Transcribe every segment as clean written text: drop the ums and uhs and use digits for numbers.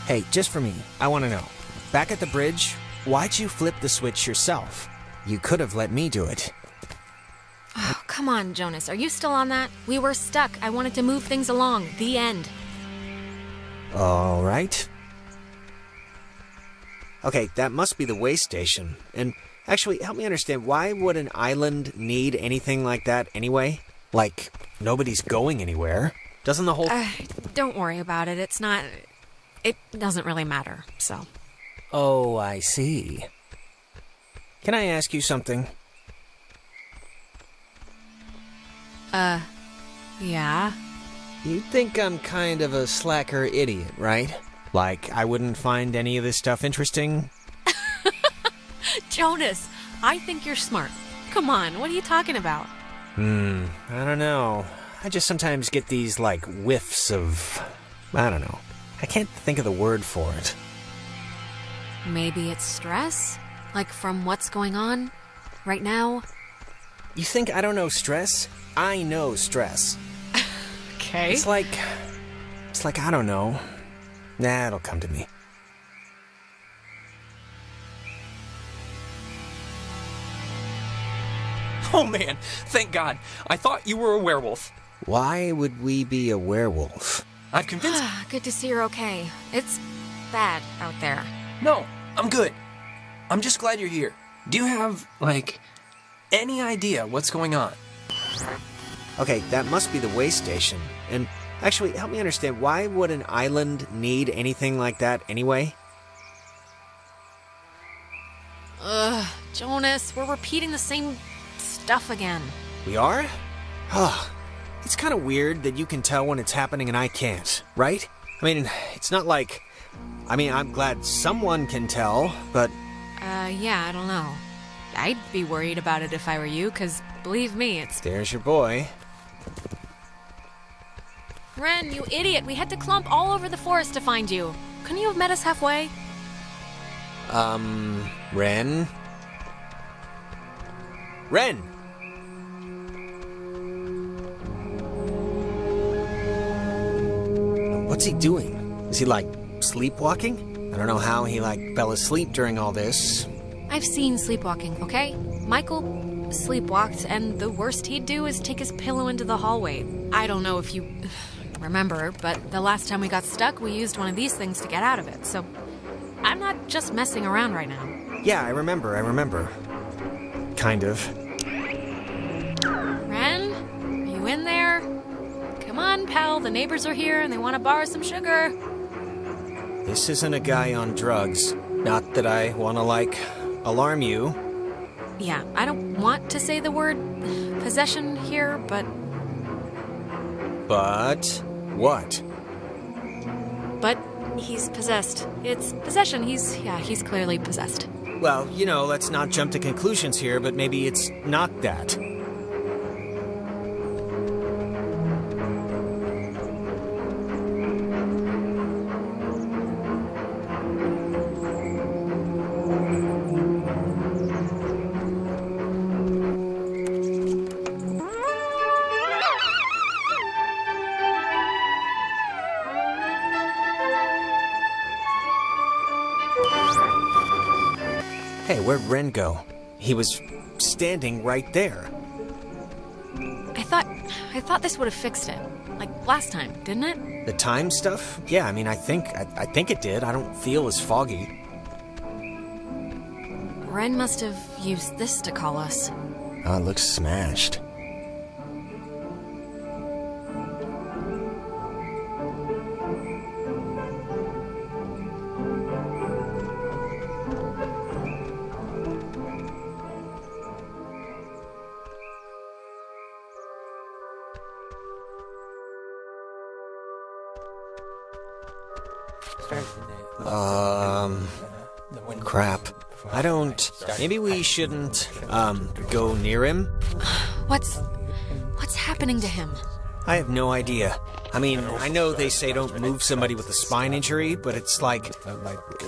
Hey, just for me, I want to know. Back at the bridge, why'd you flip the switch yourself? You could have let me do it. Oh, come on, Jonas. Are you still on that? We were stuck. I wanted to move things along. The end. All right. Okay, that must be the way station. And actually, help me understand, why would an island need anything like that anyway? Like, nobody's going anywhere. Doesn't the whole... Don't worry about it. It's not... It doesn't really matter, so... Oh, I see. Can I ask you something? Yeah? You think I'm kind of a slacker idiot, right? Like, I wouldn't find any of this stuff interesting? Jonas, I think you're smart. Come on, what are you talking about? I don't know. I just sometimes get these, like, whiffs of... I don't know. I can't think of the word for it. Maybe it's stress? Like from what's going on right now? You think I don't know stress? I know stress. Okay. It's like, I don't know. Nah, it'll come to me. Oh man, thank God. I thought you were a werewolf. Why would we be a werewolf? I'm convinced... Good to see you're okay. It's bad out there. No, I'm good. I'm just glad you're here. Do you have, like, any idea what's going on? Okay, that must be the way station. And actually, help me understand, why would an island need anything like that anyway? Jonas, we're repeating the same stuff again. We are? It's kind of weird that you can tell when it's happening and I can't, right? I mean, it's not like... I'm glad someone can tell, but... Yeah, I don't know. I'd be worried about it if I were you, because believe me, it's... There's your boy. Ren, you idiot! We had to clump all over the forest to find you. Couldn't you have met us halfway? Ren? Ren! What's he doing? Is he, like, sleepwalking? I don't know how he, like, fell asleep during all this. I've seen sleepwalking, okay? Michael sleepwalked, and the worst he'd do is take his pillow into the hallway. I don't know if you remember, but the last time we got stuck, we used one of these things to get out of it, so I'm not just messing around right now. Yeah, I remember. Kind of. Ren? Are you in there? Come on, pal, the neighbors are here and they want to borrow some sugar. This isn't a guy on drugs. Not that I want to, like, alarm you. Yeah, I don't want to say the word possession here, but... But... what? But he's possessed. It's possession. He's clearly possessed. Well, you know, let's not jump to conclusions here, but maybe it's not that. Hey, where'd Ren go? He was standing right there. I thought this would have fixed it. Like last time, didn't it? The time stuff? Yeah, I think it did. I don't feel as foggy. Ren must have used this to call us. Oh, it looks smashed. Crap. Maybe we shouldn't, go near him? What's happening to him? I have no idea. I know they say don't move somebody with a spine injury, but it's like,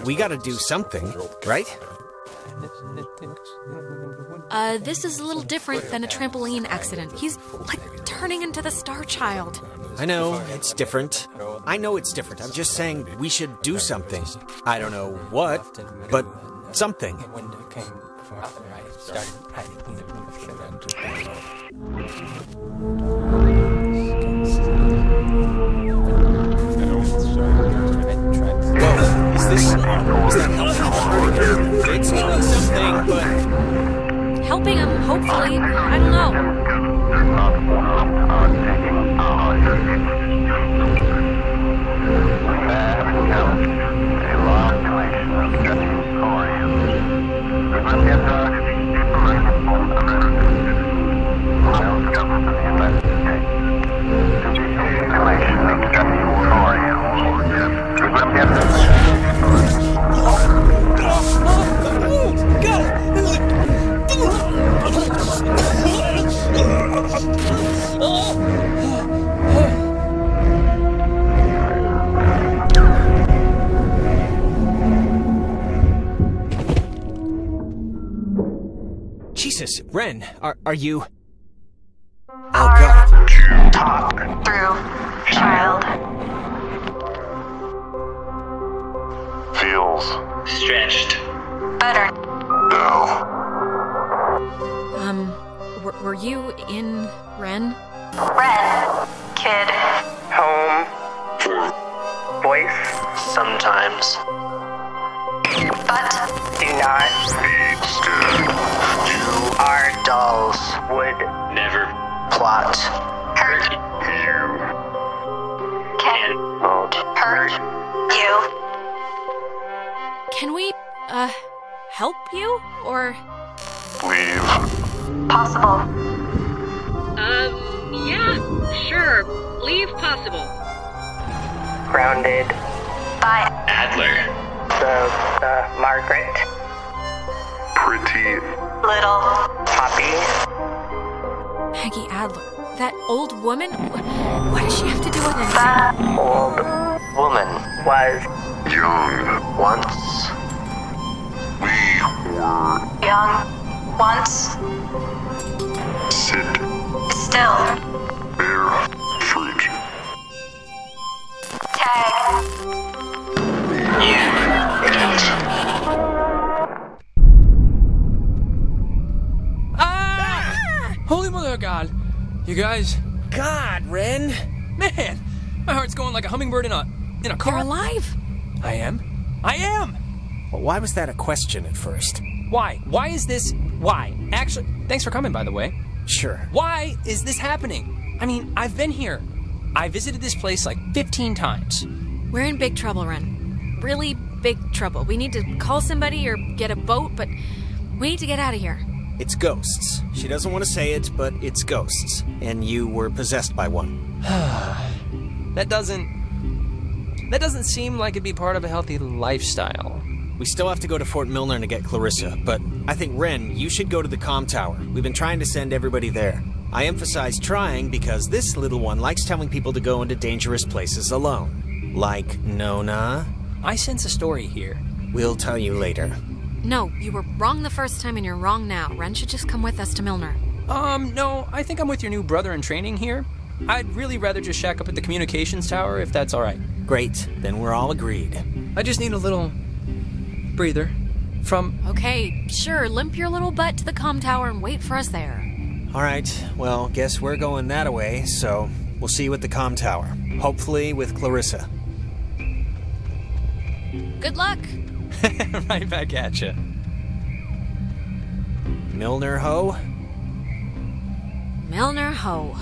we gotta do something, right? This is a little different than a trampoline accident. He's, like, turning into the Star Child. I know, it's different. I know it's different. I'm just saying we should do something. I don't know what, but something. Whoa, is that helping? It's doing something, but... Helping him, hopefully. I don't know. Jesus, Ren, are you... Hard to talk through, child. Feels stretched. Better. No. Were you in Ren? Ren, kid. Home. Voice. Sometimes. But do not Be scared. You our dolls would never plot. Hurt you can won't hurt you. Can we, help you? Or... leave. Possible. Yeah, sure. Leave possible. Grounded by Adler. the Margaret. Pretty. Little Poppy. Peggy Adler. That old woman? What does she have to do with anything? The old woman was Young. once We were. young, once, Sit. still. Bear. Fruit. Tag. Holy mother of God. You guys, God, Ren! man, my heart's going like a hummingbird in a You're car. alive. I am. Well, why was that a question at first? Why? Why is this? Why? Actually, thanks for coming, by the way. Sure. Why is this happening? I mean, I've been here. I visited this place like 15 times. We're in big trouble, Ren. Really big trouble. We need to call somebody or get a boat, but we need to get out of here. It's ghosts. She doesn't want to say it, but it's ghosts. And you were possessed by one. That doesn't seem like it'd be part of a healthy lifestyle. We still have to go to Fort Milner to get Clarissa, but I think, Ren, you should go to the comm tower. We've been trying to send everybody there. I emphasize trying because this little one likes telling people to go into dangerous places alone. Like Nona. I sense a story here. We'll tell you later. No, you were wrong the first time and you're wrong now. Ren should just come with us to Milner. No, I think I'm with your new brother in training here. I'd really rather just shack up at the communications tower if that's all right. Great, then we're all agreed. I just need a little breather from... Okay, sure, limp your little butt to the comm tower and wait for us there. All right, well, guess we're going that away, so we'll see you at the comm tower. Hopefully with Clarissa. Good luck. Right back at you. Milner ho? Milner ho.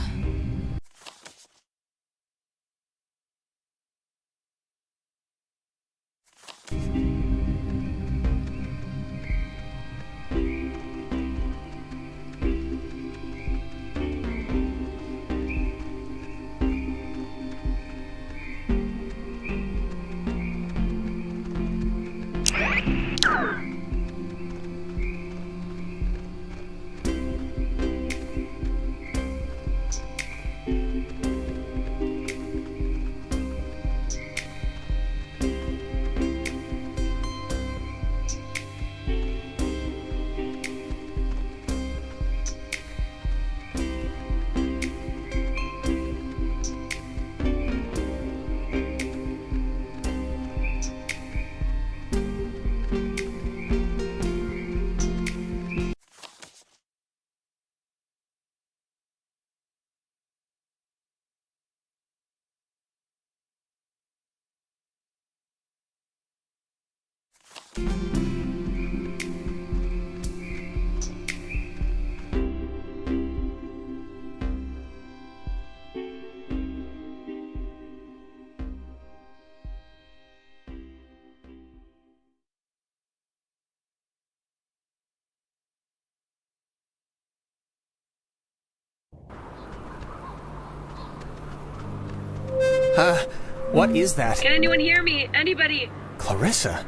What is that? Can anyone hear me? Anybody? Clarissa?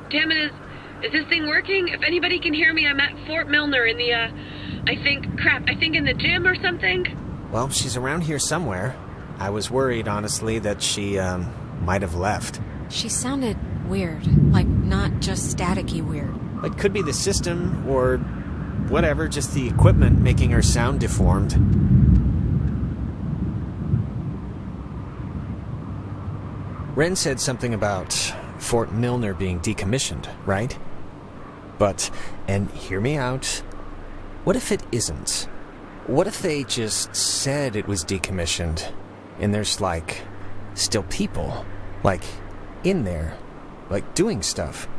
Damn it, is this thing working? If anybody can hear me, I'm at Fort Milner in the, I think in the gym or something. Well, she's around here somewhere. I was worried, honestly, that she, might have left. She sounded weird. Like, not just staticky weird. It could be the system, or whatever, just the equipment making her sound deformed. Ren said something about Fort Milner being decommissioned, right? But, and hear me out, what if it isn't? What if they just said it was decommissioned, and there's, like, still people, like, in there, like, doing stuff?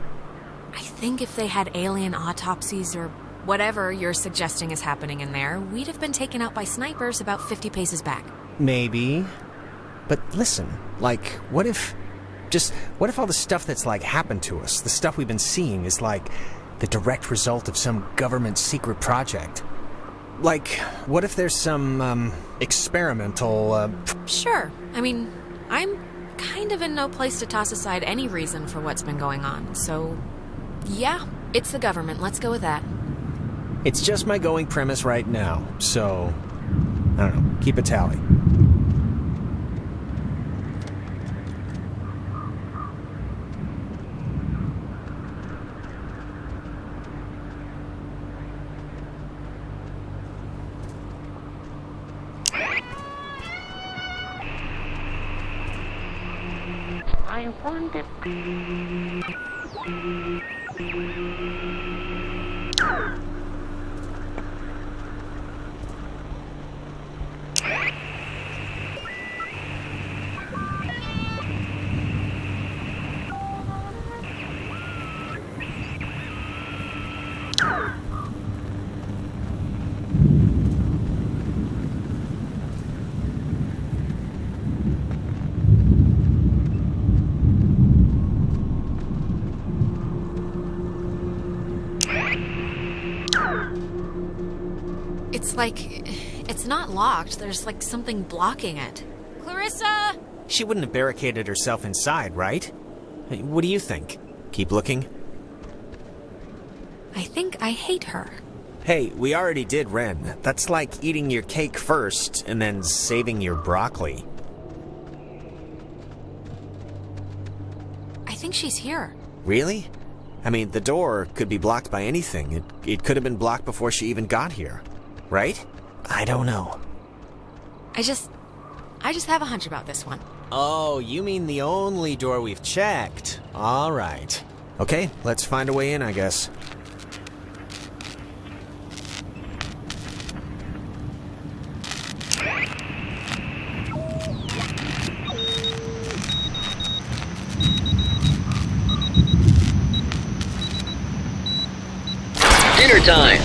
I think if they had alien autopsies or whatever you're suggesting is happening in there, we'd have been taken out by snipers about 50 paces back. Maybe. But listen, like, what if all the stuff that's, like, happened to us, the stuff we've been seeing, is, like, the direct result of some government secret project? Like, what if there's some, experimental, Sure. I mean, I'm kind of in no place to toss aside any reason for what's been going on, so yeah, it's the government. Let's go with that. It's just my going premise right now, so I don't know, keep a tally. I want to be. It's like, it's not locked. There's like something blocking it. Clarissa! She wouldn't have barricaded herself inside, right? Hey, what do you think? Keep looking? I think I hate her. Hey, we already did Ren. That's like eating your cake first and then saving your broccoli. I think she's here. Really? I mean, the door could be blocked by anything. It could have been blocked before she even got here. Right? I don't know. I just have a hunch about this one. Oh, you mean the only door we've checked. All right. Okay, let's find a way in, I guess. Dinner time.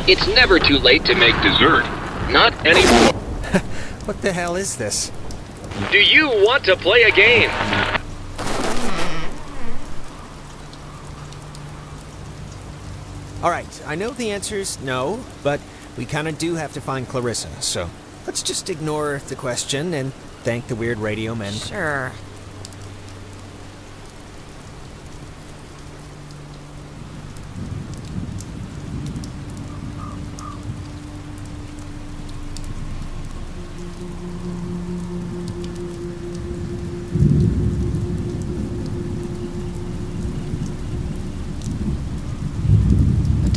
It's never too late to make dessert. Not anymore. What the hell is this? Do you want to play a game? All right, I know the answer's no, but we kind of do have to find Clarissa, so let's just ignore the question and thank the weird radio men. Sure.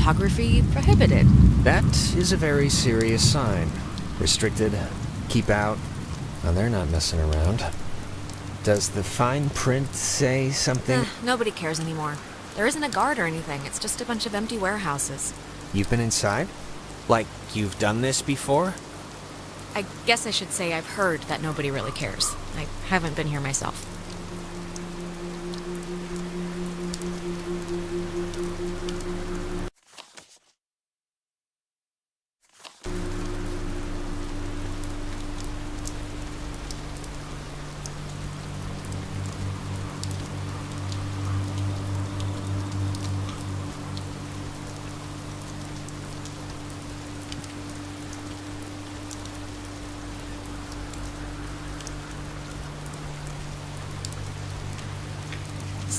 Photography prohibited. That is a very serious sign. Restricted, keep out. Oh, they're not messing around. Does the fine print say something? Nobody cares anymore. There isn't a guard or anything. It's just a bunch of empty warehouses. You've been inside? Like, you've done this before? I guess I should say I've heard that nobody really cares. I haven't been here myself.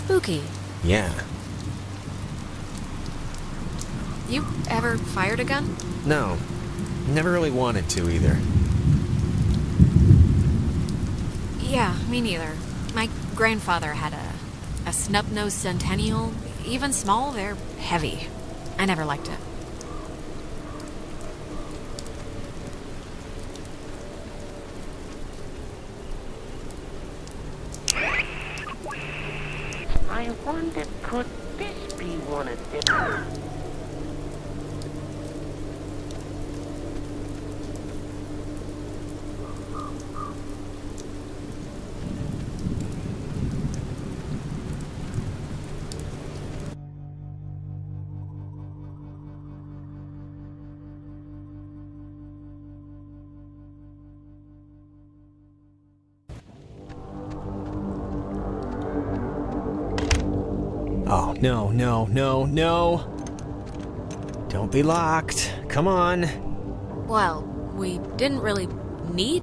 spooky. Yeah. You ever fired a gun? No. Never really wanted to either. Yeah, me neither. My grandfather had a snub-nosed Centennial. Even small, they're heavy. I never liked it. I wonder, could this be one of them? Oh, no, no, no, no. Don't be locked. Come on. Well, we didn't really need.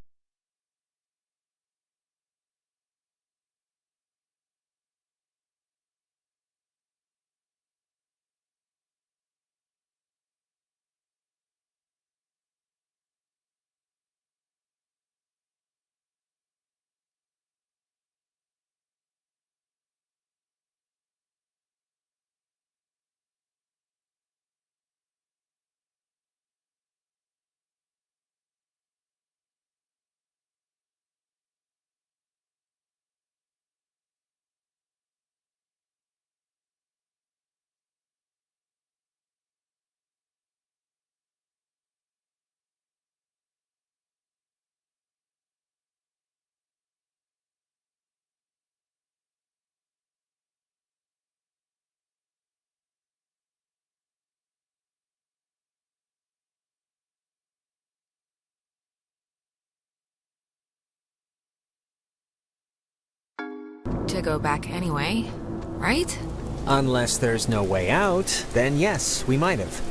To go back anyway, right? Unless there's no way out, then yes, we might have.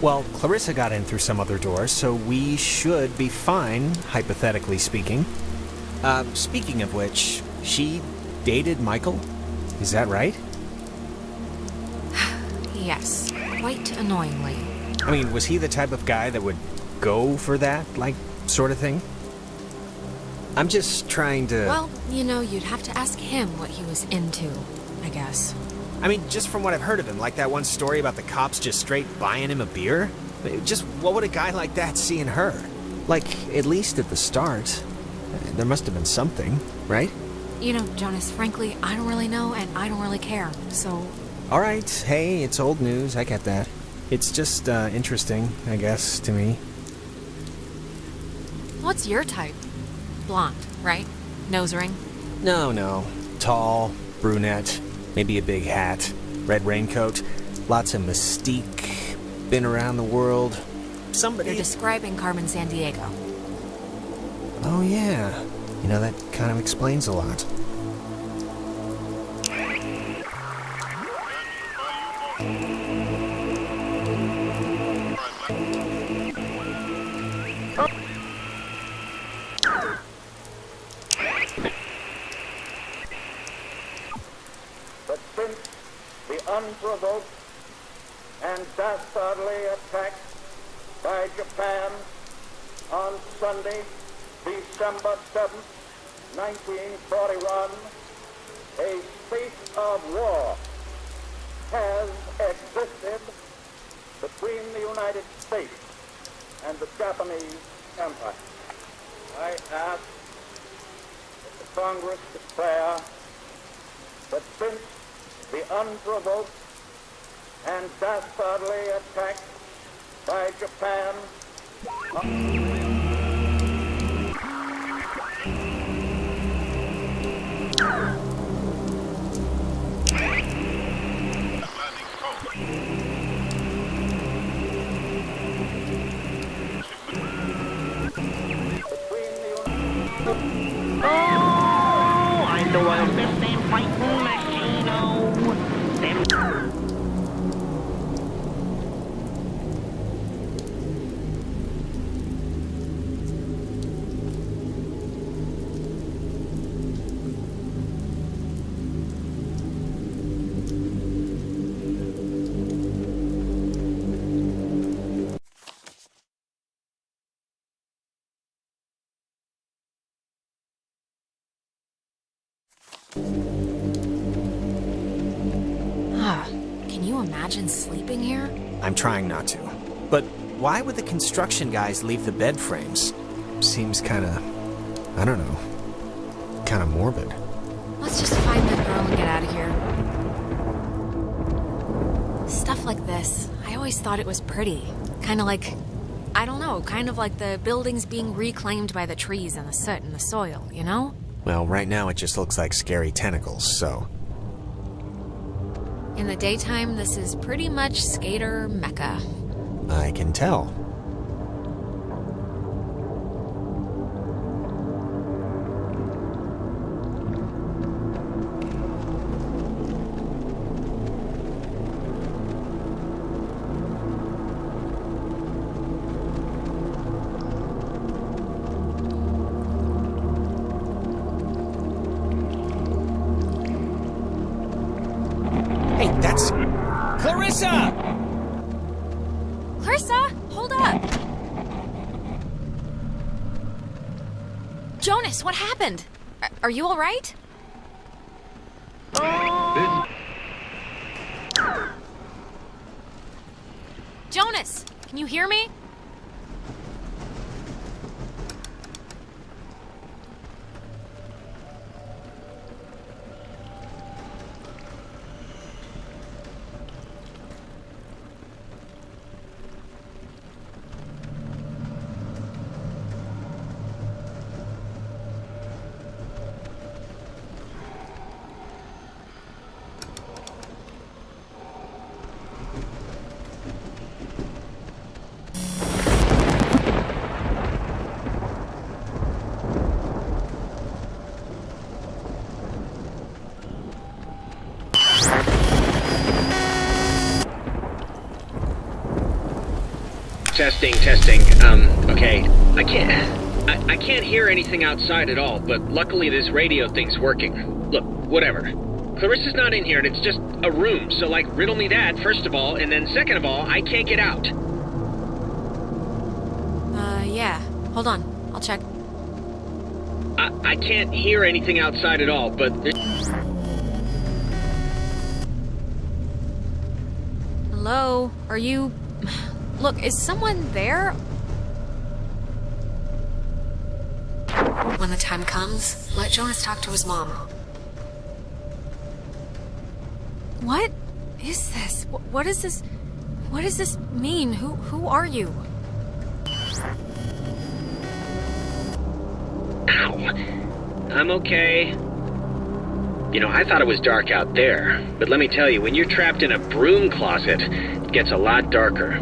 Well, Clarissa got in through some other door, so we should be fine, hypothetically speaking. Speaking of which, she dated Michael? Is that right? Yes, quite annoyingly. I mean, was he the type of guy that would go for that, like, sort of thing? I'm just trying to... Well, you know, you'd have to ask him what he was into, I guess. I mean, just from what I've heard of him, like that one story about the cops just straight buying him a beer? Just what would a guy like that see in her? Like, at least at the start. There must have been something, right? You know, Jonas, frankly, I don't really know and I don't really care, so... Alright, hey, it's old news, I get that. It's just, interesting, I guess, to me. What's your type? Blonde, right? Nose ring? No. Tall, brunette, maybe a big hat, red raincoat, lots of mystique, been around the world. Somebody... You're describing Carmen Sandiego. Oh, yeah. You know, that kind of explains a lot. But since the unprovoked and dastardly attack by Japan on Sunday, December 7th, 1941, a state of war has existed between the United States and the Japanese Empire. I ask that the Congress declare that since the unprovoked and dastardly attack by Japan I'm the world's best damn fighting machine, Can you imagine sleeping here? I'm trying not to. But why would the construction guys leave the bed frames? Seems kinda... I don't know. Kinda morbid. Let's just find that girl and get out of here. Stuff like this, I always thought it was pretty. Kinda like... I don't know, kind of like the buildings being reclaimed by the trees and the soot and the soil, you know? Well, right now it just looks like scary tentacles, so... In the daytime, this is pretty much skater mecca. I can tell. Hey, that's... Clarissa! Clarissa, hold up! Jonas, what happened? Are you all right? Jonas, can you hear me? Testing. Okay. I can't hear anything outside at all, but luckily this radio thing's working. Look, whatever. Clarissa's not in here, and it's just a room, so, like, riddle me that, first of all, and then second of all, I can't get out. Yeah. Hold on. I'll check. I can't hear anything outside at all, but... Hello? Are you... Look, is someone there? When the time comes, let Jonas talk to his mom. What is this? What is this? What does this mean? Who are you? Ow. I'm okay. You know, I thought it was dark out there, but let me tell you, when you're trapped in a broom closet, it gets a lot darker.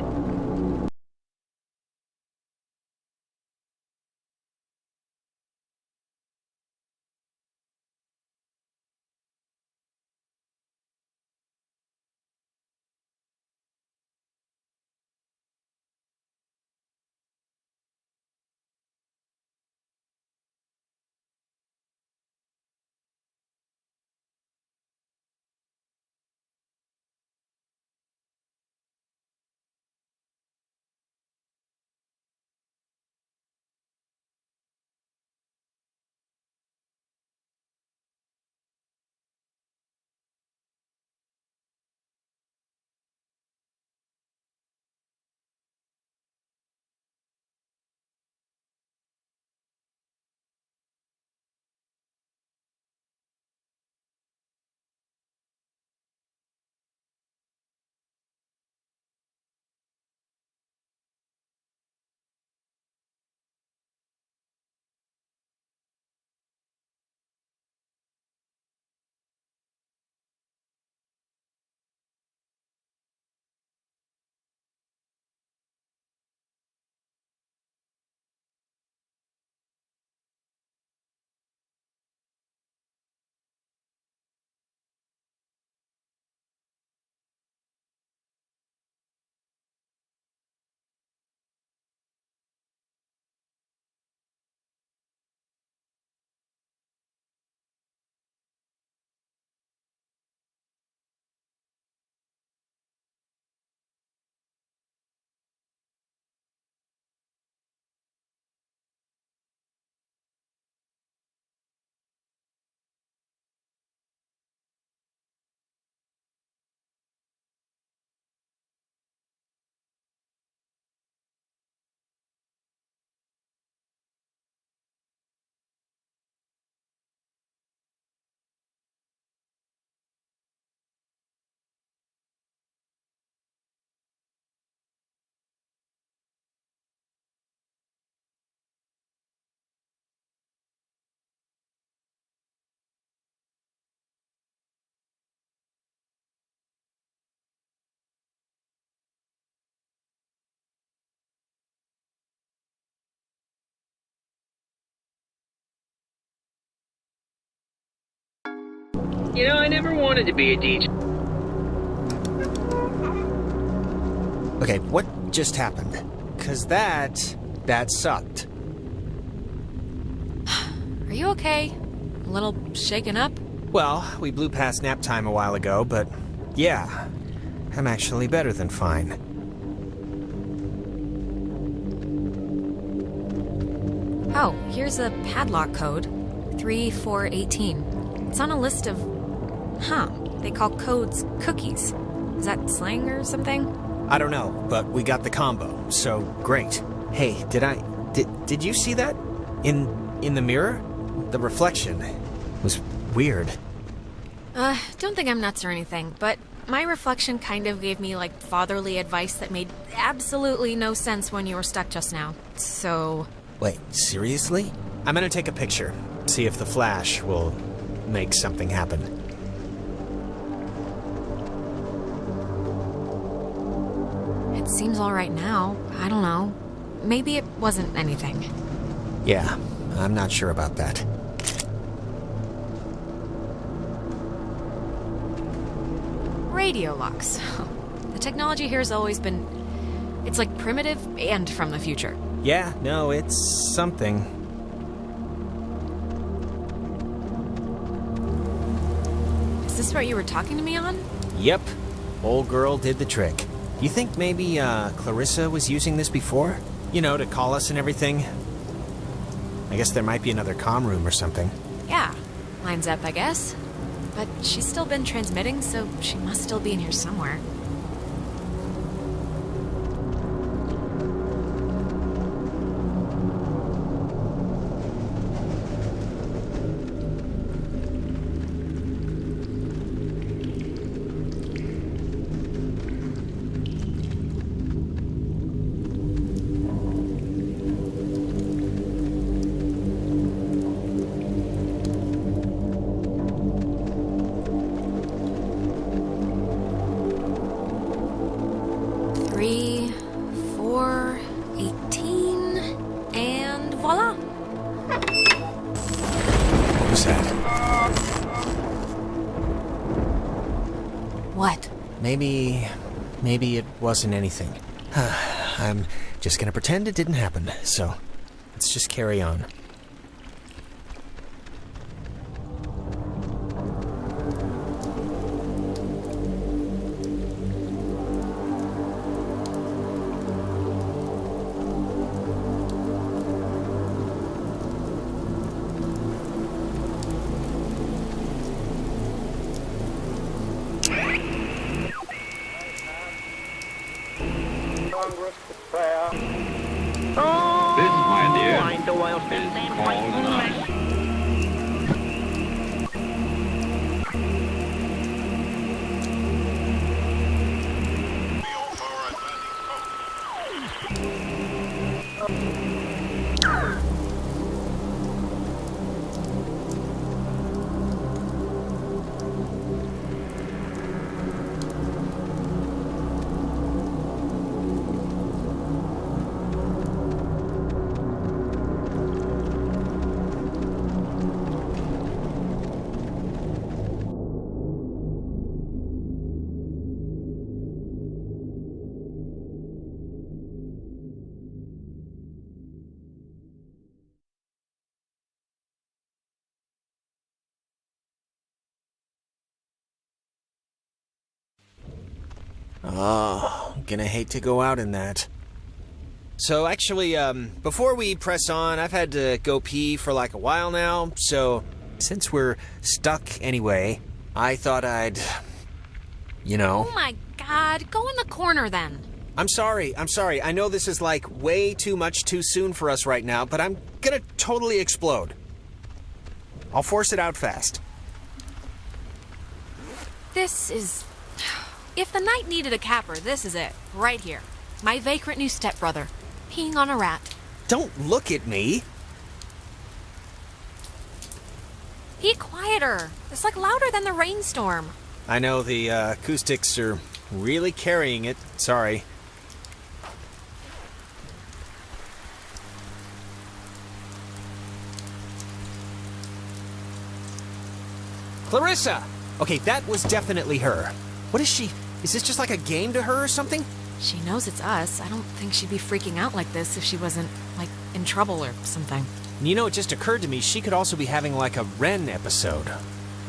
You know, I never wanted to be a DJ. Okay, what just happened? 'Cause that sucked. Are you okay? A little shaken up? Well, we blew past nap time a while ago, but yeah, I'm actually better than fine. Oh, here's a padlock code. 3418. It's on a list of... Huh. They call codes cookies. Is that slang or something? I don't know, but we got the combo, so great. Hey, did you see that? In the mirror? The reflection was weird. Don't think I'm nuts or anything, but my reflection kind of gave me, like, fatherly advice that made absolutely no sense when you were stuck just now. So... Wait, seriously? I'm gonna take a picture, see if the flash will make something happen. It seems all right now. I don't know. Maybe it wasn't anything. Yeah, I'm not sure about that. Radio locks. The technology here has always been... It's like primitive and from the future. Yeah, no, it's something. Is this what you were talking to me on? Yep, old girl did the trick. You think maybe, Clarissa was using this before? You know, to call us and everything? I guess there might be another comm room or something. Yeah, lines up, I guess. But she's still been transmitting, so she must still be in here somewhere. What? Maybe it wasn't anything. I'm just gonna pretend it didn't happen, so let's just carry on. Congress to prayer. This, my dear, is called night. Oh, gonna hate to go out in that. So actually, before we press on, I've had to go pee for like a while now, so since we're stuck anyway, I thought I'd, you know... Oh my god, go in the corner then. I'm sorry. I know this is like way too much too soon for us right now, but I'm gonna totally explode. I'll force it out fast. This is... If the night needed a capper, this is it. Right here. My vagrant new stepbrother. Peeing on a rat. Don't look at me! Be quieter. It's like louder than the rainstorm. I know the acoustics are really carrying it. Sorry. Clarissa! Okay, that was definitely her. What is she? Is this just like a game to her or something? She knows it's us. I don't think she'd be freaking out like this if she wasn't, like, in trouble or something. You know, it just occurred to me she could also be having like a Ren episode.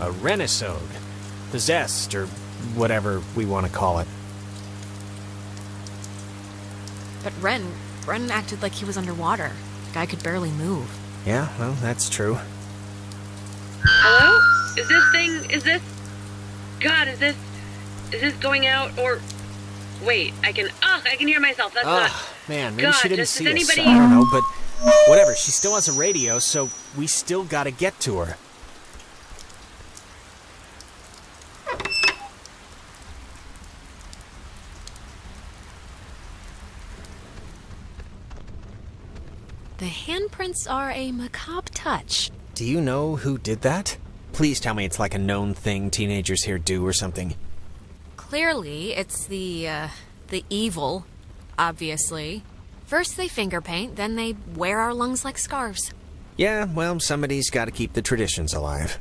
A Renisode. Possessed, or whatever we want to call it. But Ren acted like he was underwater. The guy could barely move. Yeah, well, that's true. Hello? Is this going out, or... Wait, I can hear myself, that's not... Man, maybe God, she didn't does see anybody... us. I don't know, but whatever, she still has a radio, so we still gotta get to her. The handprints are a macabre touch. Do you know who did that? Please tell me it's like a known thing teenagers here do or something. Clearly, it's the evil, obviously. First they finger paint, then they wear our lungs like scarves. Yeah, well, somebody's gotta keep the traditions alive.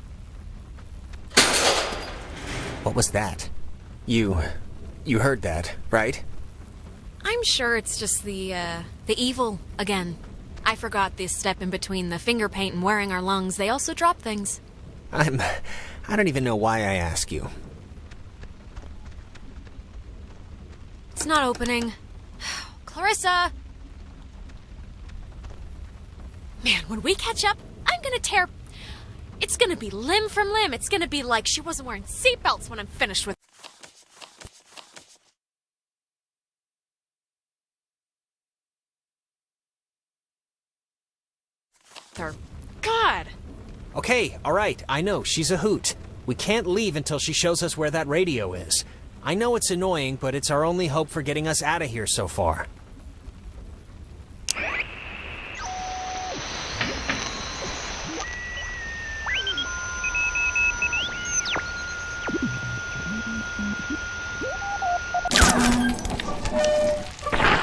What was that? You heard that, right? I'm sure it's just the evil again. I forgot this step in between the finger paint and wearing our lungs. They also drop things. I don't even know why I ask you. It's not opening. Clarissa! Man, when we catch up, I'm gonna tear... It's gonna be limb from limb. It's gonna be like she wasn't wearing seatbelts when I'm finished with... her. God! Okay, alright, I know, she's a hoot. We can't leave until she shows us where that radio is. I know it's annoying, but it's our only hope for getting us out of here so far.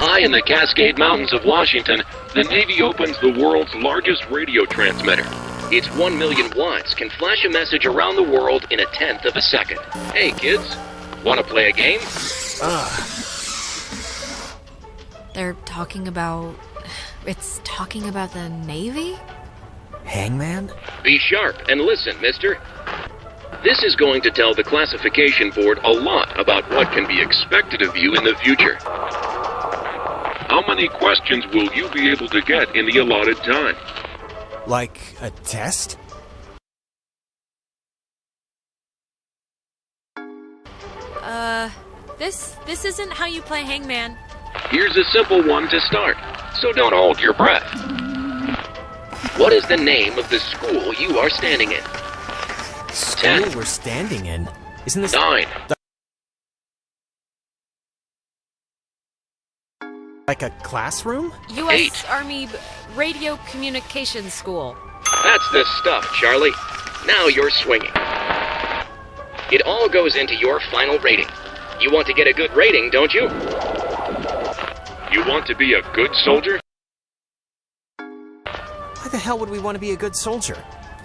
High in the Cascade Mountains of Washington, the Navy opens the world's largest radio transmitter. It's 1 million watts, can flash a message around the world in 1/10 of a second. Hey kids, wanna play a game? They're talking about... It's talking about the Navy? Hangman? Be sharp and listen, mister. This is going to tell the classification board a lot about what can be expected of you in the future. How many questions will you be able to get in the allotted time? Like a test? This isn't how you play Hangman. Here's a simple one to start, so don't hold your breath. What is the name of the school you are standing in? School 10. we're standing in? Isn't this... 9. Like a classroom? U.S. 8. Army Radio Communications School. That's the stuff, Charlie. Now you're swinging. It all goes into your final rating. You want to get a good rating, don't you? You want to be a good soldier? Why the hell would we want to be a good soldier?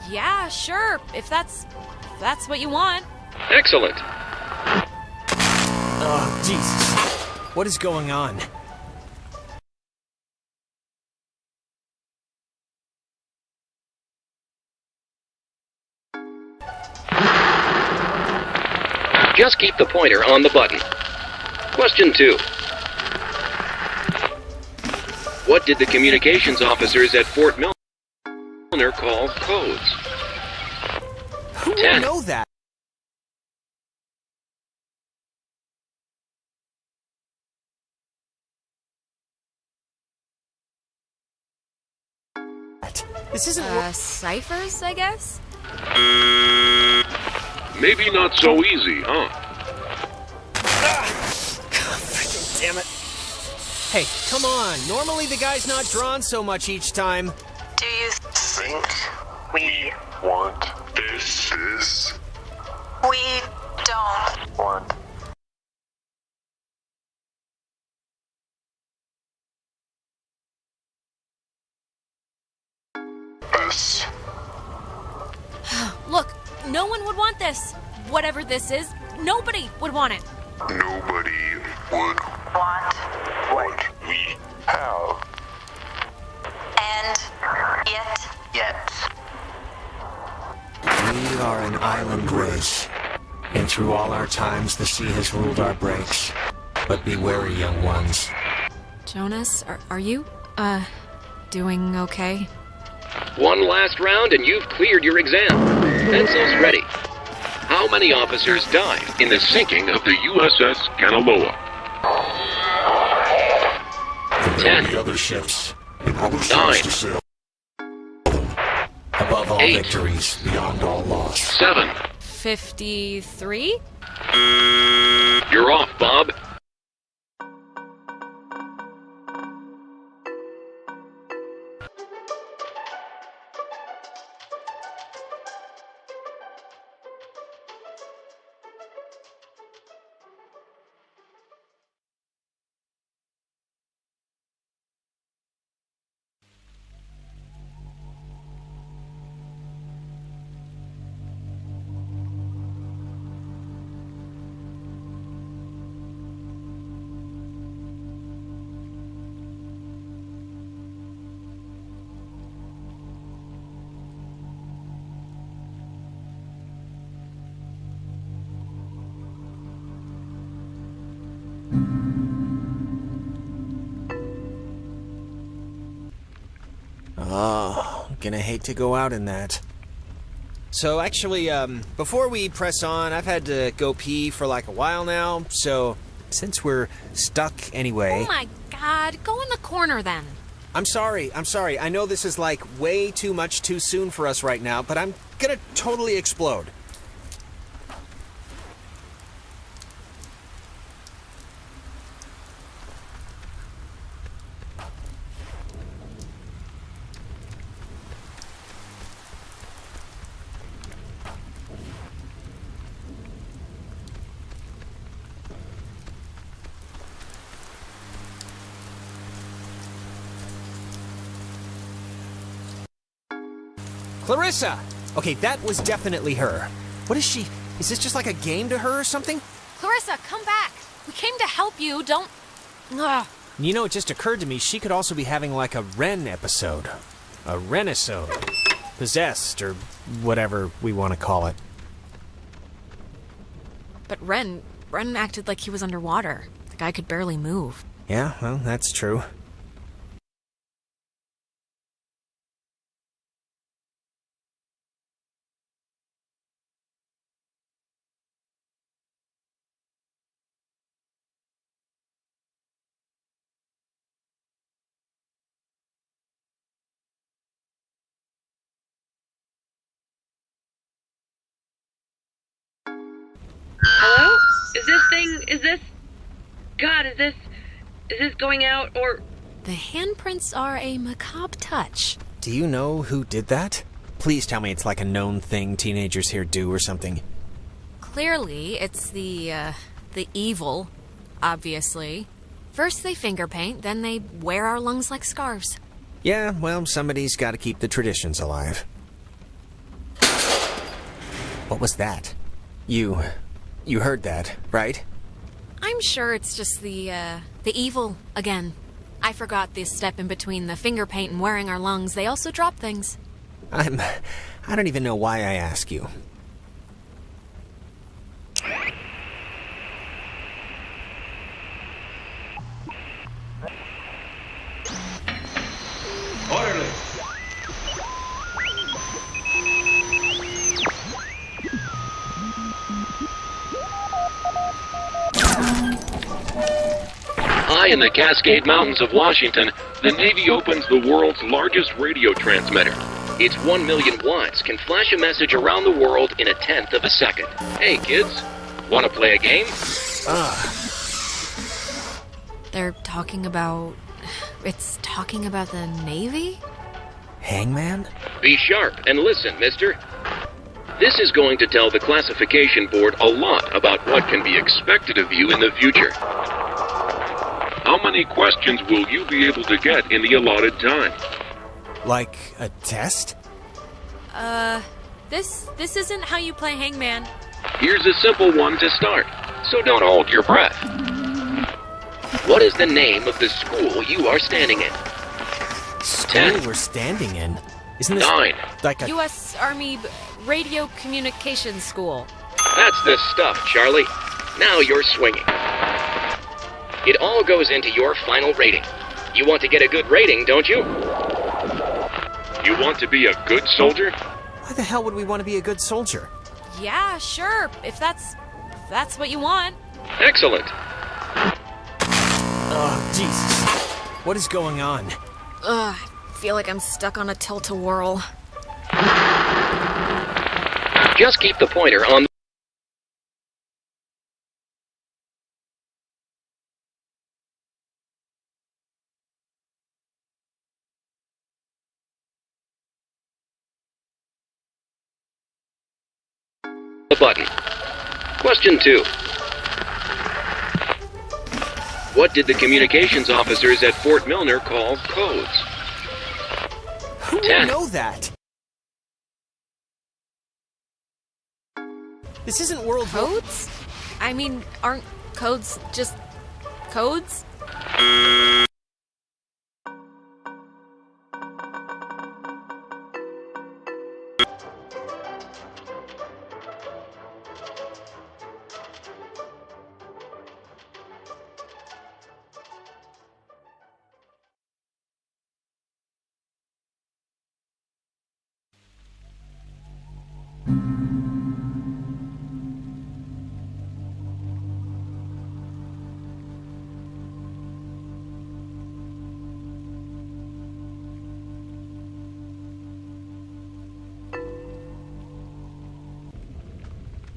Yeah, sure. If that's what you want. Excellent. Oh, Jesus. What is going on? Just keep the pointer on the button. Question 2. What did the communications officers at Fort Milner call codes? Who would 10. know that? This isn't... Ciphers, I guess? Maybe not so easy, huh? Freaking damn it. Hey, come on. Normally the guy's not drawn so much each time. Do you Think we want this? We don't. Want this? Look, no one would want this. whatever this is, nobody would want it. Nobody would Want. what we have. And yet. We are an island race, and through all our times the sea has ruled our breaks. But be wary, young ones. Jonas, are you, doing okay? One last round and you've cleared your exam. Pencils ready. How many officers died in the sinking of the USS Kanaloa? There will 10. be other ships and other 9. ships to sail. Above all 8. victories, beyond all loss. 7. 53? You're off, Bob. Oh, gonna hate to go out in that. So actually, before we press on, I've had to go pee for like a while now, so since we're stuck anyway... Oh my god, go in the corner then. I'm sorry. I know this is like way too much too soon for us right now, but I'm gonna totally explode. Clarissa! Okay, that was definitely her. What is she? Is this just like a game to her or something? Clarissa, come back. We came to help you, don't... Ugh. You know, it just occurred to me she could also be having like a Ren episode. A Renisode. Possessed, or whatever we want to call it. But Ren acted like he was underwater. The guy could barely move. Yeah, well, that's true. Hello? Is this going out, or... The handprints are a macabre touch. Do you know who did that? Please tell me it's like a known thing teenagers here do or something. Clearly, it's the evil, obviously. First they finger paint, then they wear our lungs like scarves. Yeah, well, somebody's got to keep the traditions alive. What was that? You heard that, right? I'm sure it's just the evil again. I forgot this step in between the finger paint and wearing our lungs. They also drop things. I don't even know why I ask you. Orderly. High in the Cascade Mountains of Washington, the Navy opens the world's largest radio transmitter. Its 1 million watts can flash a message around the world in 1/10 of a second. Hey kids, wanna play a game? They're talking about... It's talking about the Navy? Hangman? Be sharp and listen, mister. This is going to tell the classification board a lot about what can be expected of you in the future. How many questions will you be able to get in the allotted time? Like a test? This isn't how you play Hangman. Here's a simple one to start, so don't hold your breath. What is the name of the school you are standing in? School we're standing in? Isn't this 9. like a... U.S. Army Radio Communications School. That's the stuff, Charlie. Now you're swinging. It all goes into your final rating. You want to get a good rating, don't you? You want to be a good soldier? Why the hell would we want to be a good soldier? Yeah, sure, if that's what you want. Excellent. Oh, Jesus. What is going on? Ugh, I feel like I'm stuck on a tilt-a-whirl. Just keep the pointer on the button. Question 2. What did the communications officers at Fort Milner call codes? Who would 10. know that? This isn't World War... Codes? I mean, aren't codes just codes?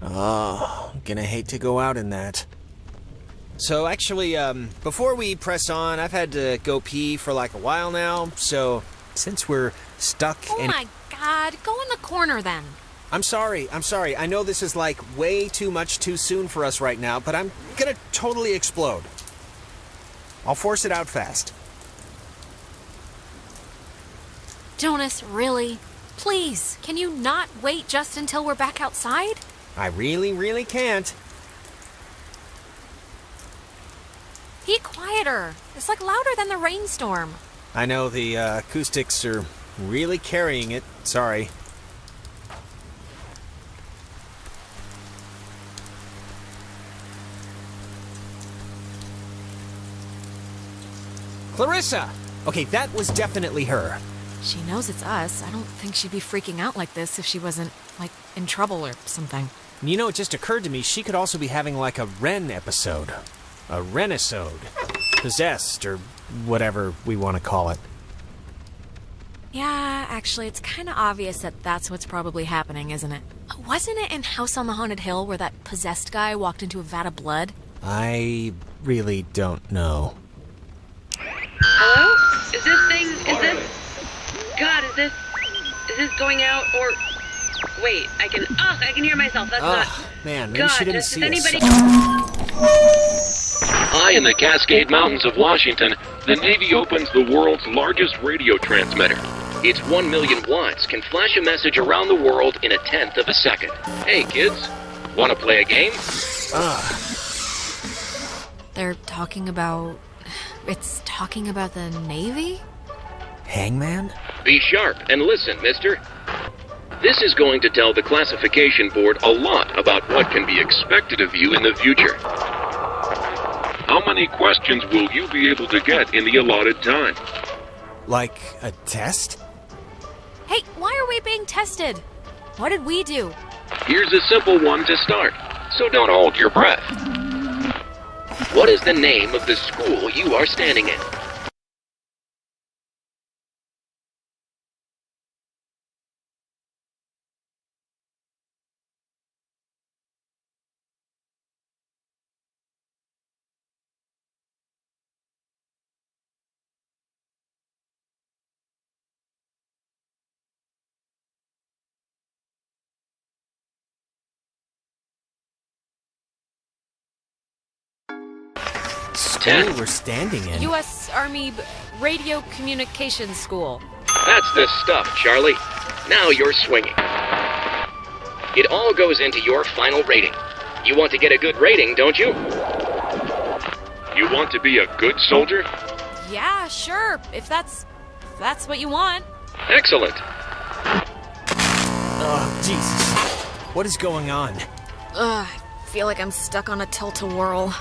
Oh, gonna hate to go out in that. So actually, before we press on, I've had to go pee for like a while now, so since we're stuck Oh in... my god, go in the corner then. I'm sorry. I know this is like way too much too soon for us right now, but I'm gonna totally explode. I'll force it out fast. Jonas, really? Please, can you not wait just until we're back outside? I really can't. Be quieter. It's like louder than the rainstorm. I know the acoustics are really carrying it. Sorry. Clarissa! Okay, that was definitely her. She knows it's us. I don't think she'd be freaking out like this if she wasn't, like, in trouble or something. You know, it just occurred to me she could also be having like a Ren episode. A Renisode. Possessed, or whatever we want to call it. Yeah, actually, it's kind of obvious that that's what's probably happening, isn't it? Wasn't it in House on the Haunted Hill where that possessed guy walked into a vat of blood? I really don't know. Hello? Is this going out, or... Wait, I can hear myself, that's not... Man, maybe God, she didn't does see anybody... us. High in the Cascade Mountains of Washington, the Navy opens the world's largest radio transmitter. Its 1 million watts can flash a message around the world in 1/10 of a second. Hey, kids, want to play a game? They're talking about... It's talking about the Navy? Hangman? Be sharp and listen, mister. This is going to tell the classification board a lot about what can be expected of you in the future. How many questions will you be able to get in the allotted time? Like a test? Hey, why are we being tested? What did we do? Here's a simple one to start, so don't hold your breath. What is the name of the school you are standing in? School we're standing in. U.S. Army Radio Communications School. That's the stuff, Charlie. Now you're swinging. It all goes into your final rating. You want to get a good rating, don't you? You want to be a good soldier? Yeah, sure. If that's what you want. Excellent. Oh, Jesus. What is going on? Ugh, I feel like I'm stuck on a tilt-a-whirl.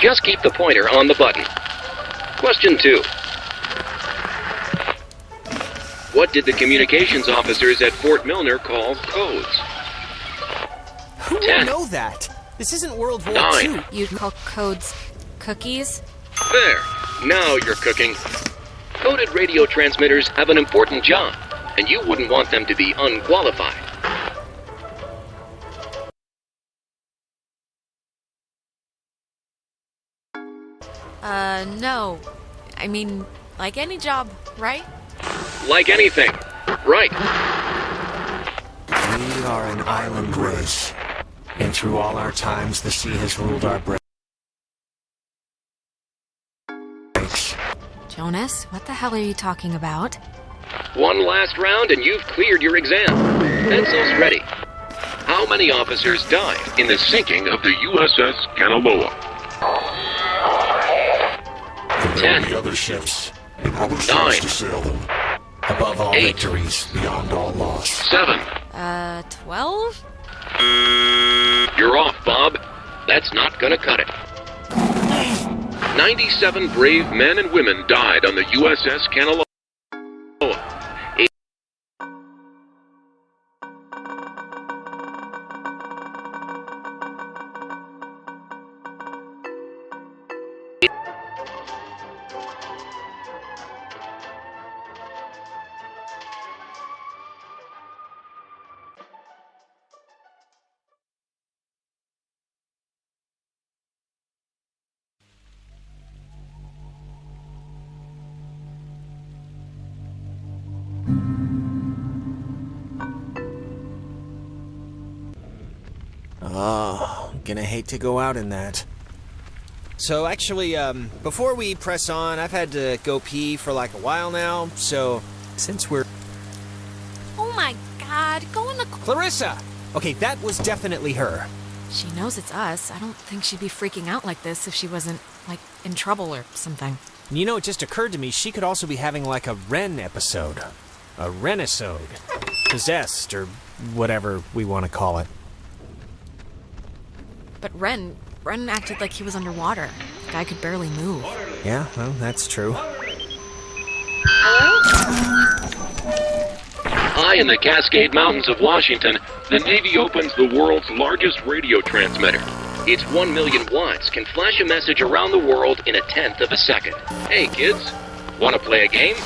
Just keep the pointer on the button. Question 2. What did the communications officers at Fort Milner call codes? Who would 10. know that? This isn't World War 9. II. You'd call codes cookies? There. Now you're cooking. Coded radio transmitters have an important job, and you wouldn't want them to be unqualified. No. I mean, like any job, right? Like anything. Right. We are an island race, and through all our times, the sea has ruled our breaks. Jonas, what the hell are you talking about? One last round and you've cleared your exam. Pencils ready. How many officers died in the sinking of the USS Kanaloa? 10. The other ships, and all the 9. ships to sail them. Above all 8. victories, Beyond all loss. 7. 12? You're off, Bob. That's not gonna cut it. 97 brave men and women died on the USS Kanaloa. Oh, gonna hate to go out in that. So actually, before we press on, I've had to go pee for like a while now, so since we're... Oh my god, go in the... Clarissa! Okay, that was definitely her. She knows it's us. I don't think she'd be freaking out like this if she wasn't, like, in trouble or something. You know, it just occurred to me she could also be having like a Ren episode. A Renisode. Possessed, or whatever we want to call it. But Ren acted like he was underwater. The guy could barely move. Yeah, well, that's true. High in the Cascade Mountains of Washington, the Navy opens the world's largest radio transmitter. Its 1 million watts can flash a message around the world in a tenth of a second. Hey, kids, want to play a game?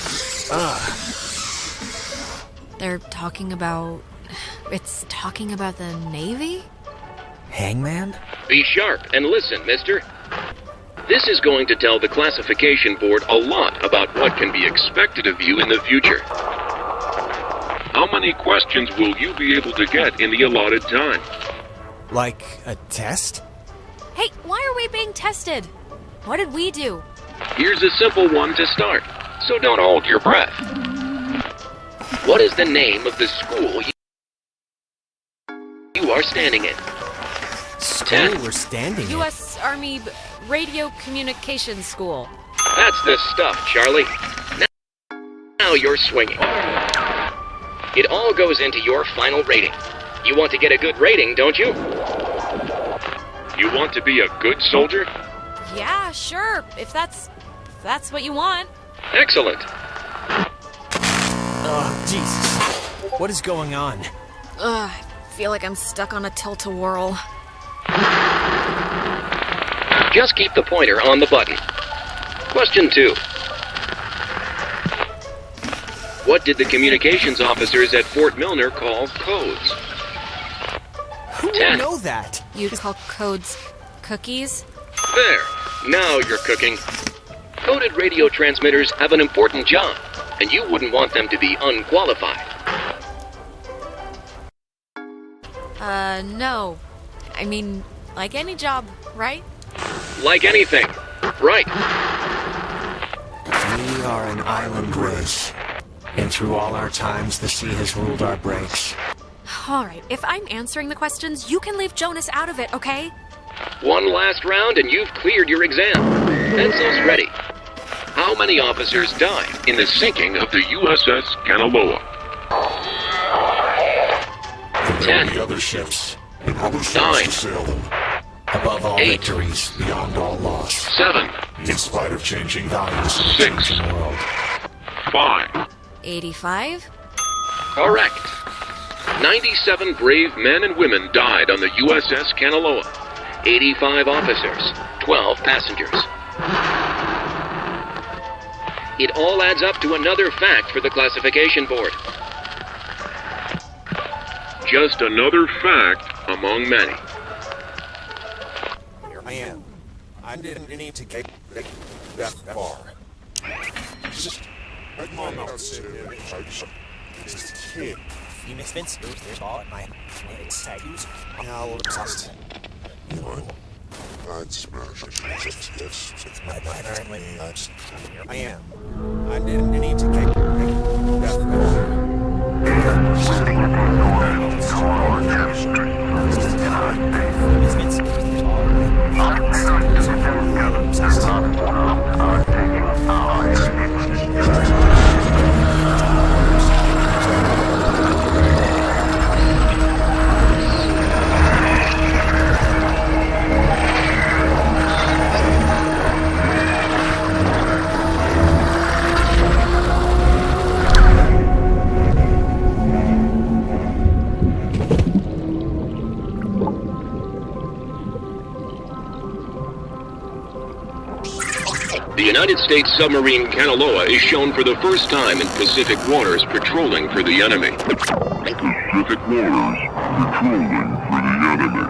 They're talking about... It's talking about the Navy? Hangman? Be sharp and listen, mister. This is going to tell the classification board a lot about what can be expected of you in the future. How many questions will you be able to get in the allotted time? Like a test? Hey, why are we being tested? What did we do? Here's a simple one to start, so don't hold your breath. What is the name of the school you are standing in? School we're standing in. U.S. Army Radio Communications School. That's the stuff, Charlie. Now you're swinging. It all goes into your final rating. You want to get a good rating, don't you? You want to be a good soldier? Yeah, sure. If that's what you want. Excellent. Oh, Jesus. What is going on? Ugh, I feel like I'm stuck on a tilt-a-whirl. Just keep the pointer on the button. Question 2. What did the communications officers at Fort Milner call codes? Who would 10. know that? You'd call codes cookies? There. Now you're cooking. Coded radio transmitters have an important job, and you wouldn't want them to be unqualified. No. I mean, like any job, right? Like anything. Right. We are an island race, And through all our times, the sea has ruled our breaks. All right, if I'm answering the questions, you can leave Jonas out of it, okay? One last round and you've cleared your exam. Pencils ready. How many officers died in the sinking of the USS Kanaloa? There will be other ships, and others 9. to sail them. Above all 8. victories, Beyond all loss, 7. in spite of changing values in the 6. changing world. 5. 85? Correct. 97 brave men and women died on the USS Kanaloa. 85 officers, 12 passengers. It all adds up to another fact for the classification board. Just another fact among many. Here I am. I didn't need to get that far. You miss Vince? There's all at my excuse. Now, just. I'd smash it. It's my apparently. Here I am. I didn't need to get that The United States submarine Kanaloa is shown for the first time in Pacific waters patrolling for the enemy. Pacific waters patrolling for the enemy.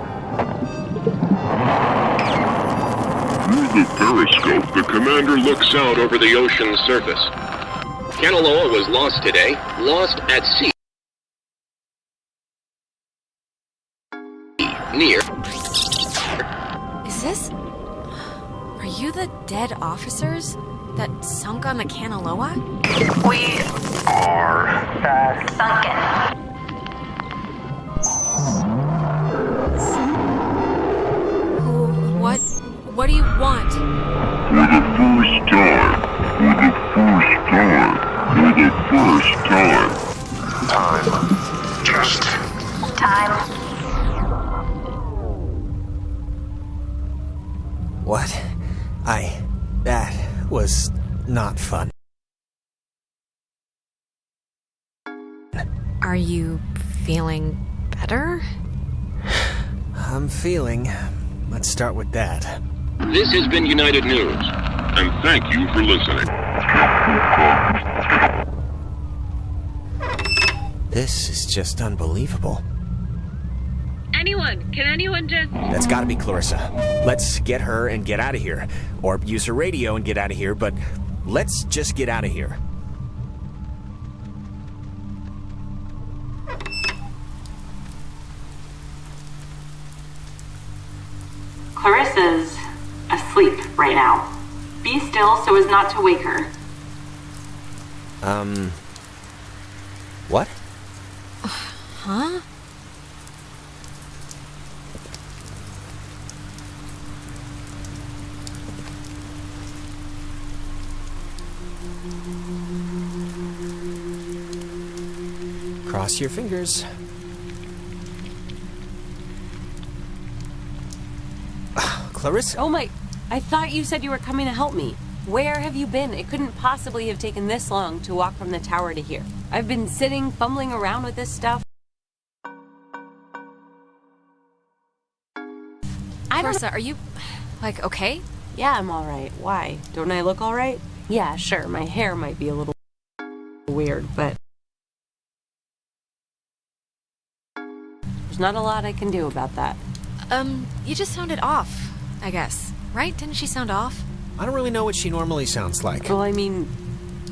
Through the periscope, the commander looks out over the ocean's surface. Kanaloa was lost today, lost at sea. Near. Is this... Are you the dead officers that sunk on the Kanaloa? We are sunken. What do you want? For the first time. Time. Just. Time. What? That was not fun. Are you feeling better? I'm feeling. Let's start with that. This has been United News, and thank you for listening. This is just unbelievable. Can anyone just... That's gotta be Clarissa. Let's get her and get out of here. Or use her radio and get out of here, but let's just get out of here. Clarissa's asleep right now. Be still so as not to wake her. What? Huh? Cross your fingers. Clarissa? Oh my... I thought you said you were coming to help me. Where have you been? It couldn't possibly have taken this long to walk from the tower to here. I've been sitting, fumbling around with this stuff. Clarissa, are you, okay? Yeah, I'm alright. Why? Don't I look alright? Yeah, sure, my hair might be a little weird, but... there's not a lot I can do about that. You just sounded off, I guess. Right? Didn't she sound off? I don't really know what she normally sounds like. Well, I mean,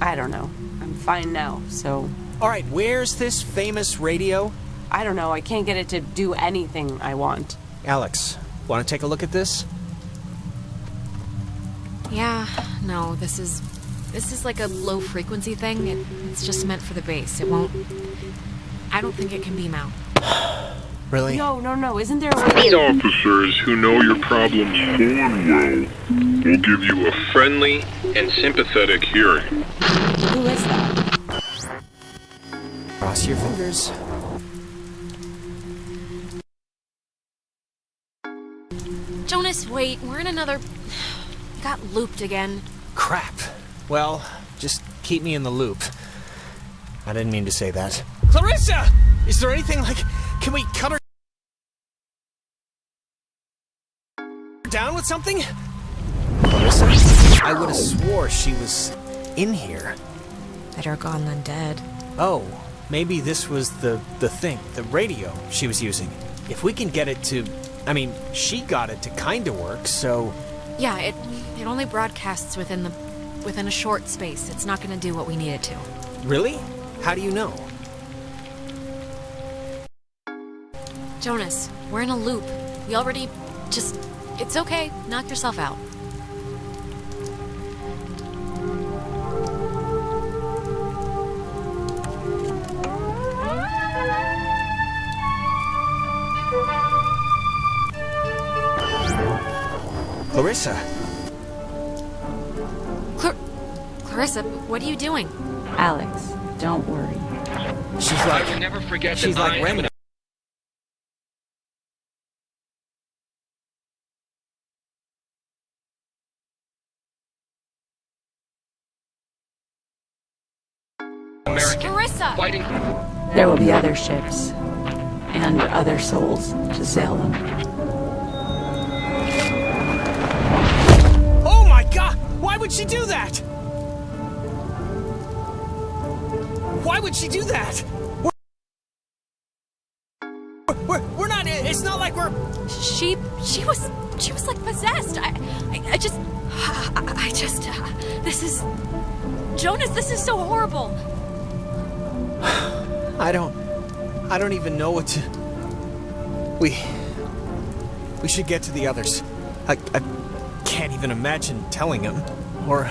I don't know. I'm fine now, so... Alright, where's this famous radio? I don't know, I can't get it to do anything I want. Alex, want to take a look at this? Yeah, no, this is This is like a low frequency thing. It's just meant for the base. It won't... I don't think it can beam out. Really? No. Isn't there a way... These officers who know your problems full and well will give you a friendly and sympathetic hearing. Who is that? Cross your fingers. Jonas, wait. We're in another... We got looped again. Crap. Well, just keep me in the loop. I didn't mean to say that. Clarissa! Is there anything like... Can we cut her down with something? Clarissa? I would have swore she was in here. Better gone than dead. Oh, maybe this was the thing, the radio she was using. If we can get it to... I mean, she got it to kinda work, so... Yeah, it only broadcasts within a short space. It's not gonna do what we need it to. Really? How do you know? Jonas, we're in a loop. We already just... It's okay. Knock yourself out. Clarissa! Clarissa, what are you doing? Alex, don't worry. She's like... I will never forget she's that like I am Ren. American Clarissa! fighting. There will be other ships and other souls to sail them. Oh my god! Why would she do that? Why would she do that? We're not... It's not like we're... She was like possessed. I just... This is... Jonas, this is so horrible. I don't even know what to... We should get to the others. I can't even imagine telling them. Or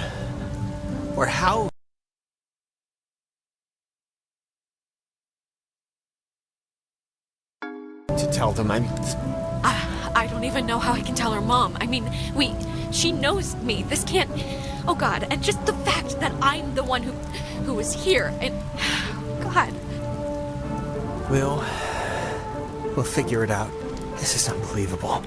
how... to tell them. I don't even know how I can tell her mom. I mean, she knows me. This can't... Oh God, and just the fact that I'm the one who was here, and... God. We'll figure it out. This is unbelievable.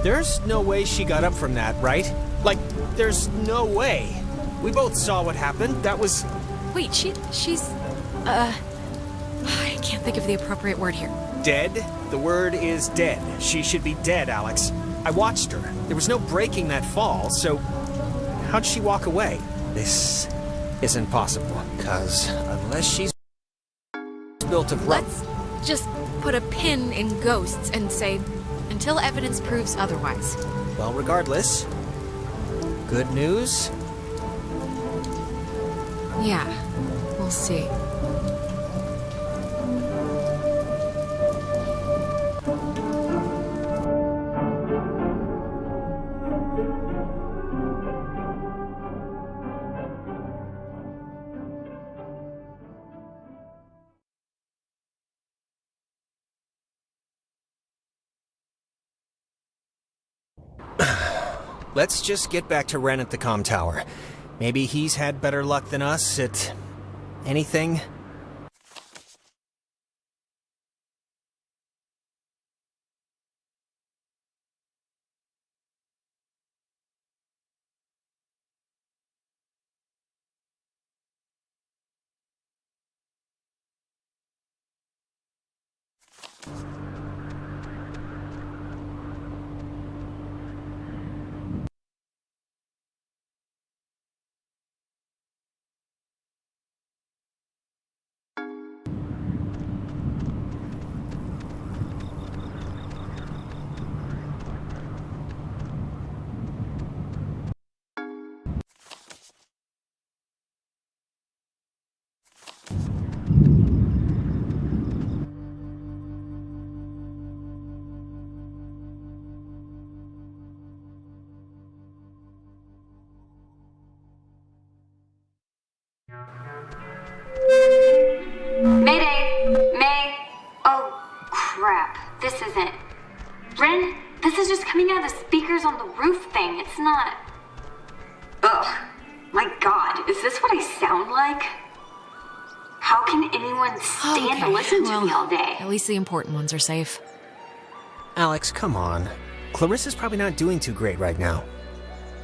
There's no way she got up from that, right? Like, there's no way. We both saw what happened. That was... Wait, she's... I can't think of the appropriate word here. Dead? The word is dead. She should be dead, Alex. I watched her. There was no breaking that fall, so... How'd she walk away? This isn't possible, because unless she's built of rope... Let's just put a pin in ghosts and say... Until evidence proves otherwise. Well, regardless, good news? Yeah, we'll see. Let's just get back to Ren at the comm tower. Maybe he's had better luck than us at... anything? Mayday! May! Oh, crap. This isn't... Ren, this is just coming out of the speakers on the roof thing. It's not... Ugh. My god, is this what I sound like? How can anyone stand to listen to me all day? At least the important ones are safe. Alex, come on. Clarissa's probably not doing too great right now.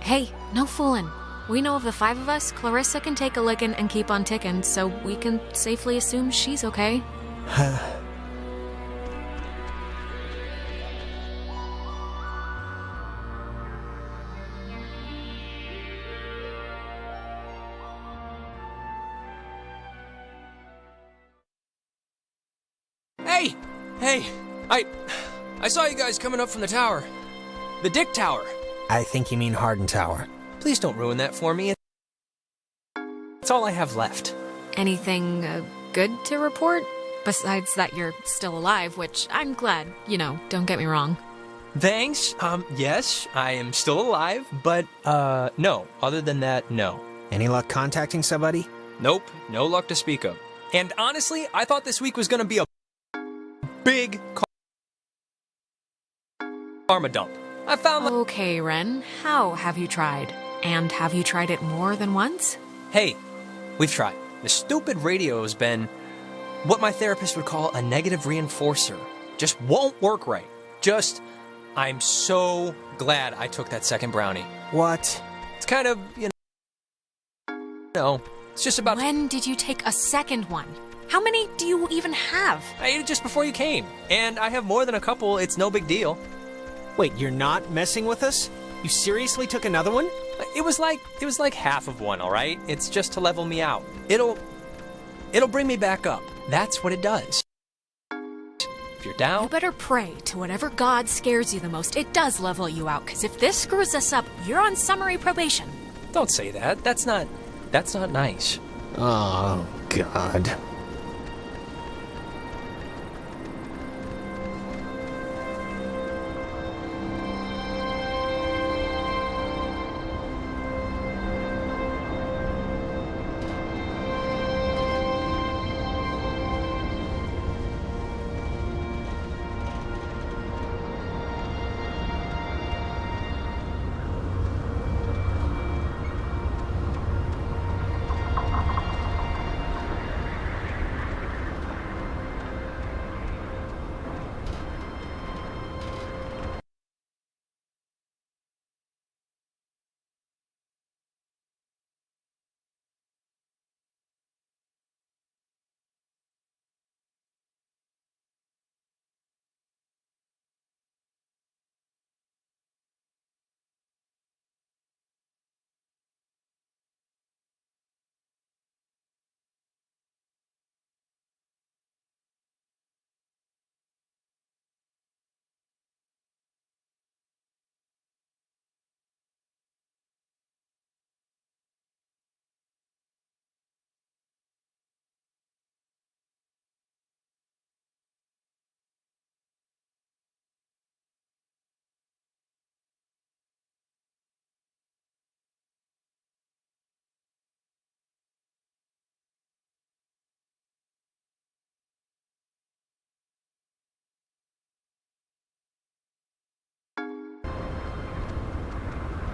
Hey, no fooling. We know of the 5 of us, Clarissa can take a licking and keep on ticking, so we can safely assume she's okay. Hey! Hey! I saw you guys coming up from the tower. The Dick Tower. I think you mean Harden Tower. Please don't ruin that for me. It's all I have left. Anything good to report? Besides that you're still alive, which I'm glad, don't get me wrong. Thanks. Yes, I am still alive, but, no. Other than that, no. Any luck contacting somebody? Nope, no luck to speak of. And honestly, I thought this week was gonna be a big karma dump. I found Okay, Ren, how have you tried? And have you tried it more than once? Hey, we've tried. The stupid radio has been what my therapist would call a negative reinforcer. Just won't work right. I'm so glad I took that second brownie. What? It's kind of, it's just about... When did you take a second one? How many do you even have? I ate it just before you came. And I have more than a couple. It's no big deal. Wait, you're not messing with us? You seriously took another one? It was like half of one, all right? It's just to level me out. It'll bring me back up. That's what it does. If you're down... You better pray to whatever god scares you the most. It does level you out, because if this screws us up, you're on summary probation. Don't say that. That's not nice. Oh, God.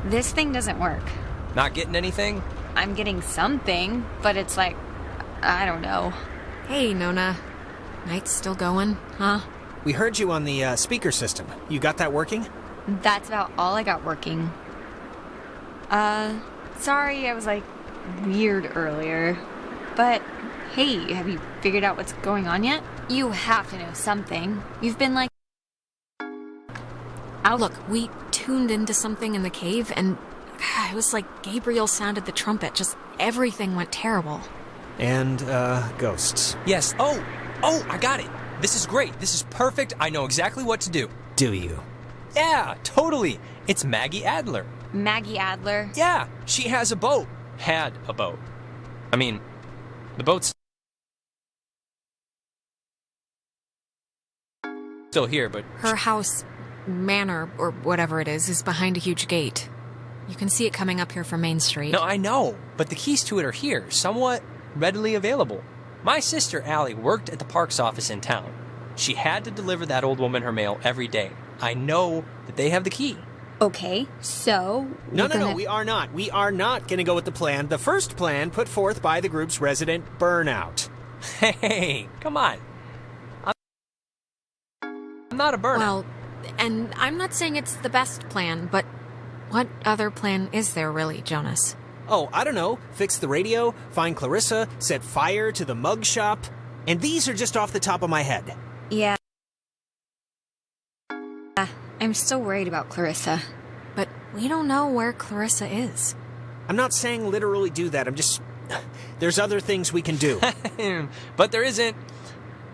This thing doesn't work. Not getting anything? I'm getting something, but it's like, I don't know. Hey, Nona. Night's still going, huh? We heard you on the speaker system. You got that working? That's about all I got working. Sorry I was like weird earlier. But hey, have you figured out what's going on yet? You have to know something. You've been like... Oh, look, we tuned into something in the cave, and it was like Gabriel sounded the trumpet. Just everything went terrible. And, ghosts. Yes. Oh, I got it. This is great. This is perfect. I know exactly what to do. Do you? Yeah, totally. It's Maggie Adler. Maggie Adler? Yeah, she has a boat. Had a boat. I mean, the boat's still here, but... Her house, manor, or whatever it is behind a huge gate. You can see it coming up here from Main Street. No, I know, but the keys to it are here, somewhat readily available. My sister, Allie, worked at the parks office in town. She had to deliver that old woman her mail every day. I know that they have the key. Okay, so... No, we are not. We are not going to go with the plan. The first plan put forth by the group's resident Burnout. Hey, come on. I'm not a burnout. Well, and I'm not saying it's the best plan, but what other plan is there really, Jonas? Oh, I don't know. Fix the radio, find Clarissa, set fire to the mug shop. And these are just off the top of my head. Yeah. I'm still worried about Clarissa. But we don't know where Clarissa is. I'm not saying literally do that. I'm just... There's other things we can do. But there isn't.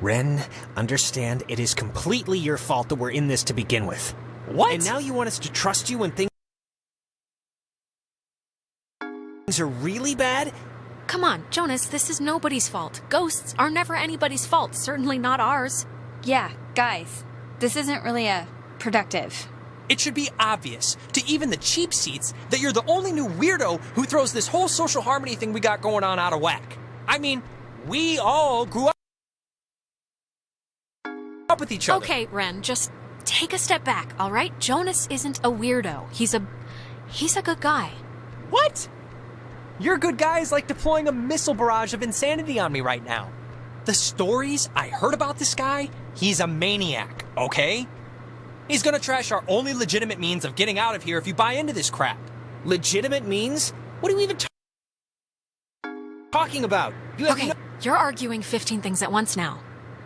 Ren, understand it is completely your fault that we're in this to begin with. What? And now you want us to trust you when things are really bad? Come on, Jonas, this is nobody's fault. Ghosts are never anybody's fault, certainly not ours. Yeah, guys, this isn't really productive. It should be obvious to even the cheap seats that you're the only new weirdo who throws this whole social harmony thing we got going on out of whack. I mean, we all grew up with each other. Okay, Ren, just take a step back, all right? Jonas isn't a weirdo. He's a good guy. What? Your good guy is like deploying a missile barrage of insanity on me right now. The stories I heard about this guy, he's a maniac, okay? He's gonna trash our only legitimate means of getting out of here if you buy into this crap. Legitimate means? What are you even talking about? Okay, you're arguing 15 things at once now.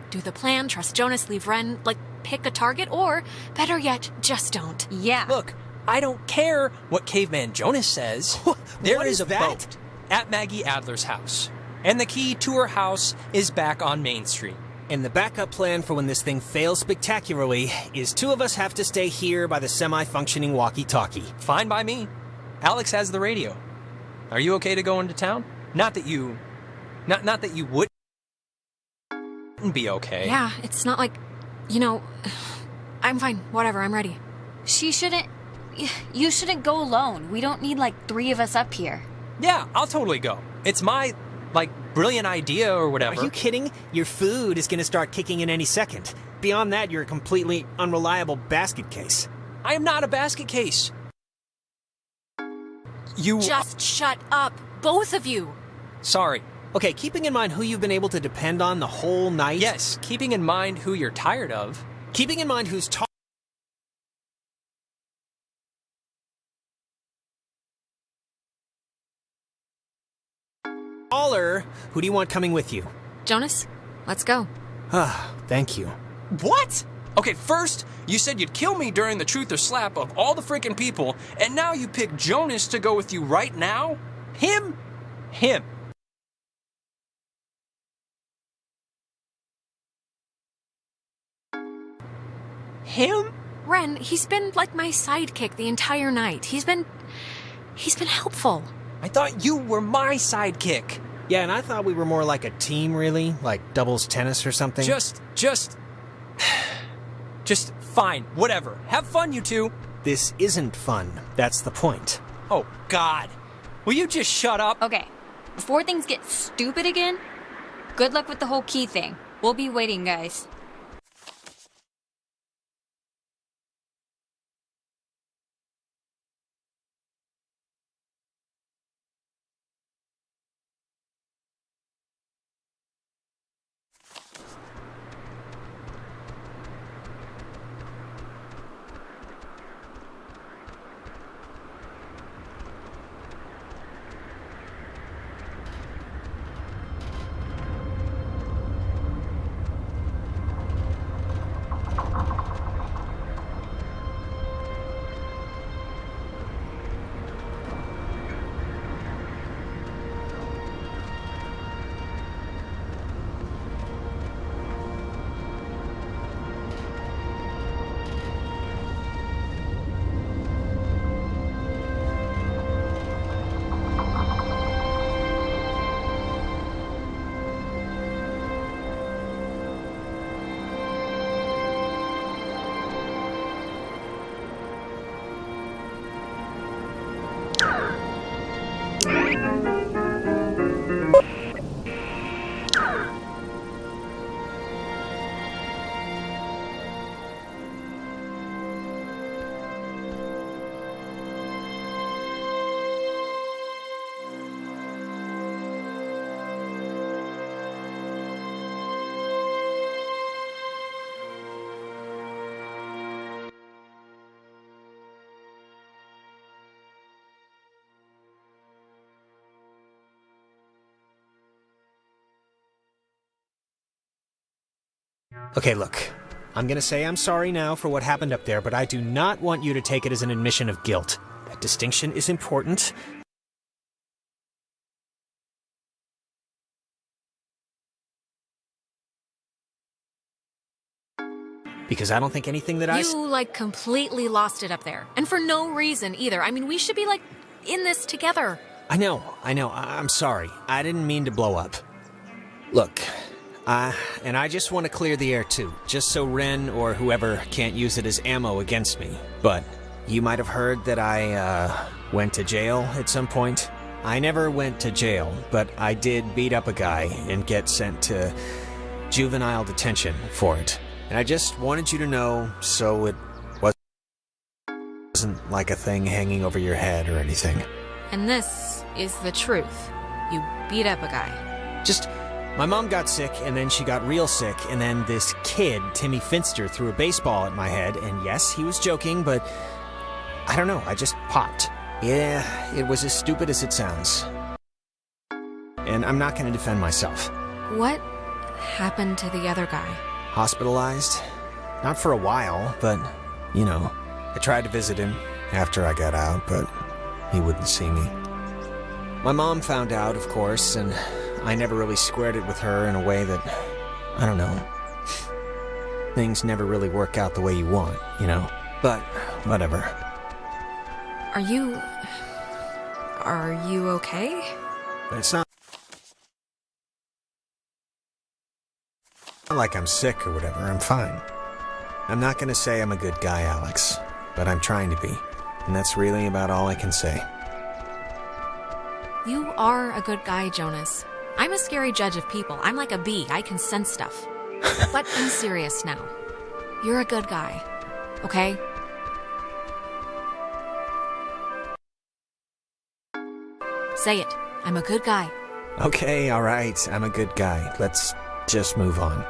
Do the plan, trust Jonas, leave Ren, pick a target, or, better yet, just don't. Yeah. Look, I don't care what Caveman Jonas says. There is a boat at Maggie Adler's house. And the key to her house is back on Main Street. And the backup plan for when this thing fails spectacularly is two of us have to stay here by the semi-functioning walkie-talkie. Fine by me. Alex has the radio. Are you okay to go into town? Not that you wouldn't be okay. Yeah, it's not like, I'm fine. Whatever, I'm ready. You shouldn't go alone. We don't need 3 of us up here. Yeah, I'll totally go. It's my, brilliant idea or whatever. Are you kidding? Your food is going to start kicking in any second. Beyond that, you're a completely unreliable basket case. I am not a basket case. You... Just shut up, both of you. Sorry. Okay, keeping in mind who you've been able to depend on the whole night. Yes, keeping in mind who you're tired of. Keeping in mind who's taller. Who do you want coming with you? Jonas, let's go. Thank you. What? Okay, first, you said you'd kill me during the truth or slap of all the freaking people, and now you pick Jonas to go with you right now? Him? Him. Him? Ren, he's been my sidekick the entire night. He's been helpful. I thought you were my sidekick. Yeah, and I thought we were more like a team, really. Like doubles tennis or something. Just fine. Whatever. Have fun, you two. This isn't fun. That's the point. Oh, God. Will you just shut up? Okay. Before things get stupid again, good luck with the whole key thing. We'll be waiting, guys. Okay, look. I'm gonna say I'm sorry now for what happened up there, but I do not want you to take it as an admission of guilt. That distinction is important. Because I don't think anything that You, completely lost it up there. And for no reason either. I mean, we should be, in this together. I know. I'm sorry. I didn't mean to blow up. Look, and I just want to clear the air too, just so Ren or whoever can't use it as ammo against me. But you might have heard that I, went to jail at some point. I never went to jail, but I did beat up a guy and get sent to juvenile detention for it. And I just wanted you to know so it wasn't like a thing hanging over your head or anything. And this is the truth. You beat up a guy. My mom got sick, and then she got real sick, and then this kid, Timmy Finster, threw a baseball at my head, and yes, he was joking, but I don't know, I just popped. Yeah, it was as stupid as it sounds. And I'm not gonna defend myself. What happened to the other guy? Hospitalized? Not for a while, but, I tried to visit him after I got out, but he wouldn't see me. My mom found out, of course, and I never really squared it with her in a way that, I don't know, things never really work out the way you want, But, whatever. Are you okay? But it's not like I'm sick or whatever. I'm fine. I'm not gonna say I'm a good guy, Alex, but I'm trying to be. And that's really about all I can say. You are a good guy, Jonas. I'm a scary judge of people. I'm like a bee. I can sense stuff. But I'm serious now. You're a good guy. Okay? Say it. I'm a good guy. Okay, alright. I'm a good guy. Let's just move on.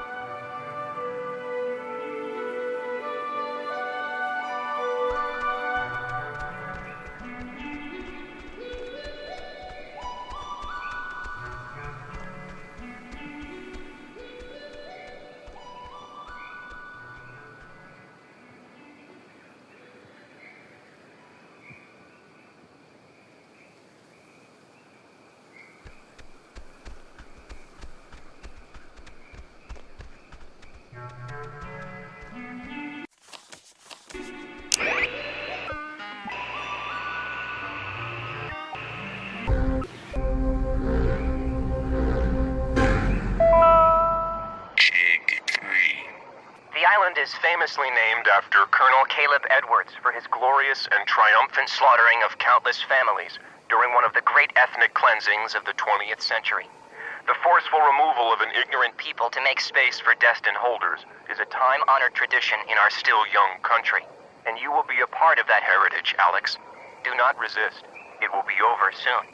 Is famously named after Colonel Caleb Edwards for his glorious and triumphant slaughtering of countless families during one of the great ethnic cleansings of the 20th century. The forceful removal of an ignorant people to make space for destined holders is a time-honored tradition in our still young country. And you will be a part of that heritage, Alex. Do not resist. It will be over soon.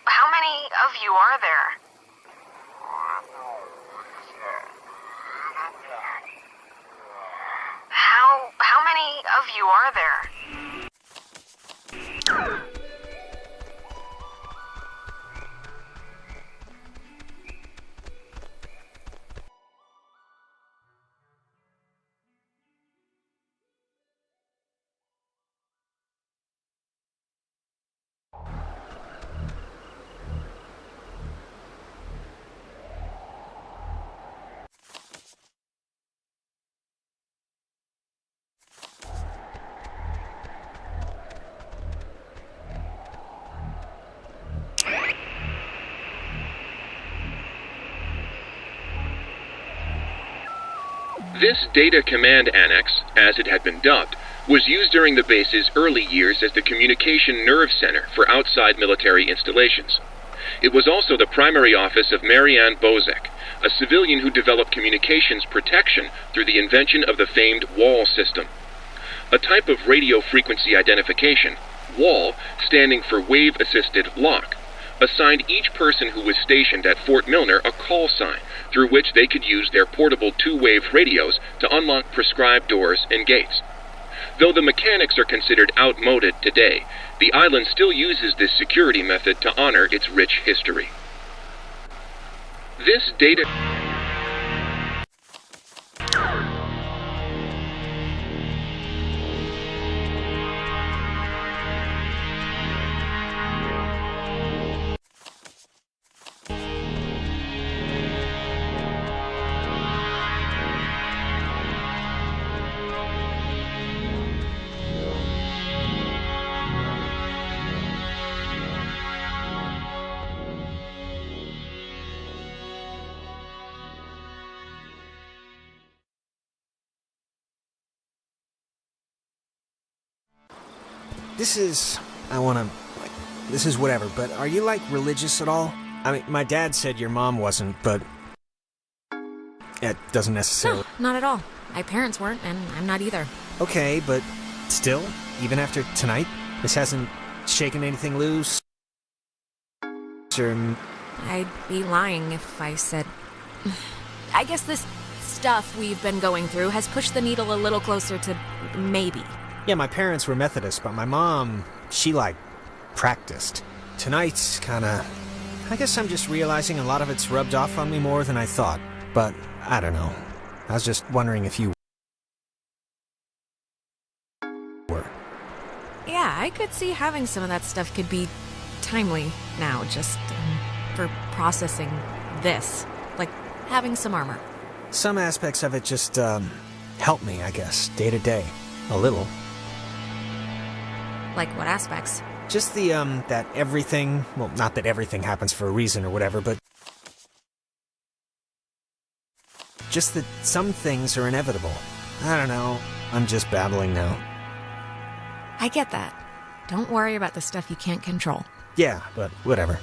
How many of you are there? of you are there? This Data Command Annex, as it had been dubbed, was used during the base's early years as the communication nerve center for outside military installations. It was also the primary office of Marianne Bozek, a civilian who developed communications protection through the invention of the famed WAL system. A type of radio frequency identification, WAL, standing for Wave Assisted Lock, assigned each person who was stationed at Fort Milner a call sign through which they could use their portable two-wave radios to unlock prescribed doors and gates. Though the mechanics are considered outmoded today, the island still uses this security method to honor its rich history. This data... This is whatever, but are you, like, religious at all? I mean, my dad said your mom wasn't, but it doesn't necessarily... No, not at all. My parents weren't, and I'm not either. Okay, but still, even after tonight, this hasn't shaken anything loose? Or... I'd be lying if I said... I guess this stuff we've been going through has pushed the needle a little closer to maybe. Yeah, my parents were Methodist, but my mom, she, like, practiced. Tonight's kinda... I guess I'm just realizing a lot of it's rubbed off on me more than I thought. But, I don't know. I was just wondering if you were. Yeah, I could see having some of that stuff could be timely now, just for processing this. Like, having some armor. Some aspects of it just, help me, I guess, day to day. A little. Like what aspects? Just the, that everything... Well, not that everything happens for a reason or whatever, but... Just that some things are inevitable. I don't know. I'm just babbling now. I get that. Don't worry about the stuff you can't control. Yeah, but whatever.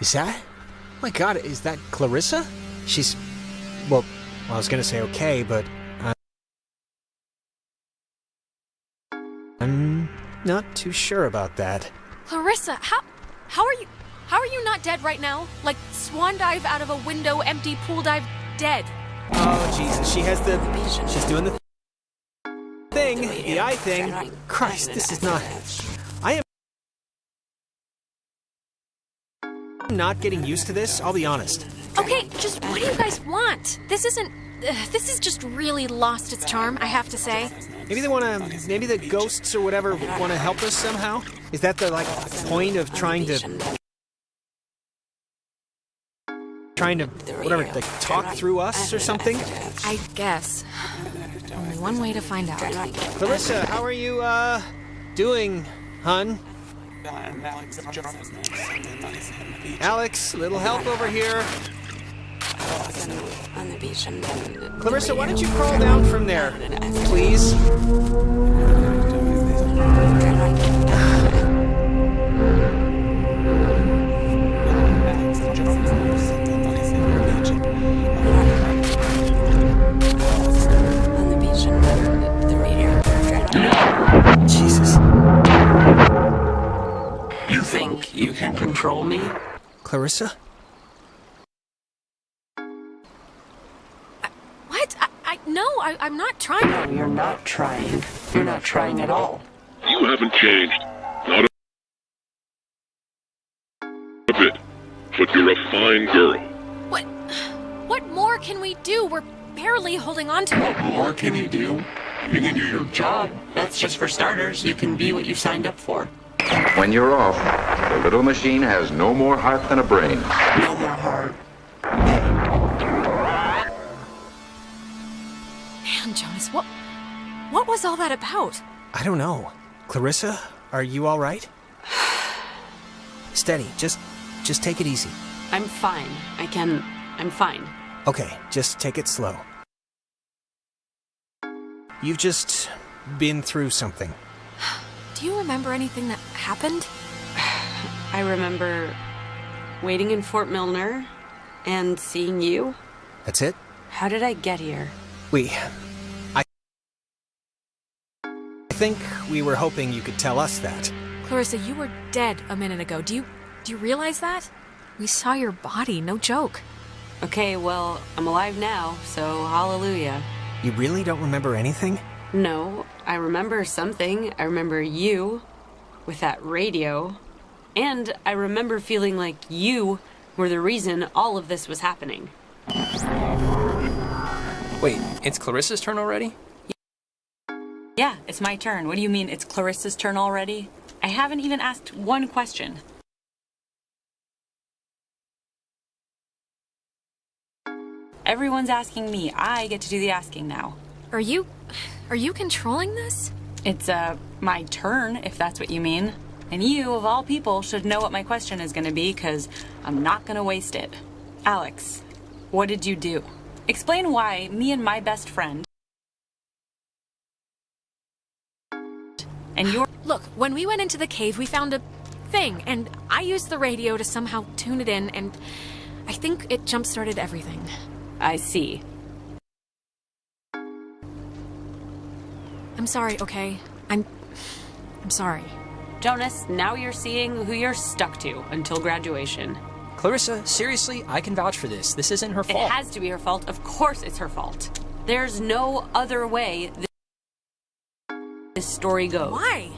Is that? Oh my god, is that Clarissa? She's... Well, I was gonna say okay, but... I'm not too sure about that. Clarissa, how are you not dead right now? Like, swan dive out of a window, empty pool dive, dead. Oh, Jesus, she has the... She's doing the thing, the eye thing. Christ, this is not... I am not getting used to this, I'll be honest. Okay, just what do you guys want? This isn't... this is just really lost its charm, I have to say. Maybe they wanna... Maybe the ghosts or whatever wanna help us somehow? Is that the, like, point of trying to... whatever, like, talk through us or something? I guess. Only one way to find out. Clarissa, how are you, doing, hun? Alex, little help over here. Clarissa, why don't you crawl down from there, please? Jesus. You think you can control me? Clarissa? I'm not trying. No, you're not trying. You're not trying at all. You haven't changed. Not a bit. But you're a fine girl. What more can we do? We're barely holding on to it. What more can you do? You can do your job. That's just for starters. You can be what you signed up for. When you're off, the little machine has no more heart than a brain. No more heart. Man, Jonas, what was all that about? I don't know. Clarissa, are you all right? Steady, just take it easy. I'm fine. I'm fine. Okay, just take it slow. You've just been through something. Do you remember anything that happened? I remember waiting in Fort Milner and seeing you. That's it? How did I get here? I think we were hoping you could tell us that. Clarissa, you were dead a minute ago. Do you realize that? We saw your body, no joke. Okay, well, I'm alive now, so hallelujah. You really don't remember anything? No, I remember something. I remember you with that radio. And I remember feeling like you were the reason all of this was happening. Wait, it's Clarissa's turn already? Yeah, it's my turn. What do you mean it's Clarissa's turn already? I haven't even asked one question. Everyone's asking me. I get to do the asking now. Are you controlling this? It's, my turn, if that's what you mean. And you, of all people, should know what my question is gonna be, because I'm not gonna waste it. Alex, what did you do? Explain why me and my best friend and your... Look, when we went into the cave, we found a thing, and I used the radio to somehow tune it in, and I think it jump-started everything. I see. I'm sorry, okay? I'm sorry. Jonas, now you're seeing who you're stuck to until graduation. Clarissa, seriously, I can vouch for this. This isn't her fault. It has to be her fault. Of course it's her fault. There's no other way this story goes. Why?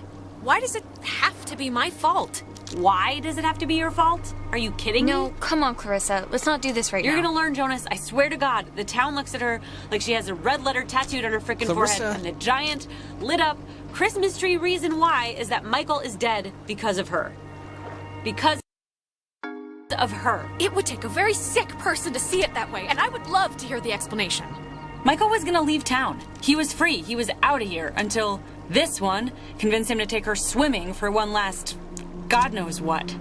Why does it have to be my fault? Why does it have to be your fault? Are you kidding me? No, come on, Clarissa. Let's not do this right You're now. gonna learn, Jonas. I swear to God. The town looks at her like she has a red letter tattooed on her frickin' forehead. And the giant, lit up, Christmas tree reason why is that Michael is dead because of her. Because of her. It would take a very sick person to see it that way, and I would love to hear the explanation. Michael was gonna leave town. He was free. He was out of here until this one convinced him to take her swimming for one last God knows what.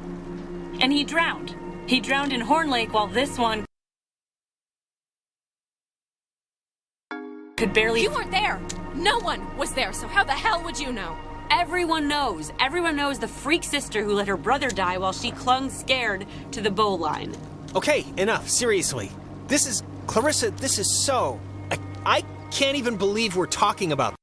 And he drowned. He drowned in Horn Lake while this one could barely... You weren't there. No one was there, so how the hell would you know? Everyone knows. Everyone knows the freak sister who let her brother die while she clung scared to the bow line. Okay, enough. Seriously. Clarissa, this is so... I can't even believe we're talking about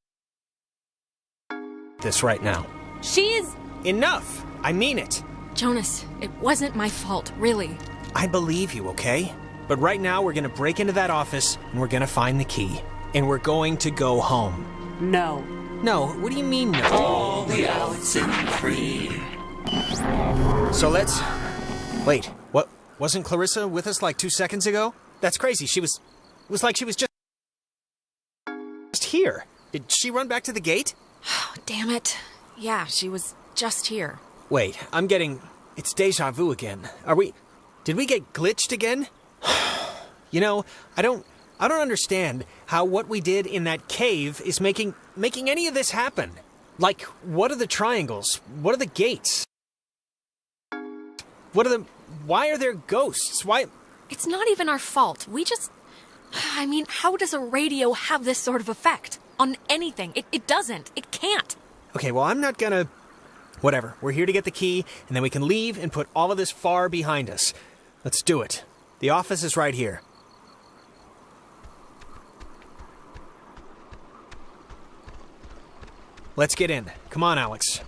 this right now. She's... Enough! I mean it. Jonas, it wasn't my fault, really. I believe you, okay? But right now we're gonna break into that office and we're gonna find the key. And we're going to go home. No. No, what do you mean no? All the Oxenfree. So let's... Wait, what? Wasn't Clarissa with us like 2 seconds ago? That's crazy. It was like she was just here. Did she run back to the gate? Damn it. Yeah, she was just here. Wait, it's deja vu again. Did we get glitched again? You know, I don't understand how what we did in that cave is making any of this happen. Like, what are the triangles? What are the gates? Why are there ghosts? Why? It's not even our fault. How does a radio have this sort of effect? On anything. It doesn't. It can't. Okay, well, I'm not gonna... Whatever. We're here to get the key, and then we can leave and put all of this far behind us. Let's do it. The office is right here. Let's get in. Come on, Alex.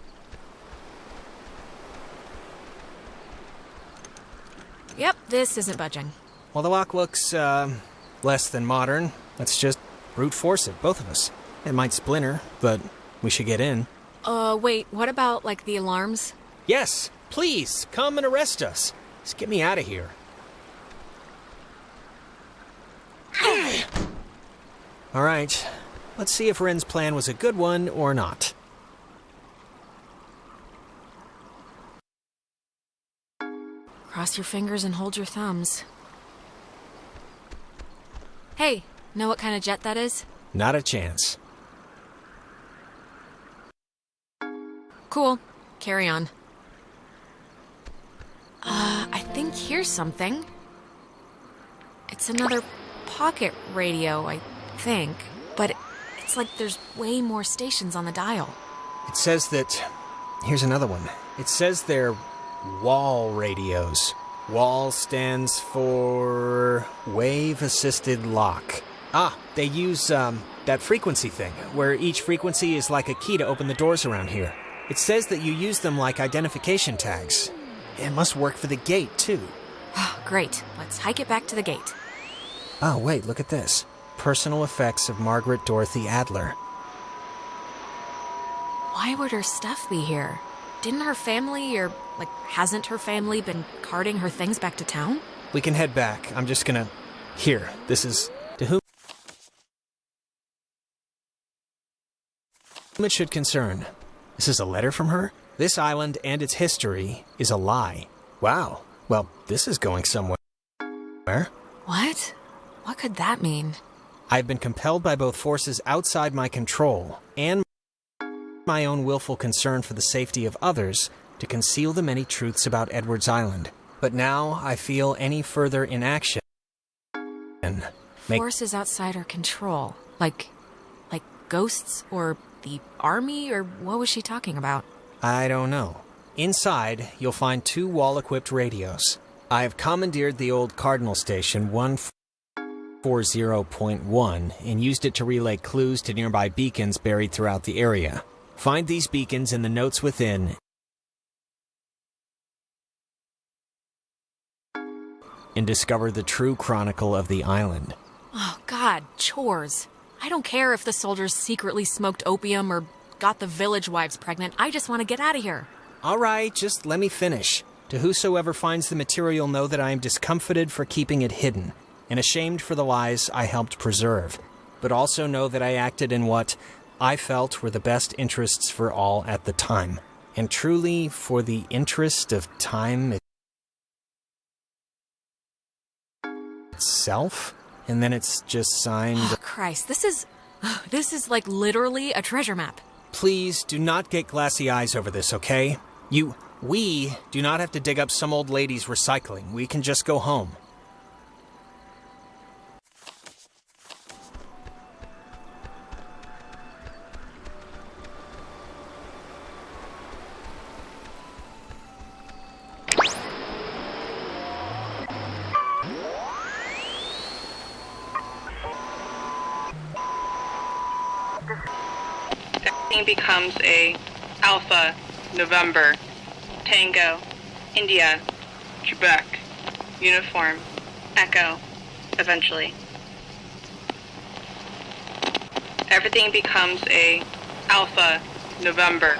Yep, this isn't budging. Well, the lock looks, less than modern. Let's just brute force it, both of us. It might splinter, but we should get in. Wait, what about, like, the alarms? Yes, please, come and arrest us. Just get me out of here. All right, let's see if Ren's plan was a good one or not. Cross your fingers and hold your thumbs. Hey, know what kind of jet that is? Not a chance. Cool. Carry on. I think here's something. It's another pocket radio, I think. But it's like there's way more stations on the dial. It says that... Here's another one. It says they're wall radios. WALL stands for... Wave-Assisted Lock. They use, that frequency thing, where each frequency is like a key to open the doors around here. It says that you use them like identification tags. It must work for the gate, too. Great. Let's hike it back to the gate. Oh, wait, look at this. Personal effects of Margaret Dorothy Adler. Why would her stuff be here? Didn't her family, or, hasn't her family been carting her things back to town? We can head back. I'm just gonna... Here, this is... To whom it should concern. This is a letter from her? This island and its history is a lie. Wow. Well, this is going somewhere. What? What could that mean? I've been compelled by both forces outside my control and my own willful concern for the safety of others to conceal the many truths about Edwards Island. But now I feel any further inaction Forces outside our control. Like ghosts or the army, or what was she talking about? I don't know. Inside, you'll find 2 wall-equipped radios. I've commandeered the old Cardinal Station 140.1 and used it to relay clues to nearby beacons buried throughout the area. Find these beacons in the notes within and discover the true chronicle of the island. Oh, God, chores. I don't care if the soldiers secretly smoked opium or got the village wives pregnant. I just want to get out of here. All right, just let me finish. To whosoever finds the material, know that I am discomfited for keeping it hidden, and ashamed for the lies I helped preserve. But also know that I acted in what I felt were the best interests for all at the time. And truly, for the interest of time itself? And then it's just signed... Oh, Christ, this is like literally a treasure map. Please do not get glassy eyes over this, okay? We do not have to dig up some old lady's recycling. We can just go home. becomes a Alpha, November, Tango, India, Quebec, Uniform, Echo, eventually. Everything becomes a Alpha, November.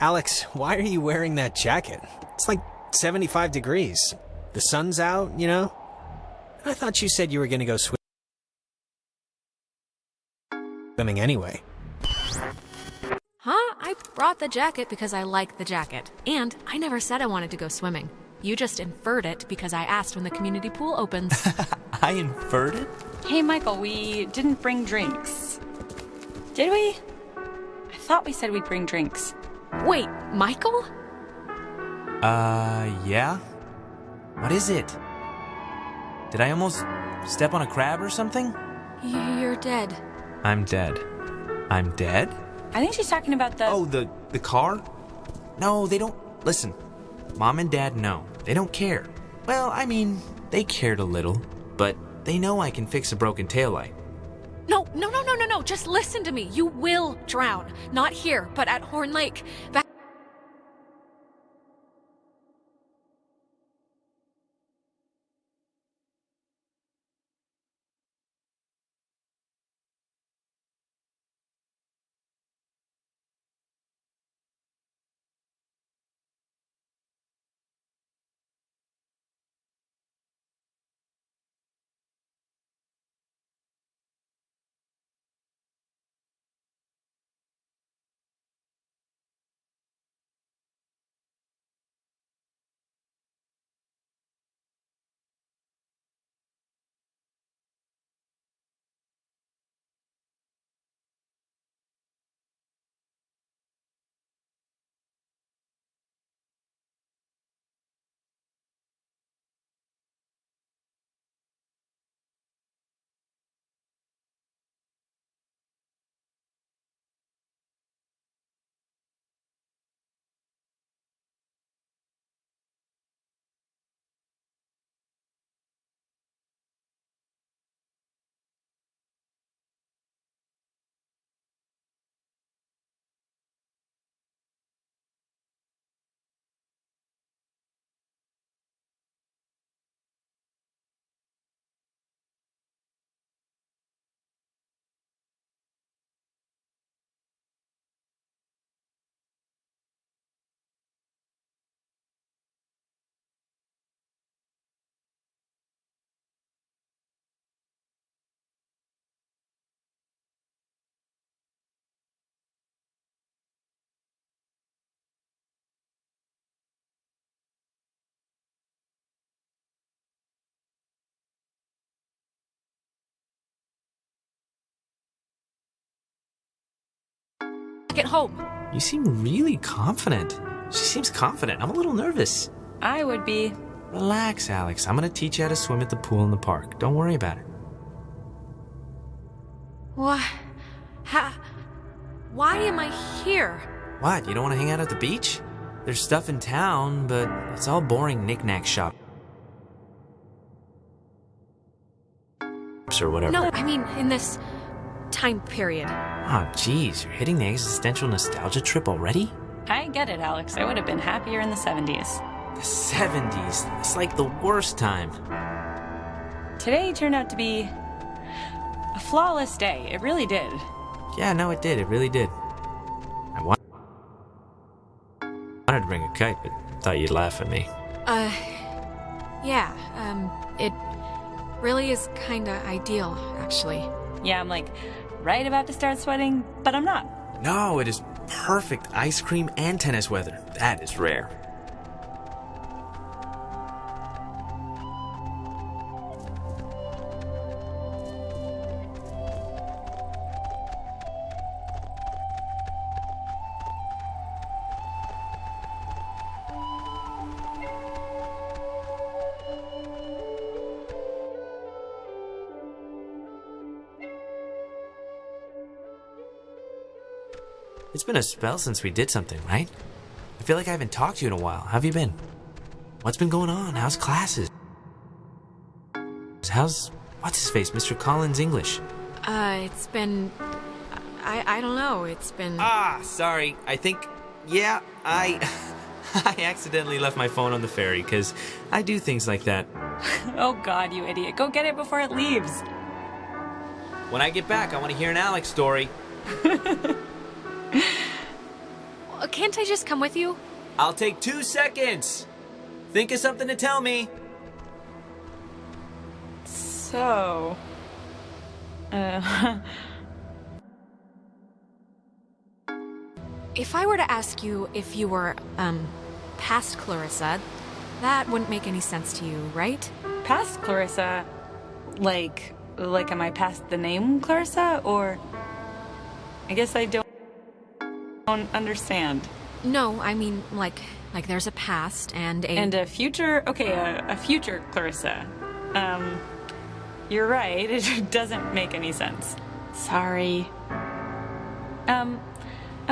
Alex, why are you wearing that jacket? It's like 75 degrees. The sun's out, you know? I thought you said you were gonna go swimming anyway. Huh? I brought the jacket because I like the jacket. And I never said I wanted to go swimming. You just inferred it because I asked when the community pool opens. I inferred it? Hey, Michael, we didn't bring drinks. Did we? I thought we said we'd bring drinks. Wait, Michael? Yeah? What is it? Did I almost step on a crab or something? You're dead. I'm dead. I'm dead? I think she's talking about the... Oh, the car? No, they don't... Listen, Mom and Dad know. They don't care. Well, I mean, they cared a little, but they know I can fix a broken taillight. No. Just listen to me. You will drown. Not here, but at Horn Lake. Get home. You seem really confident. She seems confident. I'm a little nervous. I would be. Relax, Alex. I'm gonna teach you how to swim at the pool in the park. Don't worry about it. What? Why am I here? What? You don't want to hang out at the beach? There's stuff in town, but it's all boring knick-knack shop. Or whatever. No, I mean in this time period. Oh, geez, you're hitting the existential nostalgia trip already? I get it, Alex. I would have been happier in the 70s. The 70s? It's like the worst time. Today turned out to be a flawless day. It really did. Yeah, no, it did. It really did. kite, but thought you'd laugh at me. Yeah, it really is kinda ideal, actually. Yeah, I'm like right about to start sweating, but I'm not. No, it is perfect ice cream and tennis weather. That is rare. It's been a spell since we did something, right? I feel like I haven't talked to you in a while. How have you been? What's been going on? How's classes? How's... what's-his-face, Mr. Collins' English? It's been... I don't know, it's been... Sorry. I think... yeah, I accidentally left my phone on the ferry, because I do things like that. Oh God, you idiot. Go get it before it leaves. When I get back, I want to hear an Alex story. Can't I just come with you? I'll take 2 seconds. Think of something to tell me. So... If I were to ask you if you were, past Clarissa, that wouldn't make any sense to you, right? Past Clarissa? Like am I past the name Clarissa, or... I guess I don't understand. No, I mean, like there's a past and a... And a future? Okay, a future Clarissa. You're right, it doesn't make any sense. Sorry. I'm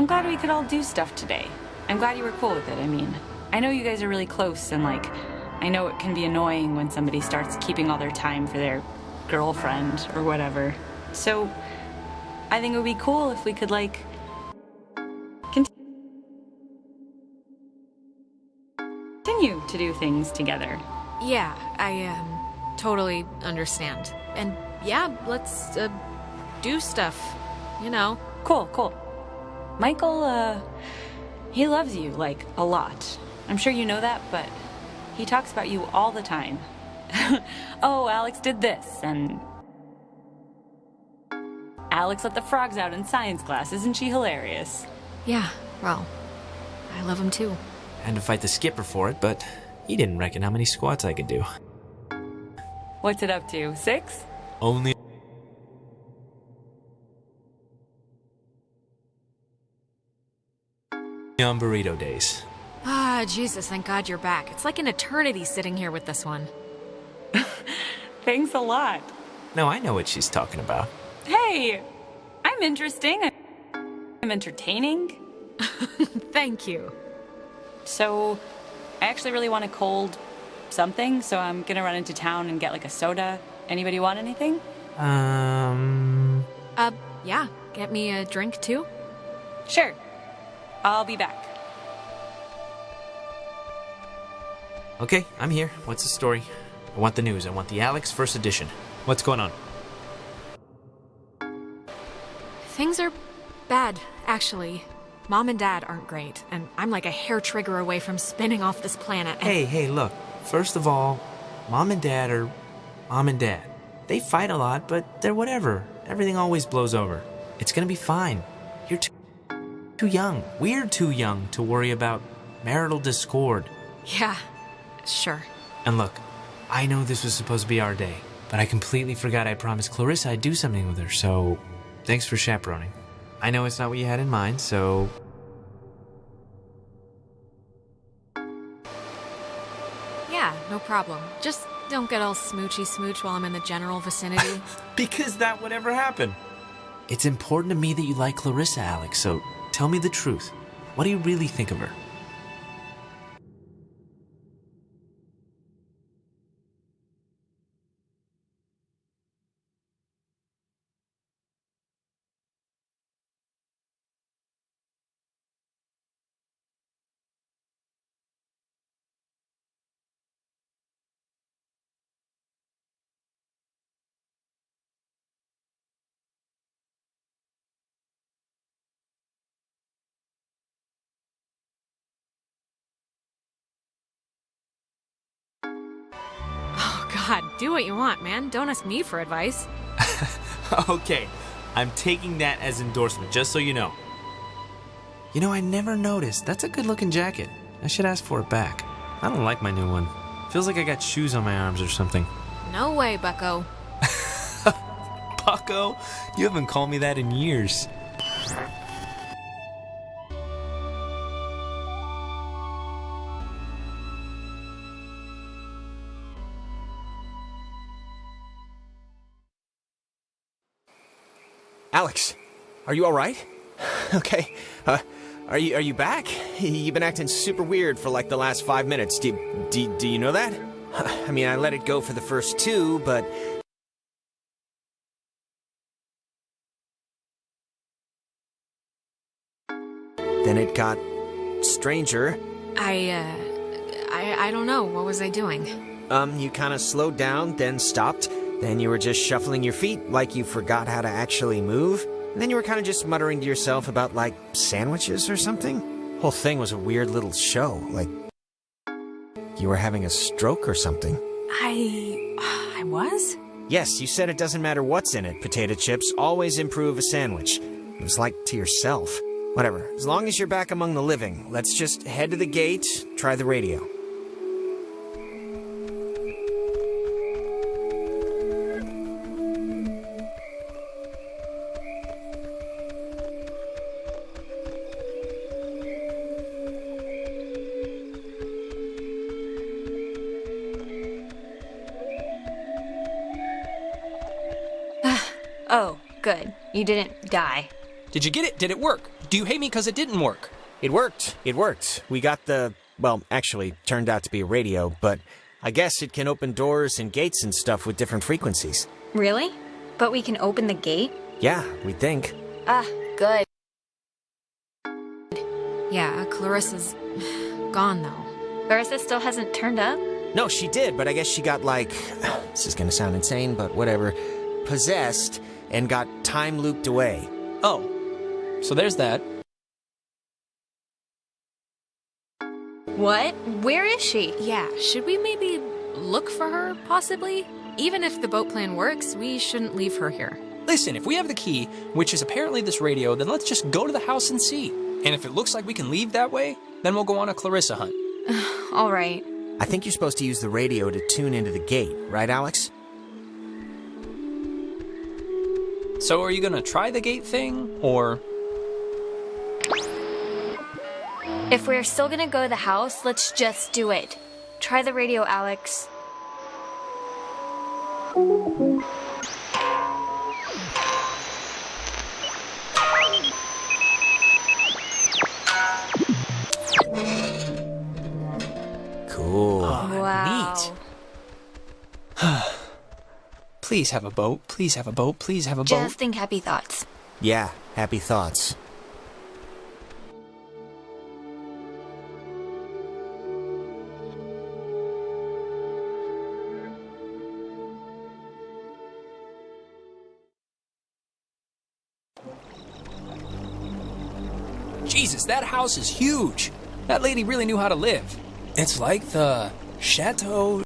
glad we could all do stuff today. I'm glad you were cool with it, I mean. I know you guys are really close, and I know it can be annoying when somebody starts keeping all their time for their girlfriend or whatever. So, I think it would be cool if we could, continue to do things together. Yeah, I, totally understand. And yeah, let's, do stuff, you know. Cool. Michael, he loves you, a lot. I'm sure you know that, but he talks about you all the time. Oh, Alex did this, and... Alex let the frogs out in science class. Isn't she hilarious? Yeah, well, I love him too. I had to fight the skipper for it, but he didn't reckon how many squats I could do. What's it up to, 6? Only on burrito days. Jesus, thank God you're back. It's like an eternity sitting here with this one. Thanks a lot. No, I know what she's talking about. Hey, I'm interesting. I'm entertaining. Thank you. So, I actually really want a cold something, so I'm gonna run into town and get a soda. Anybody want anything? Yeah. Get me a drink too? Sure. I'll be back. Okay, I'm here. What's the story? I want the news. I want the Alex first edition. What's going on? Things are bad, actually. Mom and Dad aren't great, and I'm like a hair trigger away from spinning off this planet. Hey, look. First of all, Mom and Dad are Mom and Dad. They fight a lot, but they're whatever. Everything always blows over. It's gonna be fine. You're too young. We're too young to worry about marital discord. Yeah, sure. And look, I know this was supposed to be our day, but I completely forgot I promised Clarissa I'd do something with her, so thanks for chaperoning. I know it's not what you had in mind, so... Yeah, no problem. Just don't get all smoochy smooch while I'm in the general vicinity. Because that would ever happen. It's important to me that you like Clarissa, Alex, so tell me the truth. What do you really think of her? God, do what you want, man. Don't ask me for advice. Okay, I'm taking that as endorsement, just so you know. You know, I never noticed. That's a good-looking jacket. I should ask for it back. I don't like my new one. Feels like I got shoes on my arms or something. No way, bucko. Bucko? You haven't called me that in years. Alex, are you all right? Okay. Are you back? You've been acting super weird for like the last 5 minutes. Do you know that? I mean, I let it go for the first 2, but... Then it got stranger. I don't know. What was I doing? You kind of slowed down, then stopped. Then you were just shuffling your feet like you forgot how to actually move. And then you were kind of just muttering to yourself about, like, sandwiches or something. Whole thing was a weird little show. Like, you were having a stroke or something. I was? Yes, you said it doesn't matter what's in it. Potato chips always improve a sandwich. It was like to yourself. Whatever. As long as you're back among the living, let's just head to the gate, try the radio. Oh, good. You didn't die. Did you get it? Did it work? Do you hate me because it didn't work? It worked. It worked. We got the... Well, actually, turned out to be a radio, but I guess it can open doors and gates and stuff with different frequencies. Really? But we can open the gate? Yeah, we think. Good. Yeah, Clarissa's gone, though. Clarissa still hasn't turned up? No, she did, but I guess she got, like... This is gonna sound insane, but whatever. Possessed and got time looped away. Oh. So there's that. What? Where is she? Yeah, should we maybe look for her, possibly? Even if the boat plan works, we shouldn't leave her here. Listen, if we have the key, which is apparently this radio, then let's just go to the house and see. And if it looks like we can leave that way, then we'll go on a Clarissa hunt. All right. I think you're supposed to use the radio to tune into the gate, right, Alex? So are you gonna try the gate thing, or...? If we're still gonna go to the house, let's just do it. Try the radio, Alex. Cool. Wow. Neat. Please have a boat. Please have a boat. Please have a boat. Just think happy thoughts. Yeah, happy thoughts. Jesus, that house is huge. That lady really knew how to live. It's like the Chateau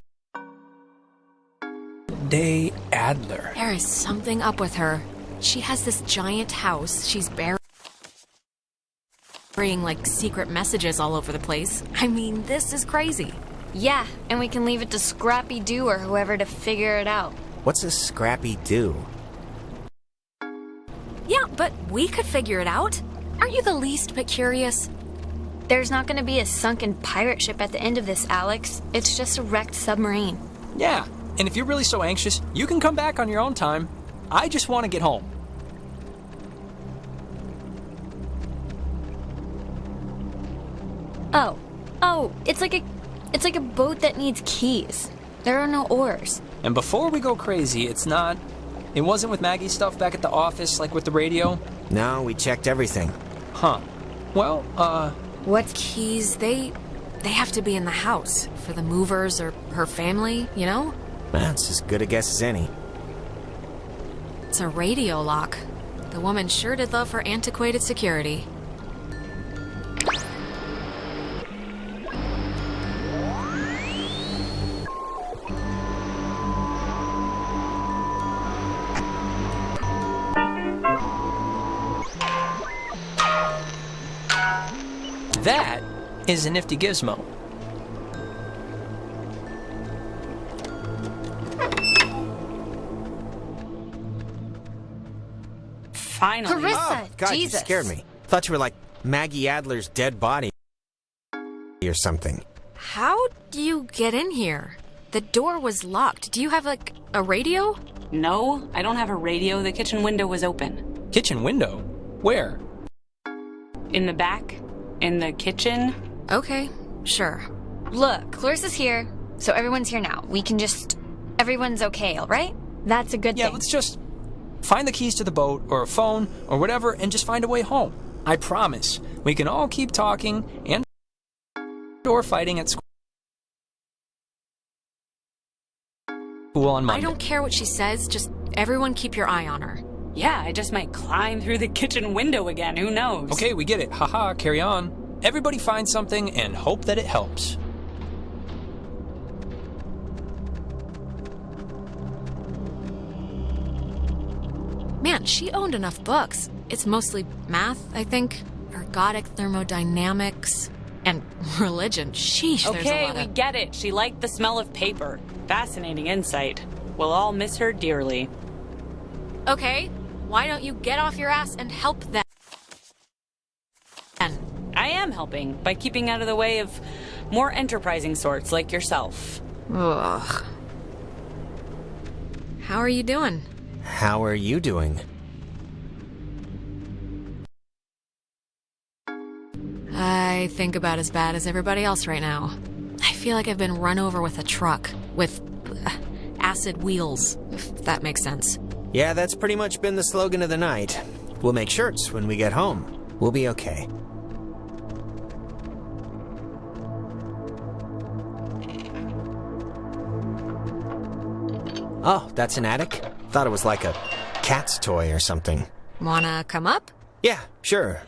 de Adler. There is something up with her. She has this giant house. She's burying, like, secret messages all over the place. I mean, this is crazy. Yeah, and we can leave it to Scrappy Doo or whoever to figure it out. What's a Scrappy Doo? Yeah, but we could figure it out. Aren't you the least bit curious? There's not gonna be a sunken pirate ship at the end of this, Alex. It's just a wrecked submarine. Yeah, and if you're really so anxious, you can come back on your own time. I just want to get home. Oh, it's like a boat that needs keys. There are no oars. And before we go crazy, it wasn't with Maggie's stuff back at the office, like with the radio? No, we checked everything. Huh. Well, What keys? They have to be in the house for the movers or her family, you know? Well, it's as good a guess as any. It's a radio lock. The woman sure did love her antiquated security. that is a nifty gizmo. Finally. Clarissa, Oh, God, Jesus. you scared me. Thought you were like Maggie Adler's dead body or something. How do you get in here? The door was locked. Do you have, like, a radio? No, I don't have a radio. The kitchen window was open. Kitchen window? Where? In the back? In the kitchen? Okay, sure. Look, Clarissa's here, so everyone's here now. We can just... Everyone's okay, all right? That's a good Yeah, thing. let's just find the keys to the boat or a phone or whatever and just find a way home. I promise. We can all keep talking and or fighting at school on Monday. I don't care what she says, just everyone keep your eye on her. Yeah, I just might climb through the kitchen window again. Who knows? Okay, we get it. Haha, carry on. Everybody find something and hope that it helps. Man, she owned enough books. It's mostly math, I think, ergodic thermodynamics, and religion. Sheesh, there's a Okay, lot we of... get it. She liked the smell of paper. Fascinating insight. We'll all miss her dearly. Okay, why don't you get off your ass and help them? I am helping by keeping out of the way of more enterprising sorts like yourself. Ugh. How are you doing? How are you doing? I think about as bad as everybody else right now. I feel like I've been run over with a truck with acid wheels, if that makes sense. Yeah, that's pretty much been the slogan of the night. We'll make shirts when we get home. We'll be okay. Oh, that's an attic? Thought it was like a cat's toy or something. Wanna come up? Yeah, sure.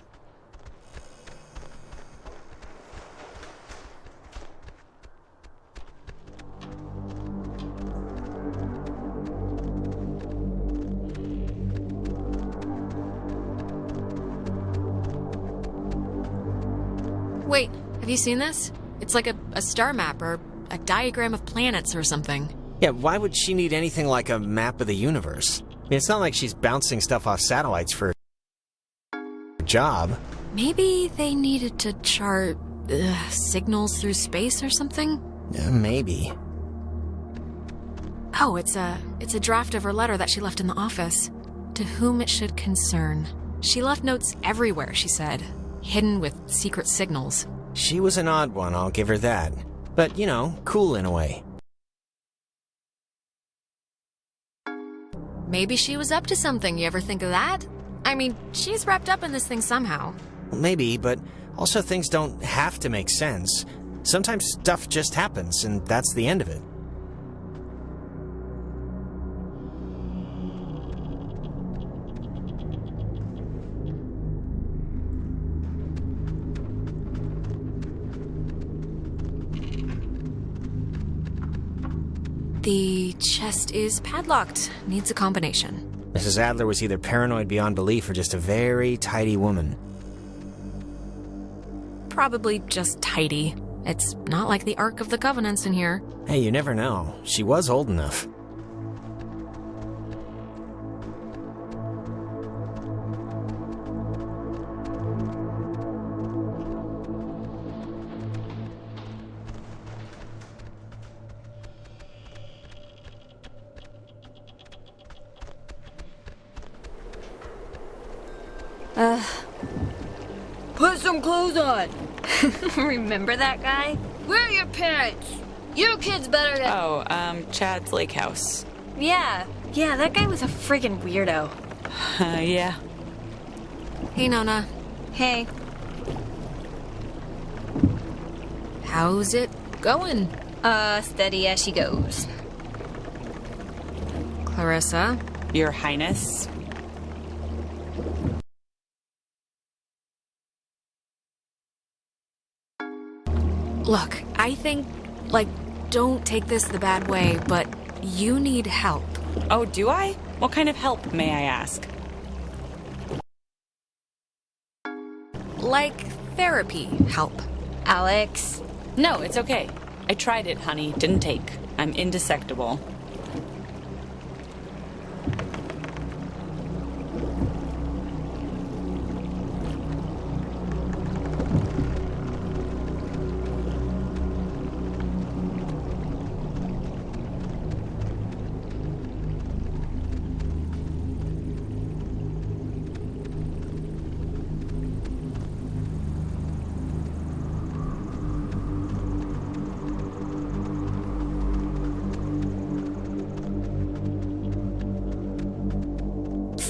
Wait, have you seen this? It's like a star map or a diagram of planets or something. Yeah, why would she need anything like a map of the universe? I mean, it's not like she's bouncing stuff off satellites for a job. Maybe they needed to chart signals through space or something? Maybe. Oh, it's a draft of her letter that she left in the office. To whom it should concern. She left notes everywhere, she said. Hidden with secret signals. She was an odd one, I'll give her that. But, you know, cool in a way. Maybe she was up to something, you ever think of that? I mean, she's wrapped up in this thing somehow. Maybe, but also things don't have to make sense. Sometimes stuff just happens, and that's the end of it. The chest is padlocked. Needs a combination. Mrs. Adler was either paranoid beyond belief or just a very tidy woman. Probably just tidy. It's not like the Ark of the Covenants in here. Hey, you never know. She was old enough. Put some clothes on. Remember that guy? Where are your parents? Your kid's better than... Oh, Chad's lake house. Yeah, that guy was a friggin' weirdo. Yeah. Hey, Nona. Hey. How's it going? Steady as she goes. Clarissa? Your Highness? Look, I think, don't take this the bad way, but you need help. Oh, do I? What kind of help, may I ask? therapy help. Alex. No, it's okay. I tried it, honey. Didn't take. I'm indesectable.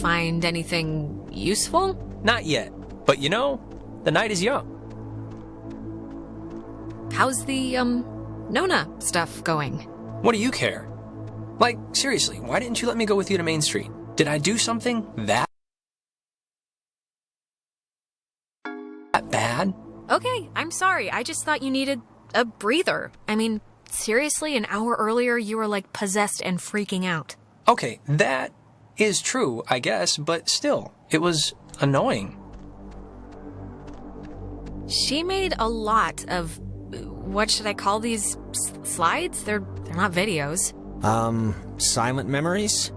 Find anything useful? Not yet. But you know, the night is young. How's the, Nona stuff going? What do you care? Like, seriously, why didn't you let me go with you to Main Street? Did I do something that bad? Okay, I'm sorry. I just thought you needed a breather. I mean, seriously, an hour earlier you were like possessed and freaking out. Okay, that is true, I guess, but still, it was annoying. She made a lot of, what should I call these slides? They're not videos. Silent memories?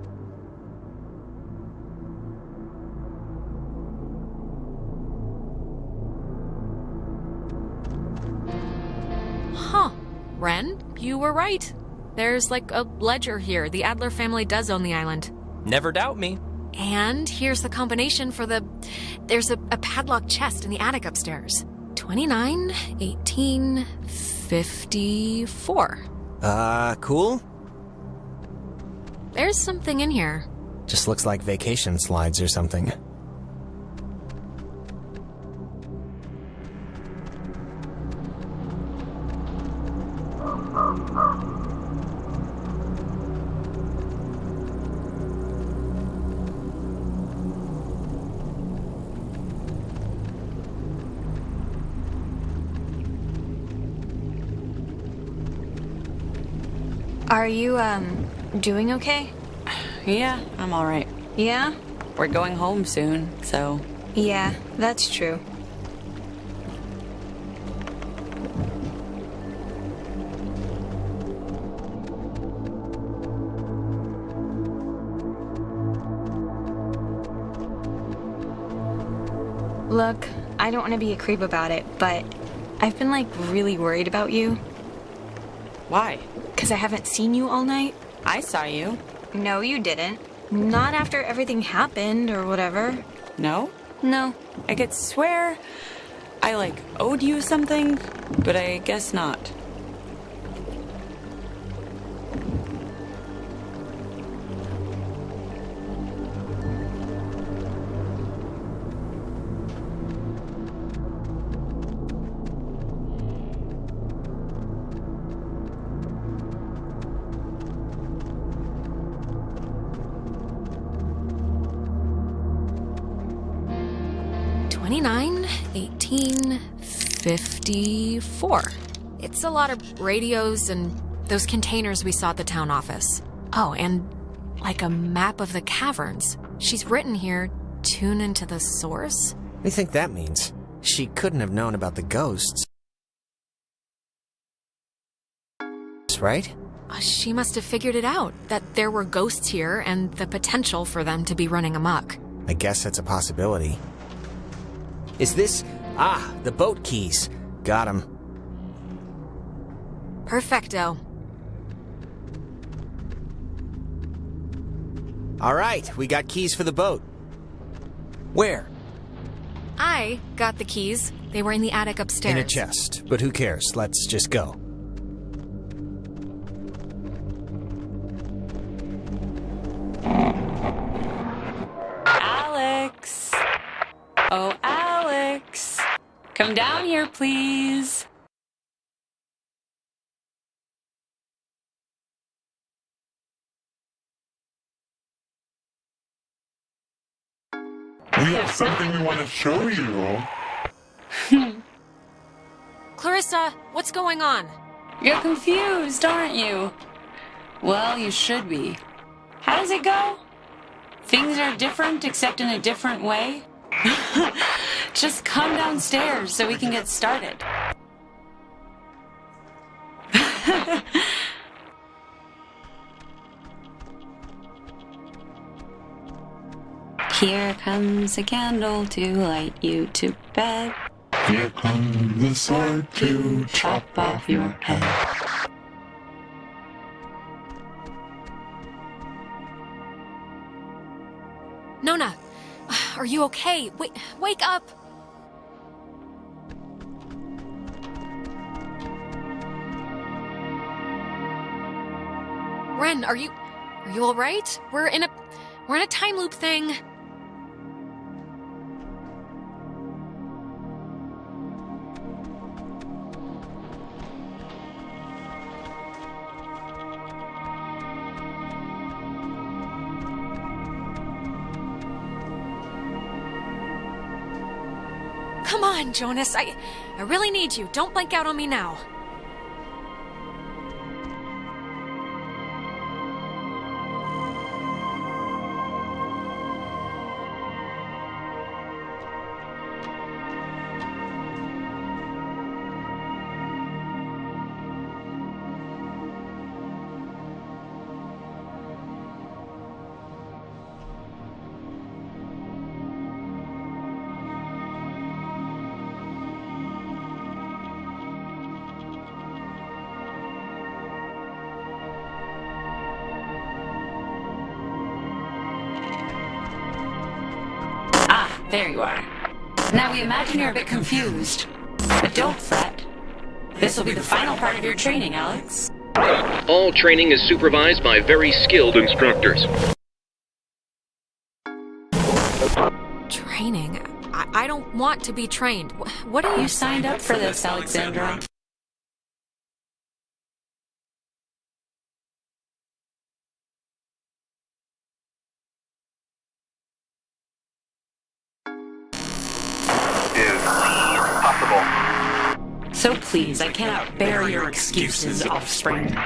Huh. Ren, you were right. There's like a ledger here. The Adler family does own the island. Never doubt me. And here's the combination for there's a padlocked chest in the attic upstairs. 29, 18, 54. Cool? There's something in here. Just looks like vacation slides or something. Are you, doing okay? Yeah, I'm alright. Yeah? We're going home soon, so... Yeah, that's true. Look, I don't want to be a creep about it, but I've been, like, really worried about you. Why? Because I haven't seen you all night. I saw you. No, you didn't. Not after everything happened or whatever. No? No. I could swear I, like, owed you something, but I guess not. $29, 18, 54. It's a lot of radios and those containers we saw at the town office. Oh, and like a map of the caverns. She's written here, tune into the source. What do you think that means? She couldn't have known about the ghosts. Right? She must have figured it out, that there were ghosts here and the potential for them to be running amok. I guess that's a possibility. Is this... Ah, the boat keys. Got 'em. Perfecto. All right, we got keys for the boat. Where? I got the keys. They were in the attic upstairs. In a chest, but who cares? Let's just go. Alex! Oh, Alex! Come down here, please. We have something we want to show you. Clarissa, what's going on? You're confused, aren't you? Well, you should be. How does it go? Things are different except in a different way? Just come downstairs so we can get started. Here comes a candle to light you to bed. Here comes the sword to chop off your head. Nona, are you okay? Wake up! Ren, are you all right? We're in a time loop thing. Come on, Jonas. I really need you. Don't blank out on me now. There you are. Now we imagine you're a bit confused. But don't fret. This will be the final part of your training, Alex. All training is supervised by very skilled instructors. Training? I don't want to be trained. What are you... You signed up for this, Alexandra. So please, I cannot bear your excuses, offspring.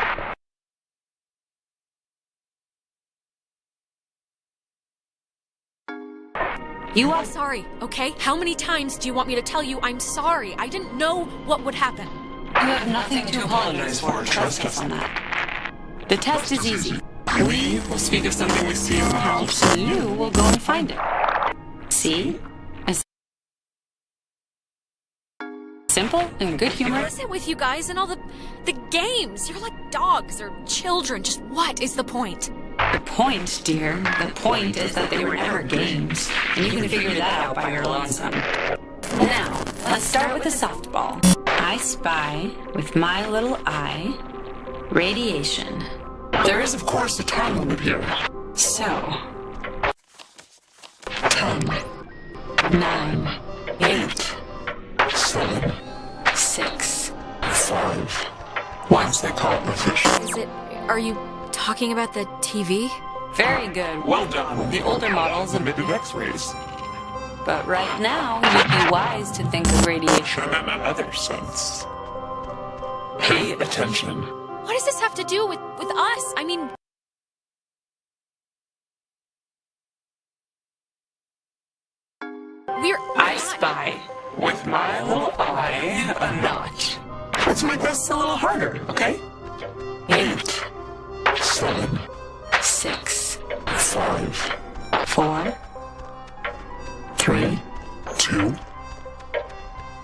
I'm sorry, okay? How many times do you want me to tell you I'm sorry? I didn't know what would happen. You have nothing to apologize for. Trust us on that. The test is easy. We will speak of something we see in the house, and you will go and find it. See? Simple and good humor. What is it with you guys and all the games? You're like dogs or children. Just what is the point? The point, dear, the point is that they were never games, and you can figure that out by your lonesome. Now, let's start with the softball. I spy, with my little eye, radiation. There is, of course, a time limit here. So... 10, 9, 8... 7, 6, 5. Once they call it official. Are you talking about the TV? Very good. Well done. The older models emitted X-rays. But right now, you'd be wise to think of radiation in another sense. Pay attention. What does this have to do with us? I mean... I spy. With my little eye, a notch. Let's make this a little harder, okay? 8, 7, 6, 5, 4, 3, 2,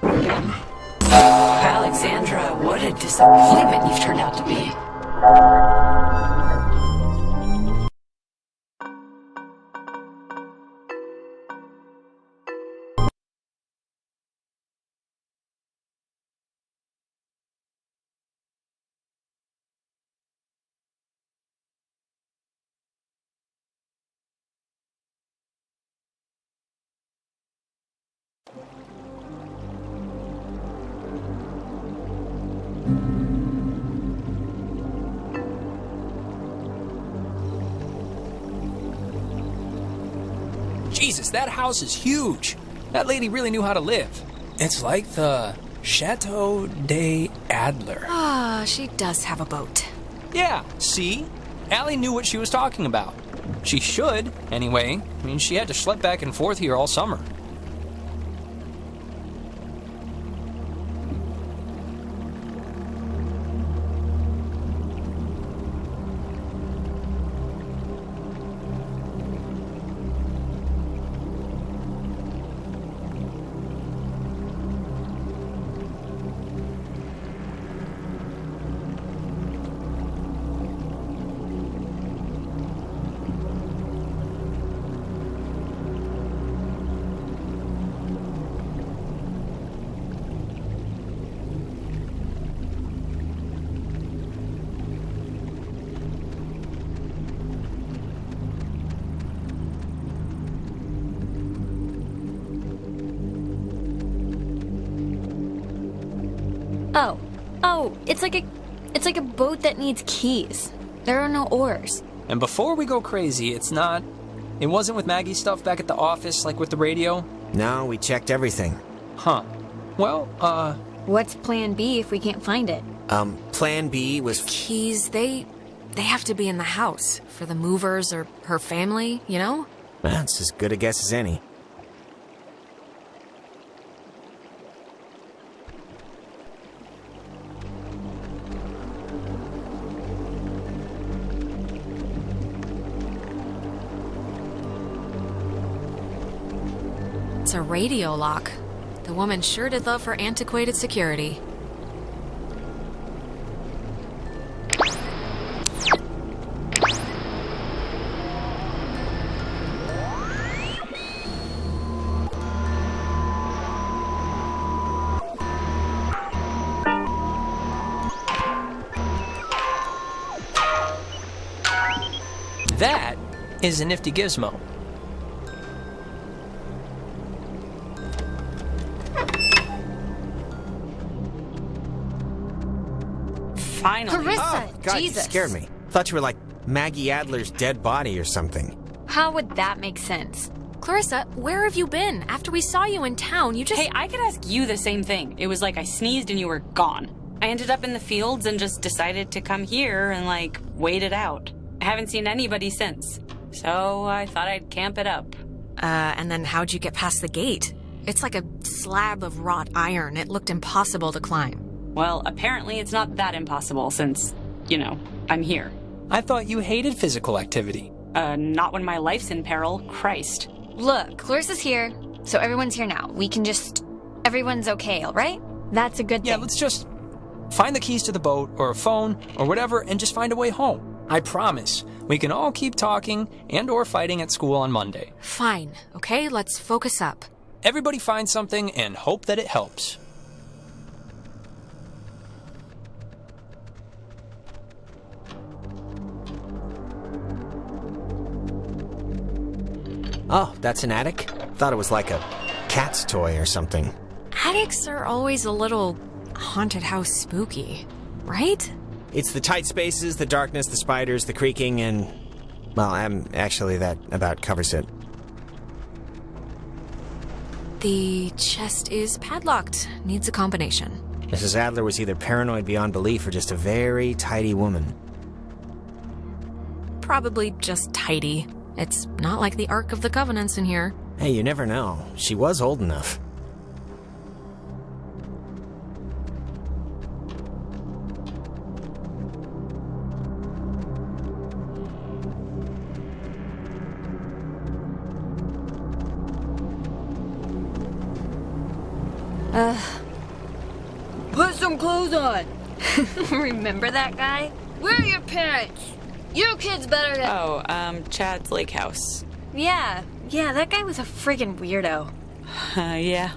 1. Alexandra, what a disappointment you've turned out to be. Jesus, that house is huge. That lady really knew how to live. It's like the Chateau de Adler. Ah, she does have a boat. Yeah, see? Allie knew what she was talking about. She should, anyway. I mean, she had to schlep back and forth here all summer. Oh, it's like a boat that needs keys. There are no oars. And before we go crazy, it wasn't with Maggie's stuff back at the office, like with the radio? No, we checked everything. Huh. Well, What's plan B if we can't find it? Plan B was... Keys, they have to be in the house for the movers or her family, you know? That's as good a guess as any. It's a radio lock. The woman sure did love her antiquated security. that is a nifty gizmo. Finally. Clarissa, oh, God, Jesus. You scared me. Thought you were like Maggie Adler's dead body or something. How would that make sense? Clarissa, where have you been? After we saw you in town, you just... Hey, I could ask you the same thing. It was like I sneezed and you were gone. I ended up in the fields and just decided to come here and, like, wait it out. I haven't seen anybody since. So I thought I'd camp it up. And then how'd you get past the gate? It's like a slab of wrought iron. It looked impossible to climb. Well, apparently it's not that impossible since, you know, I'm here. I thought you hated physical activity. Not when my life's in peril. Christ. Look, Clarissa's here, so everyone's here now. We can just... Everyone's okay, all right? That's a good thing. Yeah, let's just find the keys to the boat or a phone or whatever and just find a way home. I promise. We can all keep talking and or fighting at school on Monday. Fine, okay? Let's focus up. Everybody find something and hope that it helps. Oh, that's an attic? Thought it was like a cat's toy or something. Attics are always a little haunted house spooky, right? It's the tight spaces, the darkness, the spiders, the creaking, and... Well, actually, that about covers it. The chest is padlocked. Needs a combination. Mrs. Adler was either paranoid beyond belief or just a very tidy woman. Probably just tidy. It's not like the Ark of the Covenants in here. Hey, you never know. She was old enough. Put some clothes on. Remember that guy? Where are your parents? You kids better get... Oh, Chad's lake house. Yeah, that guy was a friggin' weirdo. Yeah.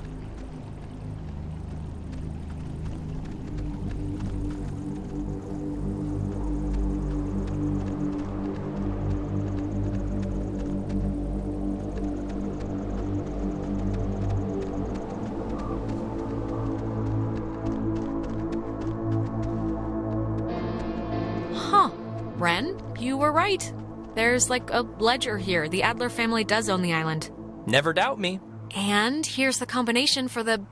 Ren, you were right. There's like a ledger here. The Adler family does own the island. Never doubt me. And here's the combination for the...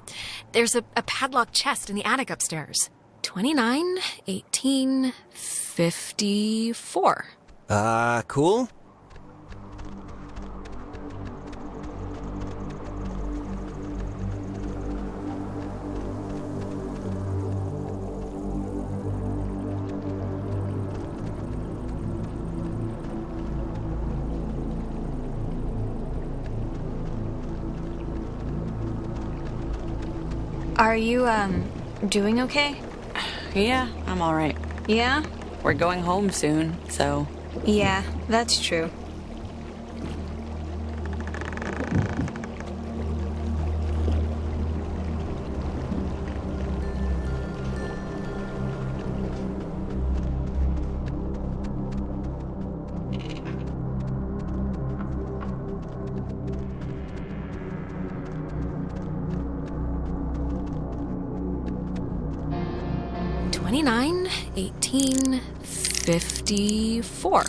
There's a padlocked chest in the attic upstairs. 29, 18, 54. Cool? Are you, doing okay? Yeah, I'm alright. Yeah? We're going home soon, so... Yeah, that's true. 29, 18, 54.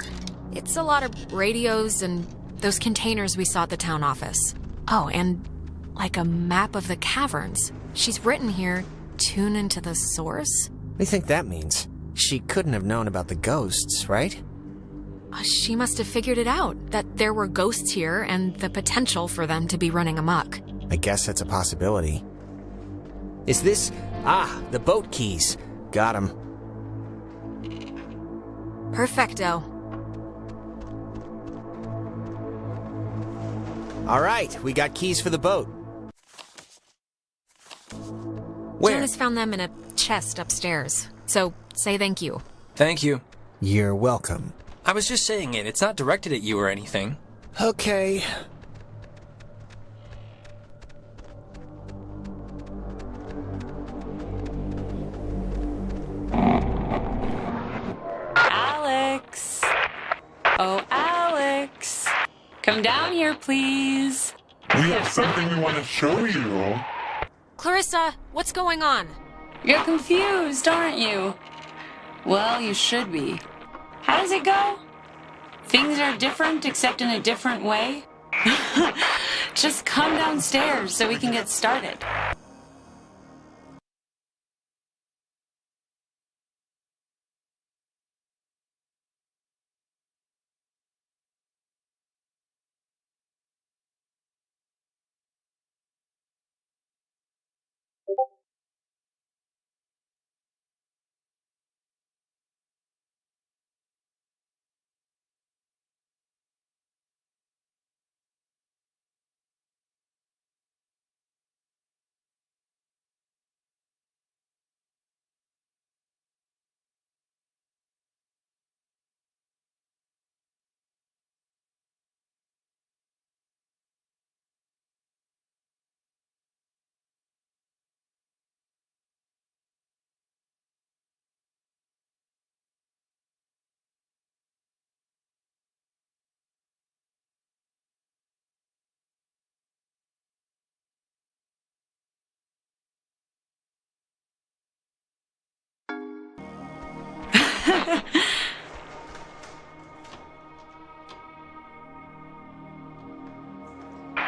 It's a lot of radios and those containers we saw at the town office. Oh, and like a map of the caverns. She's written here, tune into the source. What do you think that means? She couldn't have known about the ghosts, right? She must have figured it out, that there were ghosts here and the potential for them to be running amok. I guess that's a possibility. Is this... the boat keys. Got 'em. Perfecto. All right, we got keys for the boat. Where? Jonas found them in a chest upstairs. So, say thank you. Thank you. You're welcome. I was just saying it. It's not directed at you or anything. Okay. Alex! Oh, Alex! Come down here, please. We have something we want to show you. Clarissa, what's going on? You're confused, aren't you? Well, you should be. How does it go? Things are different, except in a different way? Just come downstairs so we can get started.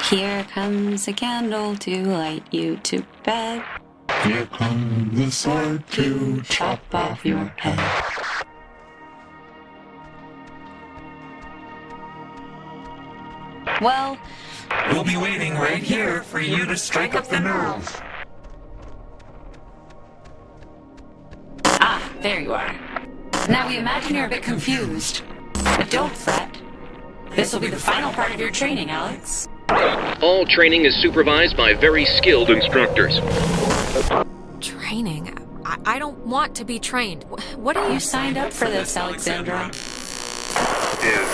Here comes a candle to light you to bed. Here comes the sword to chop off your head. Well, we'll be waiting right here for you to strike up the nerve. Ah, there you are. Now we imagine you're a bit confused. But don't fret. This will be the final part of your training, Alex. All training is supervised by very skilled instructors. Training? I don't want to be trained. What are you signed up for this, Alexandra? Is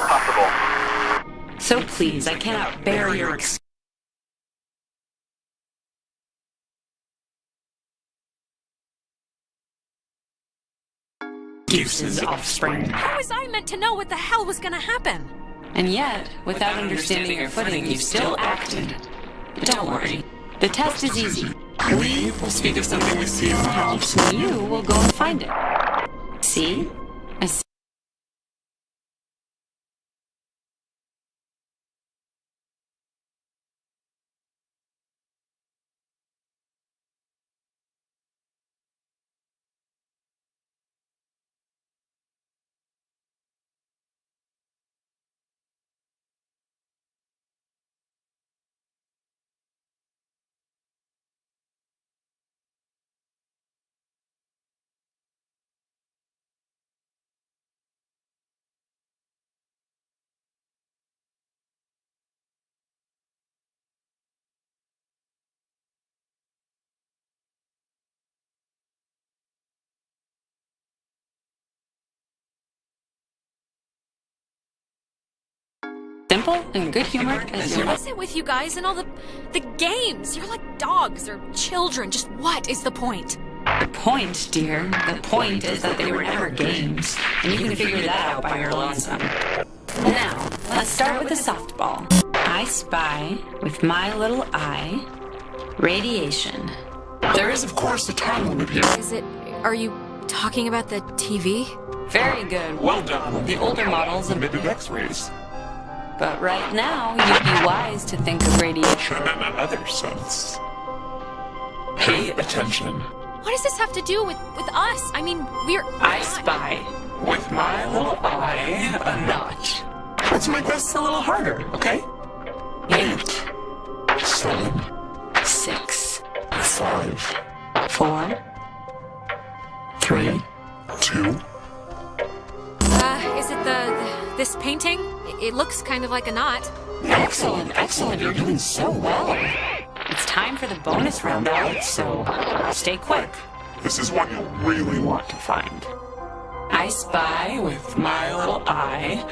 possible. So please, I cannot bear your excuses, offspring. How was I meant to know what the hell was gonna happen? And yet, without understanding your footing, you still acted. But don't worry. The test is easy. We will speak of something we see in the house. You will go and find it. See? I see. Simple and good humor as your... What is it with you guys and all the games? You're like dogs or children. Just what is the point? The point, dear, the point is that they were never games, and you can figure that out by your lonesome. Now, let's start with the softball. I spy, with my little eye, radiation. There is, of course, a time limit here. Are you talking about the TV? Very good. Well done. The older models emitted X-rays. But right now, you'd be wise to think of radiation in another sense. Pay attention. What does this have to do with us? I mean, we're... I spy. With my little eye, a notch. Let's make this a little harder, okay? 8, 7, 6, 5, 4, 3, 2. Is it this painting? It looks kind of like a knot. Excellent, excellent. You're doing so well. It's time for the bonus round, Alex, so stay quick. This is what you'll really want to find. I spy with my little eye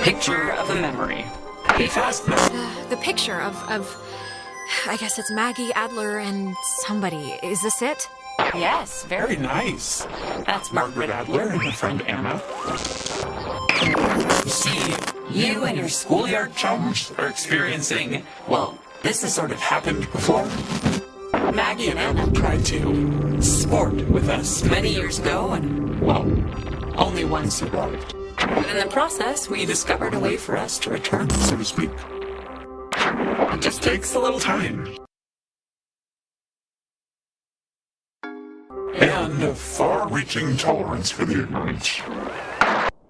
Picture of a memory. Be fast, miss. The picture of, I guess it's Maggie Adler and somebody. Is this it? Yes, Very nice. That's Margaret Adler and her friend Anna. See, you and your schoolyard chums are experiencing, well, this has sort of happened before. Maggie and Anna tried to sport with us many years ago, and, well, only one survived. But in the process, we discovered a way for us to return, so to speak. It just takes a little time. And a far-reaching tolerance for the ignorant.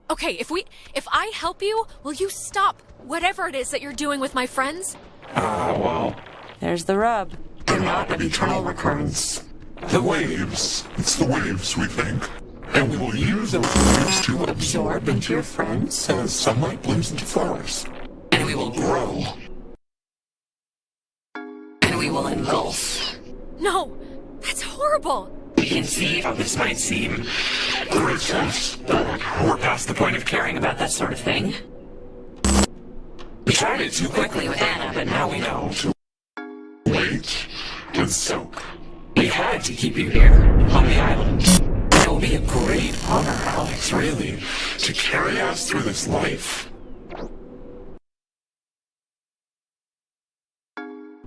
Okay, if I help you, will you stop whatever it is that you're doing with my friends? Well, There's the rub. they're not an eternal recurrence. The waves. It's the waves, we think. And we will use those waves to absorb into your friends as sunlight blooms into flowers. And we will grow. And we will engulf. No, that's horrible. We can see how this might seem gracious, but we're past the point of caring about that sort of thing. We tried it too quickly with Anna, but now we know. Wait and soak. We had to keep you here, on the island. It will be a great honor, Alex, Really, to carry us through this life.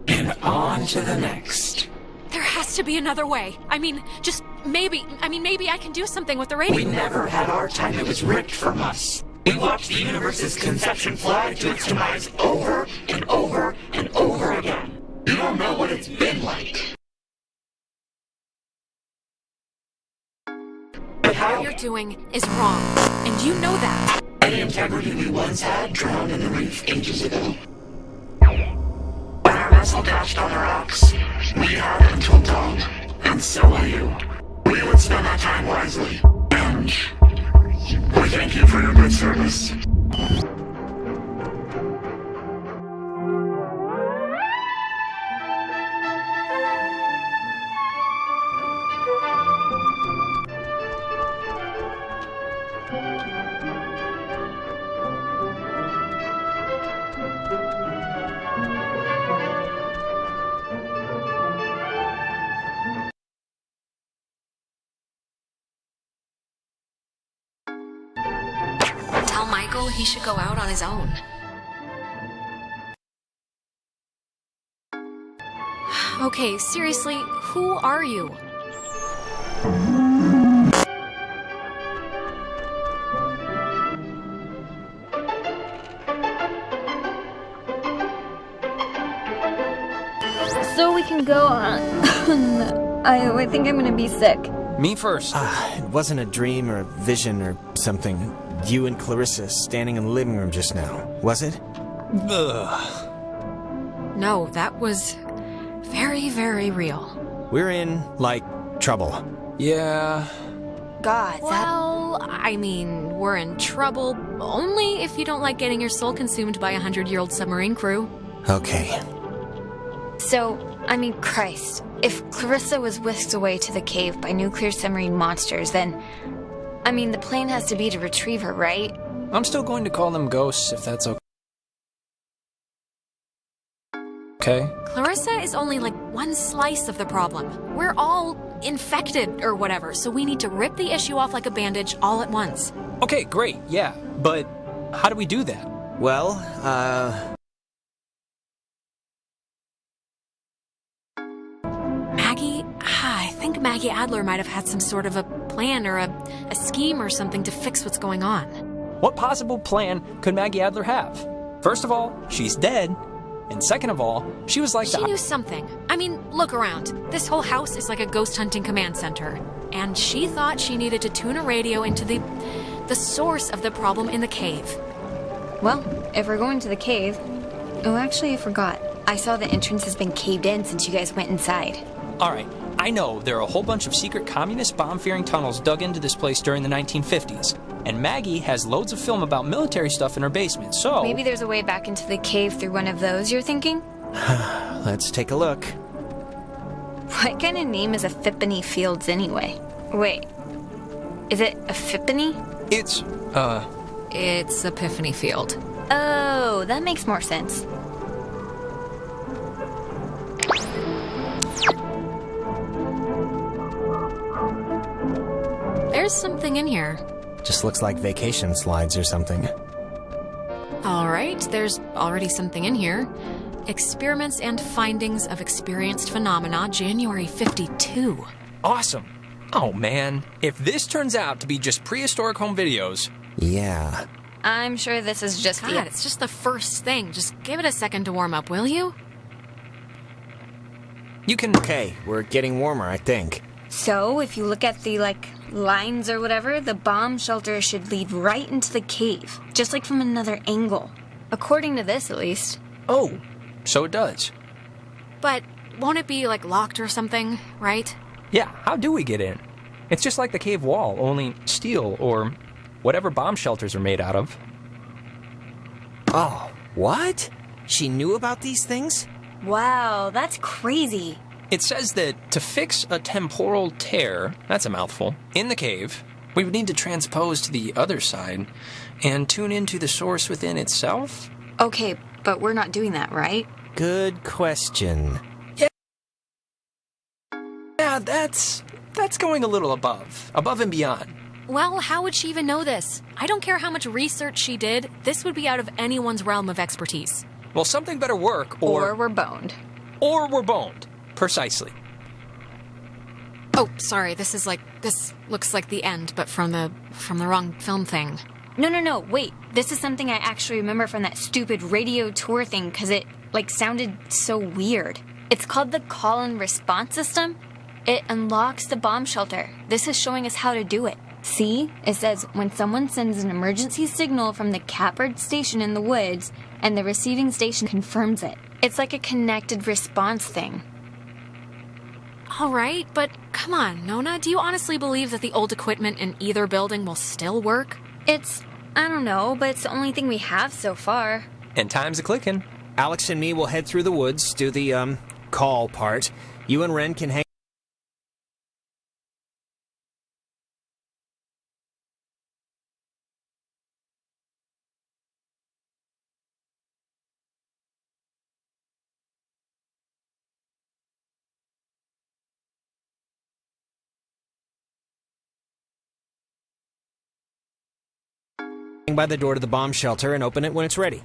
And on to the next. There has to be another way. I mean, maybe I can do something with the radio. We never had our time. It was ripped from us. We watched the universe's conception fly to its demise over and over and over again. You don't know what it's been like. But What you're doing is wrong, and you know that. Any integrity we once had drowned in the reef ages ago. When our vessel dashed on the rocks, we had until dawn, and so will you. We would spend our time wisely, and we thank you for your good service. Tell Michael he should go out on his own. Okay, seriously, who are you? So we can go on. I think I'm gonna be sick. Me first. It wasn't a dream or a vision or something. You and Clarissa standing in the living room just now, was it? Ugh. No, that was very, very real. We're in, like, trouble. Yeah. God, Well, I mean, we're in trouble only if you don't like getting your soul consumed by a 100-year-old submarine crew. Okay. So, I mean, Christ. If Clarissa was whisked away to the cave by nuclear submarine monsters, then... I mean, the plan has to be to retrieve her, right? I'm still going to call them ghosts if that's okay. Okay? Clarissa is only like one slice of the problem. We're all infected or whatever, so we need to rip the issue off like a bandage all at once. Okay, great, yeah. But how do we do that? Well, I think Maggie Adler might have had some sort of a plan or a scheme or something to fix what's going on. What possible plan could Maggie Adler have? First of all, she's dead. And second of all, she was like She knew something. I mean, look around. This whole house is like a ghost hunting command center. And she thought she needed to tune a radio into the source of the problem in the cave. Well, if we're going to the cave... Oh, actually, I forgot. I saw the entrance has been caved in since you guys went inside. Alright, I know there are a whole bunch of secret communist bomb-fearing tunnels dug into this place during the 1950s. And Maggie has loads of film about military stuff in her basement, so... Maybe there's a way back into the cave through one of those, you're thinking? let's take a look. What kind of name is Epiphany Fields anyway? Wait, is it Epiphany? It's, It's Epiphany Field. Oh, that makes more sense. There's something in here. Just looks like vacation slides or something. All right, there's already something in here. Experiments and Findings of Experienced Phenomena, January 52. Awesome. Oh, man. If this turns out to be just prehistoric home videos... Yeah. I'm sure this is just God, it's just the first thing. Just give it a second to warm up, will you? You can... Okay, we're getting warmer, I think. So, if you look at the, lines or whatever, the bomb shelter should lead right into the cave. Just like from another angle. According to this, at least. Oh, so it does. But won't it be, locked or something, right? Yeah, how do we get in? It's just like the cave wall, only steel or whatever bomb shelters are made out of. Oh, what? She knew about these things? Wow, that's crazy. It says that to fix a temporal tear, that's a mouthful, in the cave, we would need to transpose to the other side and tune into the source within itself? Okay, but we're not doing that, right? Good question. Yeah, that's going a little above and beyond. Well, how would she even know this? I don't care how much research she did, this would be out of anyone's realm of expertise. Well, something better work, or we're boned. Or we're boned. Precisely. Oh, sorry, this looks like the end, but from the wrong film thing. No, wait. This is something I actually remember from that stupid radio tour thing, because it, sounded so weird. It's called the call and response system. It unlocks the bomb shelter. This is showing us how to do it. See? It says, when someone sends an emergency signal from the Catbird station in the woods, and the receiving station confirms it. It's like a connected response thing. All right, but come on, Nona, do you honestly believe that the old equipment in either building will still work? I don't know, but it's the only thing we have so far. And time's a-clicking. Alex and me will head through the woods, do the, call part. You and Ren can hang... by the door to the bomb shelter and open it when it's ready.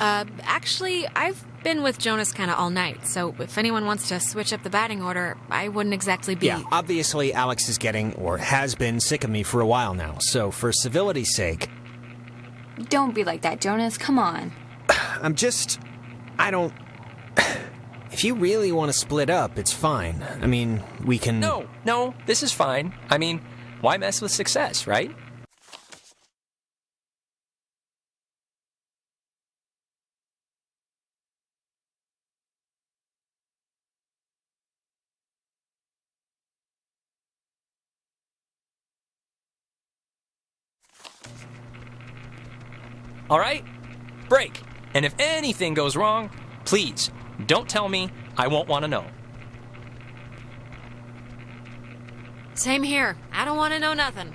Actually, I've been with Jonas kind of all night, so if anyone wants to switch up the batting order, I wouldn't exactly be... Yeah, obviously Alex is getting, or has been, sick of me for a while now, so for civility's sake... Don't be like that, Jonas, come on. I don't... If you really want to split up, it's fine. I mean, we can... No, this is fine. I mean, why mess with success, right? All right, break. And if anything goes wrong, please, don't tell me. I won't want to know. Same here. I don't want to know nothing.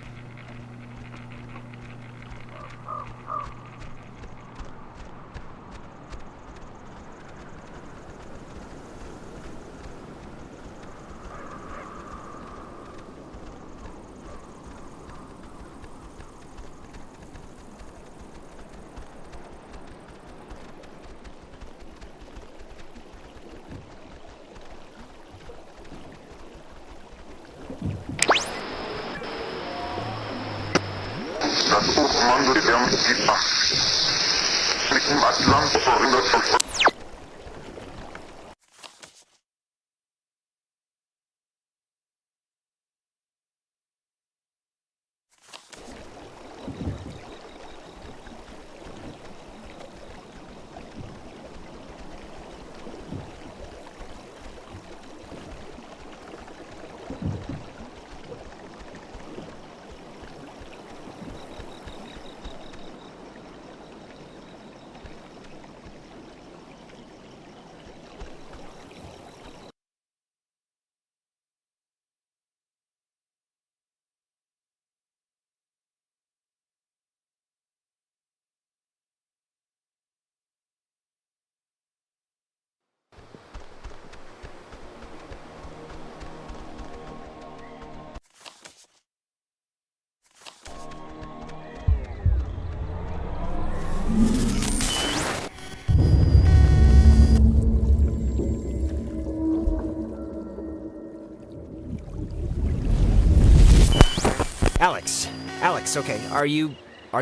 Alex, okay, are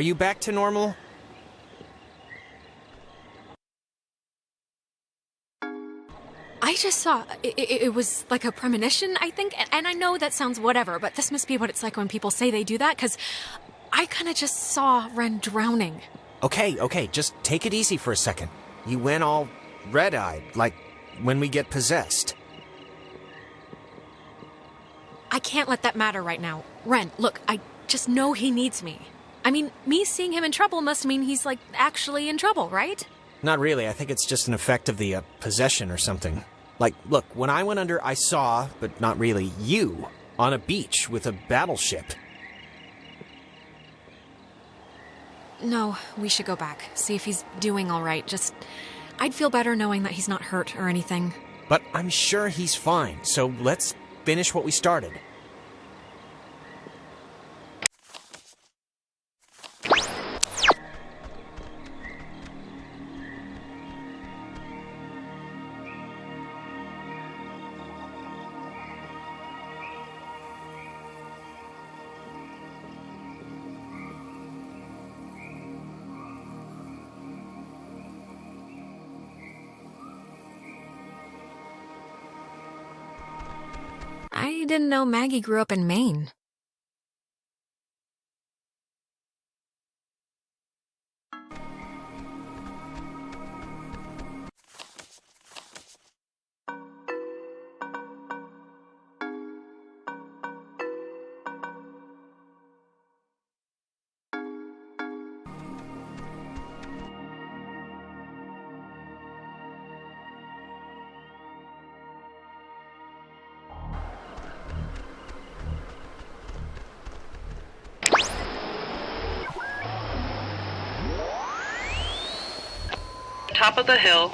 you back to normal? I just saw, it was like a premonition, I think, and I know that sounds whatever, but this must be what it's like when people say they do that, because I kind of just saw Ren drowning. Okay, just take it easy for a second. You went all red-eyed, like when we get possessed. I can't let that matter right now. Ren, look, I just know he needs me. I mean, me seeing him in trouble must mean he's, like, actually in trouble, right? Not really. I think it's just an effect of the possession or something. Like, look, when I went under, I saw, but not really, you on a beach with a battleship. No, we should go back. See if he's doing all right. I'd feel better knowing that he's not hurt or anything. But I'm sure he's fine, so let's finish what we started. I didn't know Maggie grew up in Maine. Top of the hill.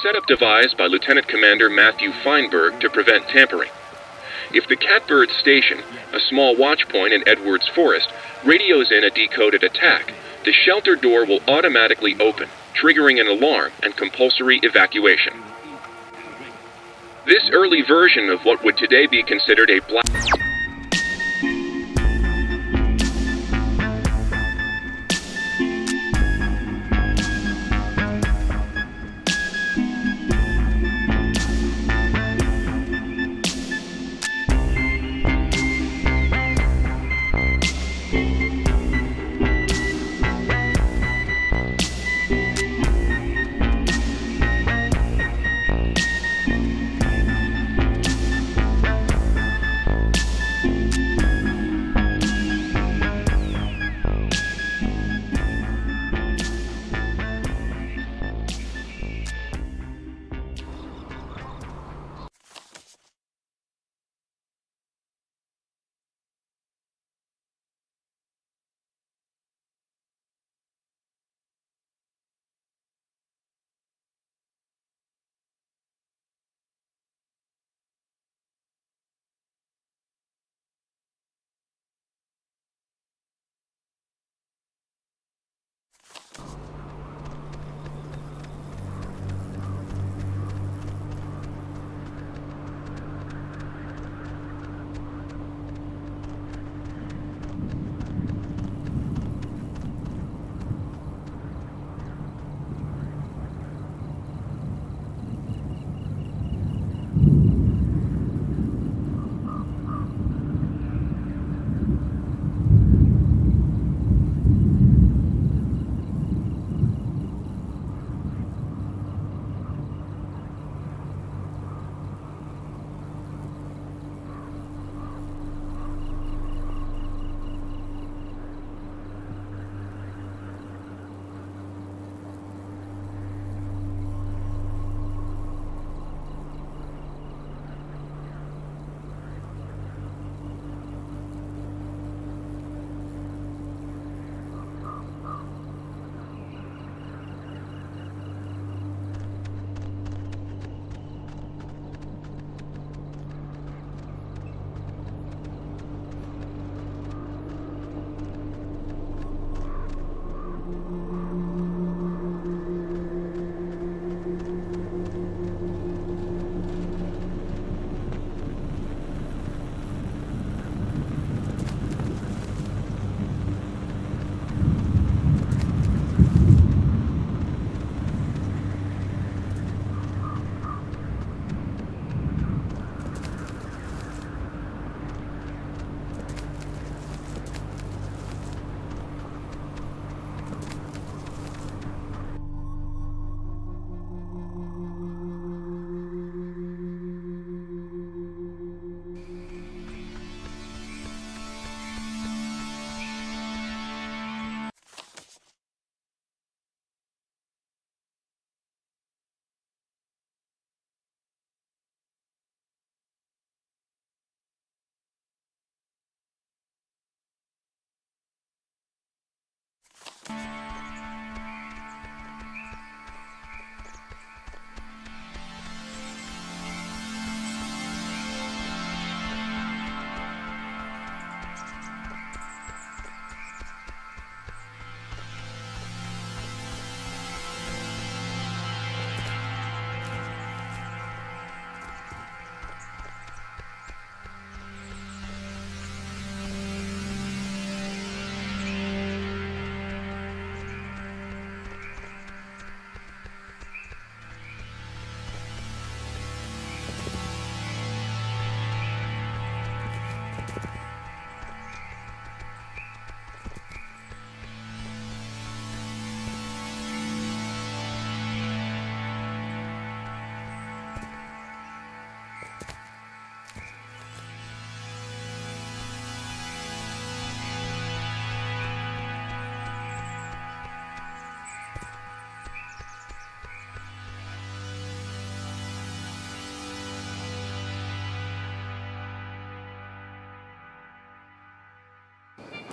setup devised by Lieutenant Commander Matthew Feinberg to prevent tampering. If the Catbird Station, a small watch point in Edwards Forest, radios in a decoded attack, the shelter door will automatically open, triggering an alarm and compulsory evacuation. This early version of what would today be considered a black...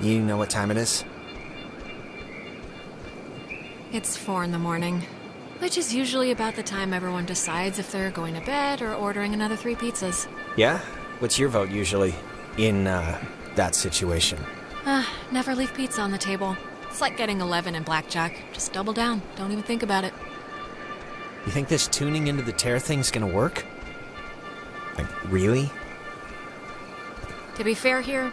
You know what time it is? It's 4 in the morning. Which is usually about the time everyone decides if they're going to bed or ordering another 3 pizzas. Yeah? What's your vote usually in, that situation? Never leave pizza on the table. It's like getting 11 in blackjack. Just double down. Don't even think about it. You think this tuning into the tear thing's gonna work? Like, really? To be fair here,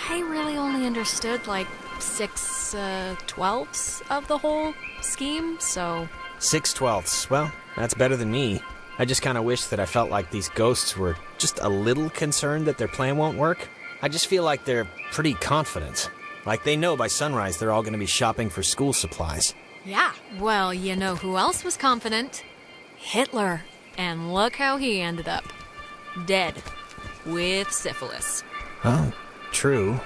I really only understood like 6/12ths of the whole scheme, so... 6/12ths. Well, that's better than me. I just kind of wish that I felt like these ghosts were just a little concerned that their plan won't work. I just feel like they're pretty confident. Like they know by sunrise they're all going to be shopping for school supplies. Yeah, well, you know who else was confident? Hitler. And look how he ended up. Dead. With syphilis. Oh, true.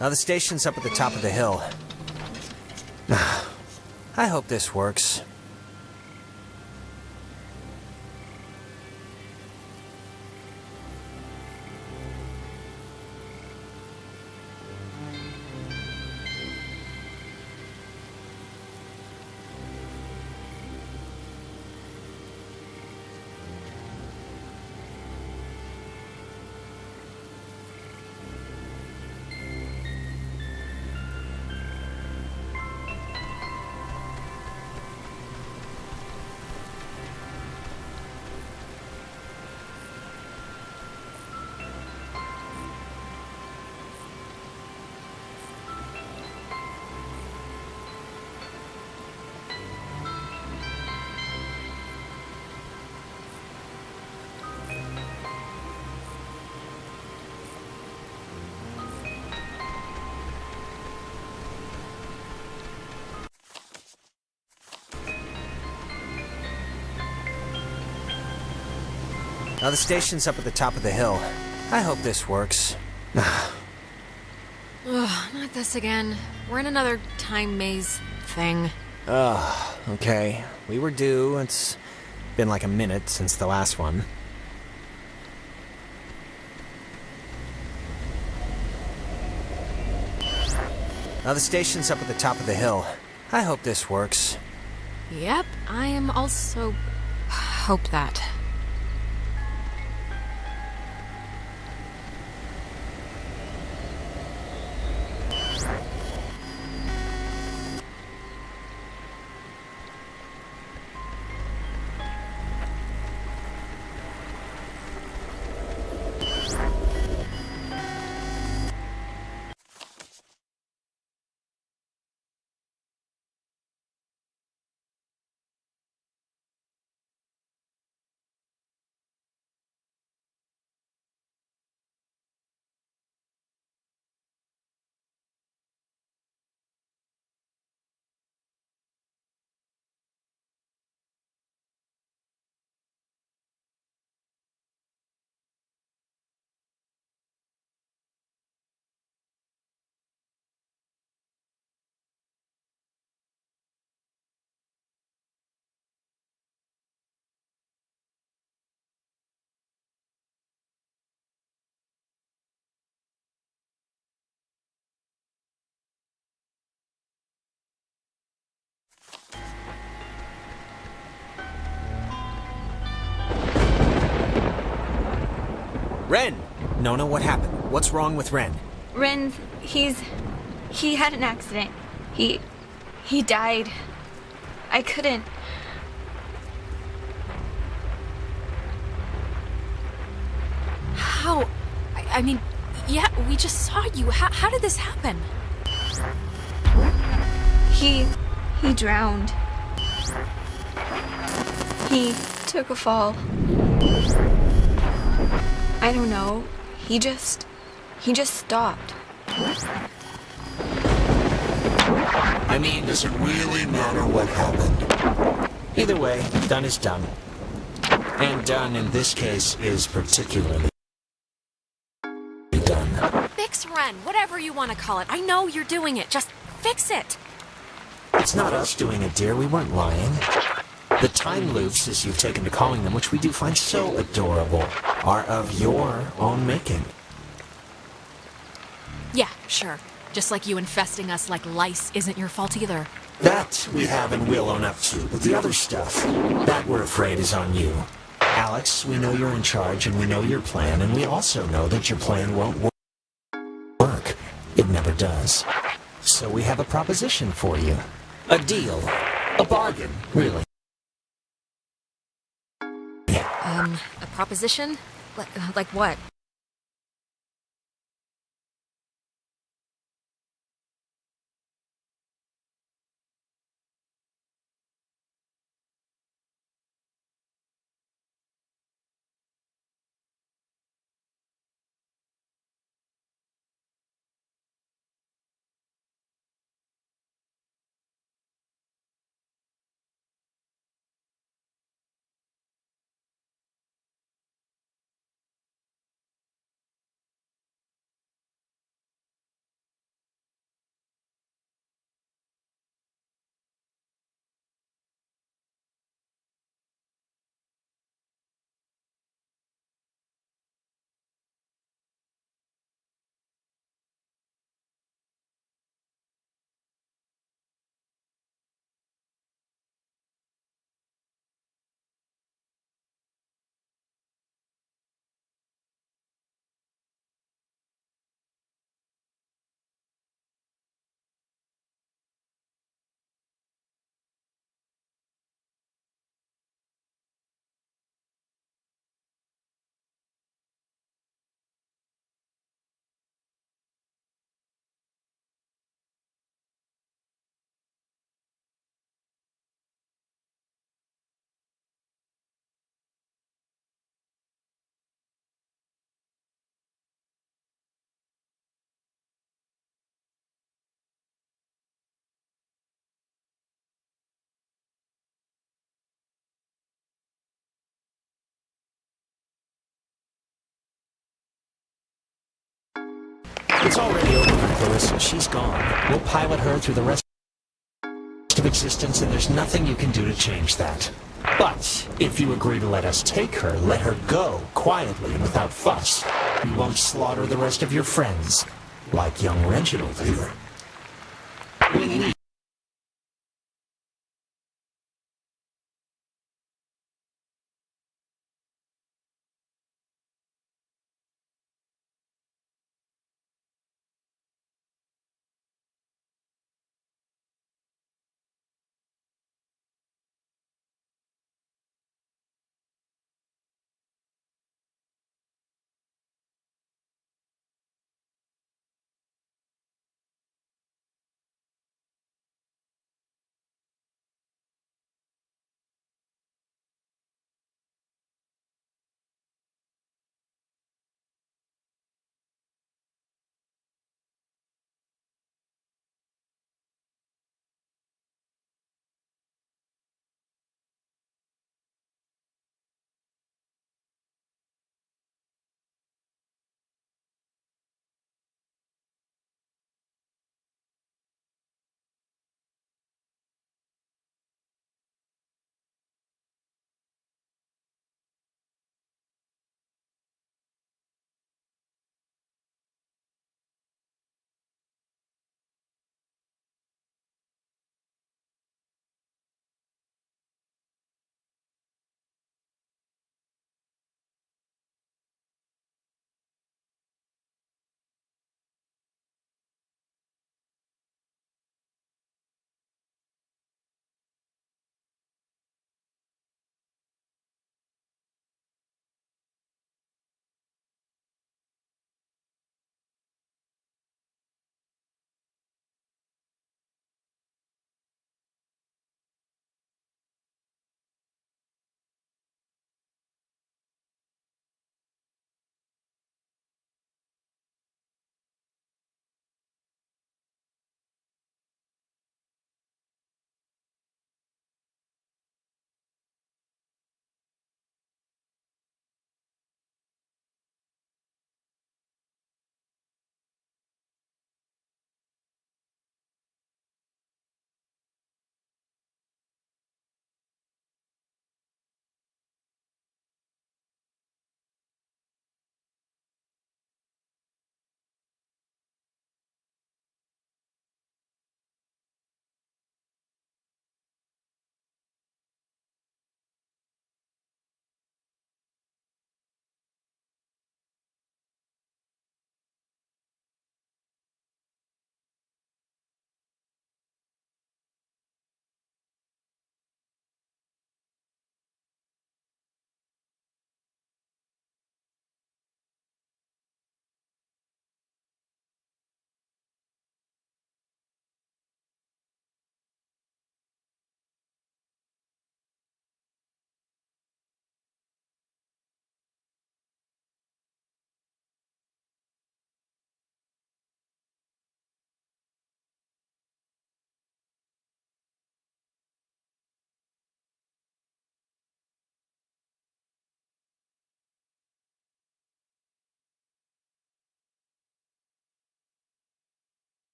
Now the station's up at the top of the hill. I hope this works. Now the station's up at the top of the hill. I hope this works. Ugh, not this again. We're in another time maze thing. Ugh, okay. We were due. It's been like a minute since the last one. Now the station's up at the top of the hill. I hope this works. Yep, I am also... hope that. Ren! Nona, what happened? What's wrong with Ren? Ren, he had an accident. He died. I couldn't. How? I mean, yeah, we just saw you. How did this happen? He drowned. He took a fall. I don't know. He just stopped. I mean, does it really matter what happened? Either way, done is done. And done in this case is particularly done. Fix Ren, whatever you want to call it. I know you're doing it. Just fix it. It's not us doing it, dear. We weren't lying. The time loops, as you've taken to calling them, which we do find so adorable, are of your own making. Yeah, sure. Just like you infesting us like lice isn't your fault either. That we have and will own up to, but the other stuff, that we're afraid is on you. Alex, we know you're in charge and we know your plan, and we also know that your plan won't work. It never does. So we have a proposition for you. A deal. A bargain, really. A proposition? Like what? It's already over for Clarissa. She's gone. We'll pilot her through the rest of existence, and there's nothing you can do to change that. But if you agree to let us take her, let her go, quietly and without fuss. We won't slaughter the rest of your friends, like young Reginald here.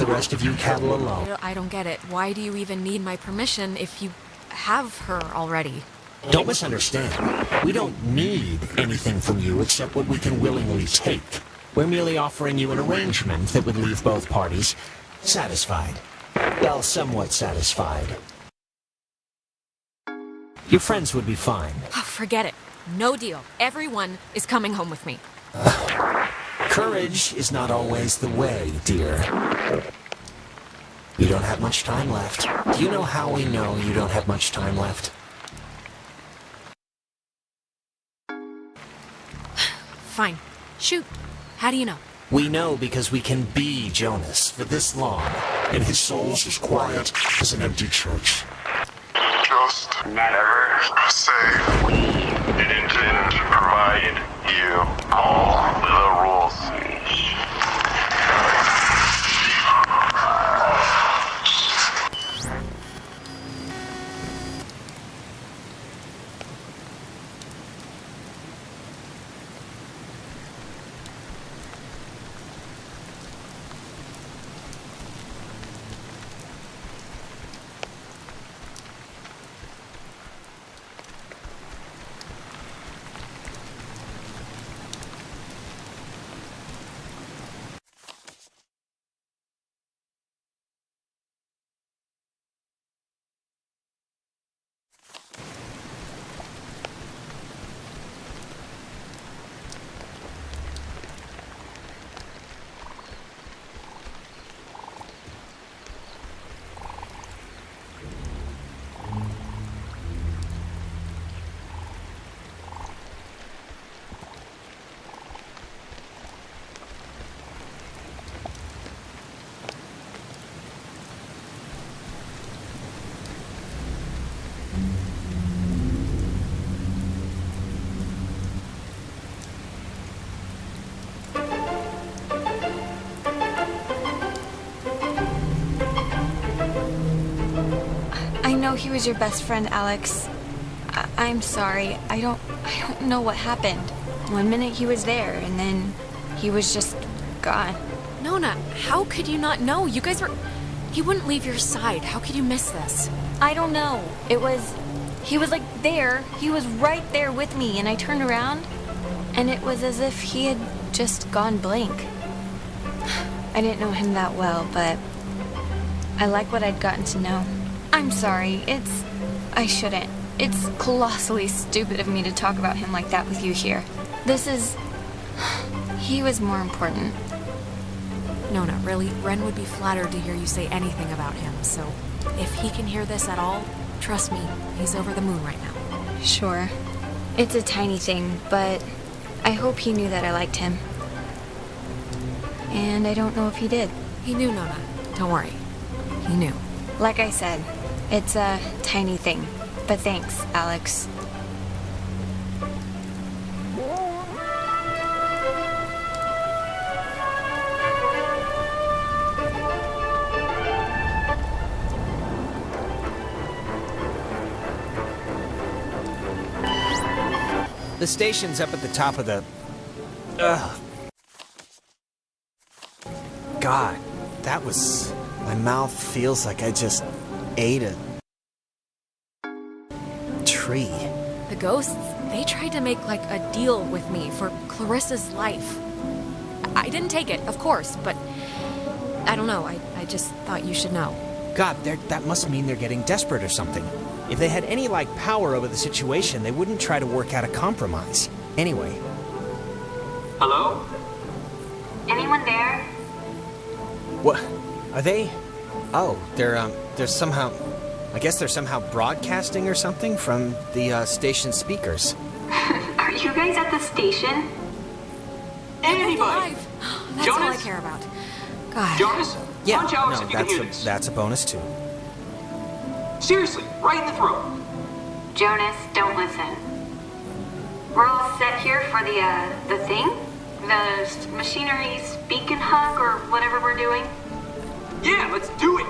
the rest of you cattle alone. I don't get it. Why do you even need my permission if you have her already? Don't misunderstand. We don't need anything from you except what we can willingly take. We're merely offering you an arrangement that would leave both parties satisfied. Well, somewhat satisfied. Your friends would be fine. Oh, forget it. No deal. Everyone is coming home with me. Courage is not always the way, dear. You don't have much time left. Do you know how we know you don't have much time left? Fine. Shoot. How do you know? We know because we can be Jonas for this long. And his soul's as quiet as an empty church. Just never say we didn't provide you all the rules. I know he was your best friend, Alex. I'm sorry. I don't know what happened. One minute he was there, and then he was just gone. Nona, how could you not know? You guys were... He wouldn't leave your side. How could you miss this? I don't know. He was like there. He was right there with me, and I turned around, and it was as if he had just gone blank. I didn't know him that well, but I like what I'd gotten to know. I'm sorry. I shouldn't. It's colossally stupid of me to talk about him like that with you here. He was more important. Nona, really, Ren would be flattered to hear you say anything about him, so if he can hear this at all, trust me, he's over the moon right now. Sure. It's a tiny thing, but I hope he knew that I liked him. And I don't know if he did. He knew, Nona. Don't worry. He knew. Like I said, it's a tiny thing. But thanks, Alex. The station's up at the top of the... God, that was... My mouth feels like I just ate a... tree. The ghosts, they tried to make like a deal with me for Clarissa's life. I didn't take it, of course, but I don't know. I just thought you should know. God, that must mean they're getting desperate or something. If they had any, like, power over the situation, they wouldn't try to work out a compromise. Anyway. Hello? Anyone there? What? Are they... Oh, they're somehow... I guess they're somehow broadcasting or something from the station speakers. Are you guys at the station? Anybody? That's Jonas? all I care about. God. Jonas? Yeah, Punch Alex no, if you can hear this. that's a bonus too. Seriously, right in the throat. Jonas, don't listen. We're all set here for the thing? The machinery speak and hug or whatever we're doing? Yeah, let's do it.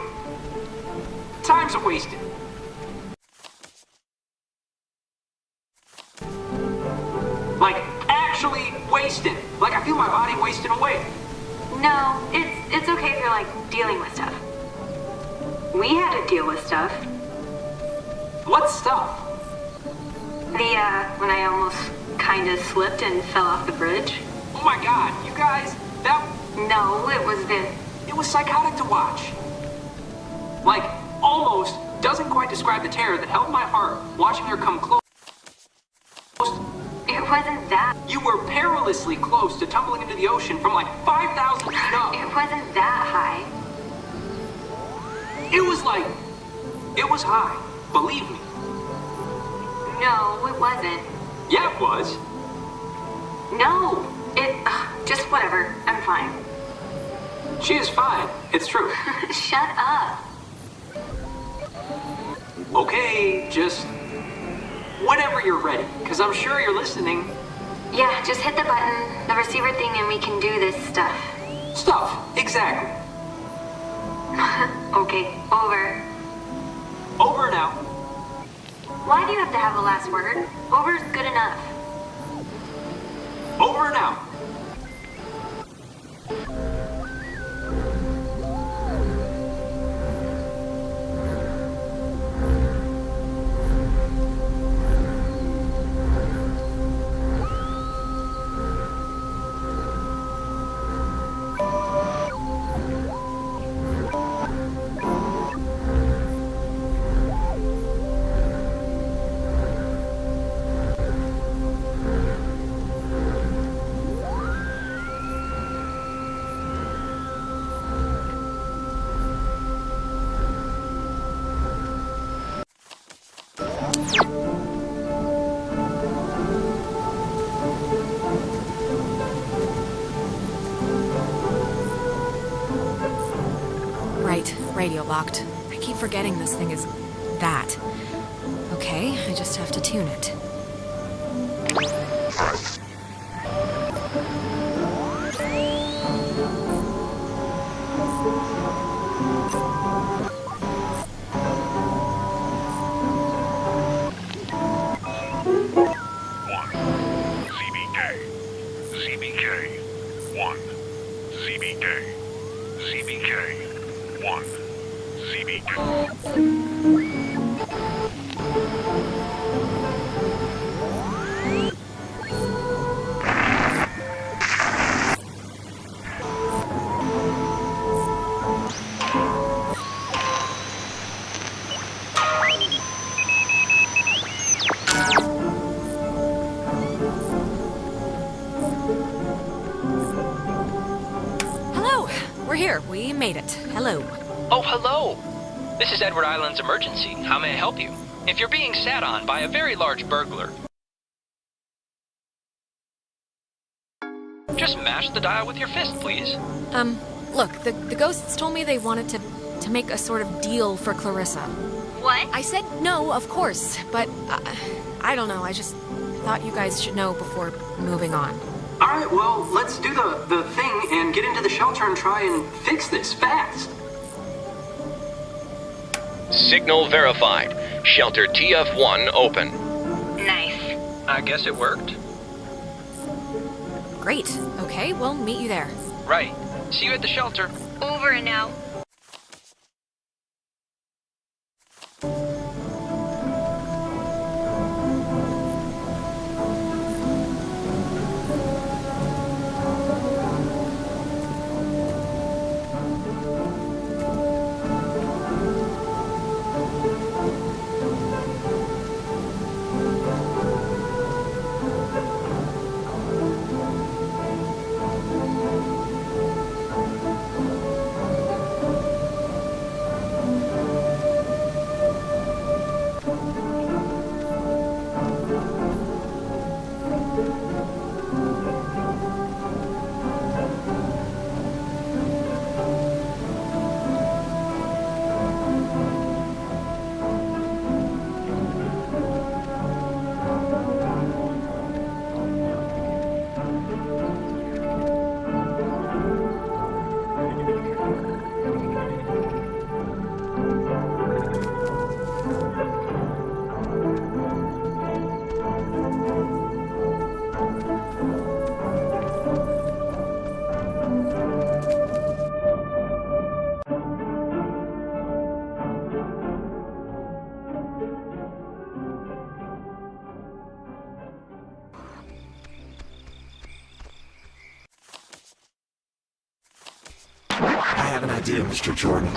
Time's a wasted. Like, actually wasted. Like I feel my body wasting away. No, it's it's okay if you're, like, dealing with stuff. We had to deal with stuff. What stuff? When I almost kinda slipped and fell off the bridge. Oh my god, you guys, that... No, it was It was psychotic to watch. Like, almost doesn't quite describe the terror that held my heart watching her come close. It wasn't that. You were perilously close to tumbling into the ocean from like 5,000 feet up. It wasn't that high. It was like... It was high. Believe me. No, it wasn't. Yeah, it was. No. Just whatever. I'm fine. She is fine. It's true. Shut up. Okay, just... Whenever you're ready, because I'm sure you're listening. Yeah, just hit the button, the receiver thing, and we can do this stuff. Stuff, exactly. Okay, over. Over now. Why do you have to have the last word? Over's good enough. Over now. Right, radio locked. I keep forgetting this thing is that. Okay, I just have to tune it. We're here. We made it. Hello. Oh, hello. This is Edward Island's emergency. How may I help you? If you're being sat on by a very large burglar, just mash the dial with your fist, please. Look, the ghosts told me they wanted to make a sort of deal for Clarissa. What? I said no, of course, but I don't know. I just thought you guys should know before moving on. Alright, well, let's do the thing and get into the shelter and try and fix this fast. Signal verified. Shelter TF1 open. Nice. I guess it worked. Great. Okay, we'll meet you there. Right. See you at the shelter. Over and out. have an idea, Mr. Jordan.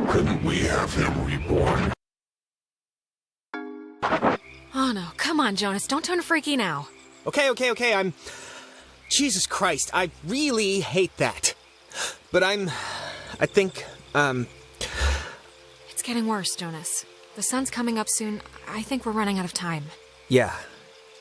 Couldn't we have him reborn? Oh no, come on, Jonas, don't turn freaky now. Okay, I'm... Jesus Christ, I really hate that. But I think, It's getting worse, Jonas. The sun's coming up soon. I think we're running out of time. Yeah.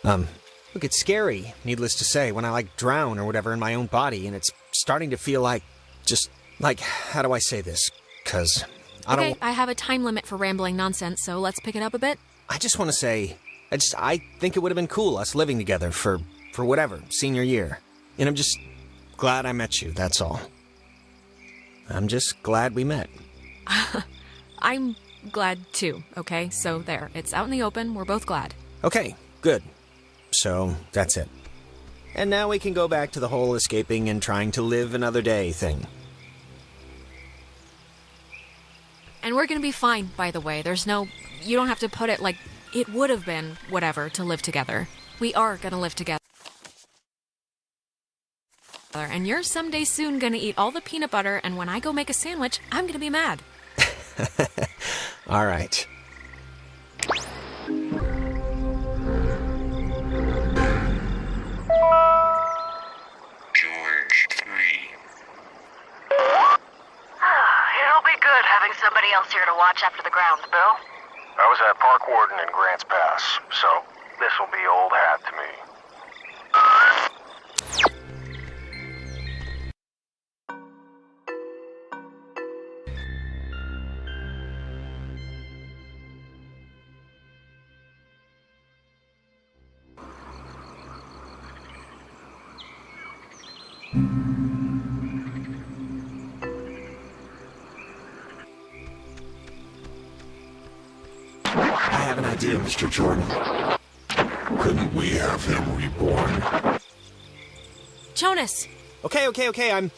Look, it's scary, needless to say, when I, drown or whatever in my own body, and it's starting to feel how do I say this? 'Cause Okay, I have a time limit for rambling nonsense, so let's pick it up a bit. I just want to say, I think it would have been cool, us living together for whatever, senior year. And I'm just glad I met you, that's all. I'm just glad we met. I'm glad too, okay? So there, it's out in the open, we're both glad. Okay, good. So, that's it. And now we can go back to the whole escaping and trying to live another day thing. And we're gonna be fine, by the way. You don't have to put it like it would have been, whatever, to live together. We are gonna live together. And you're someday soon gonna eat all the peanut butter, and when I go make a sandwich, I'm gonna be mad. All right. It'll be good having somebody else here to watch after the grounds, Bill. I was at Park Warden in Grants Pass, so this will be old hat to me. I have an idea, Mr. Jordan. Couldn't we have him reborn? Jonas! Okay, I'm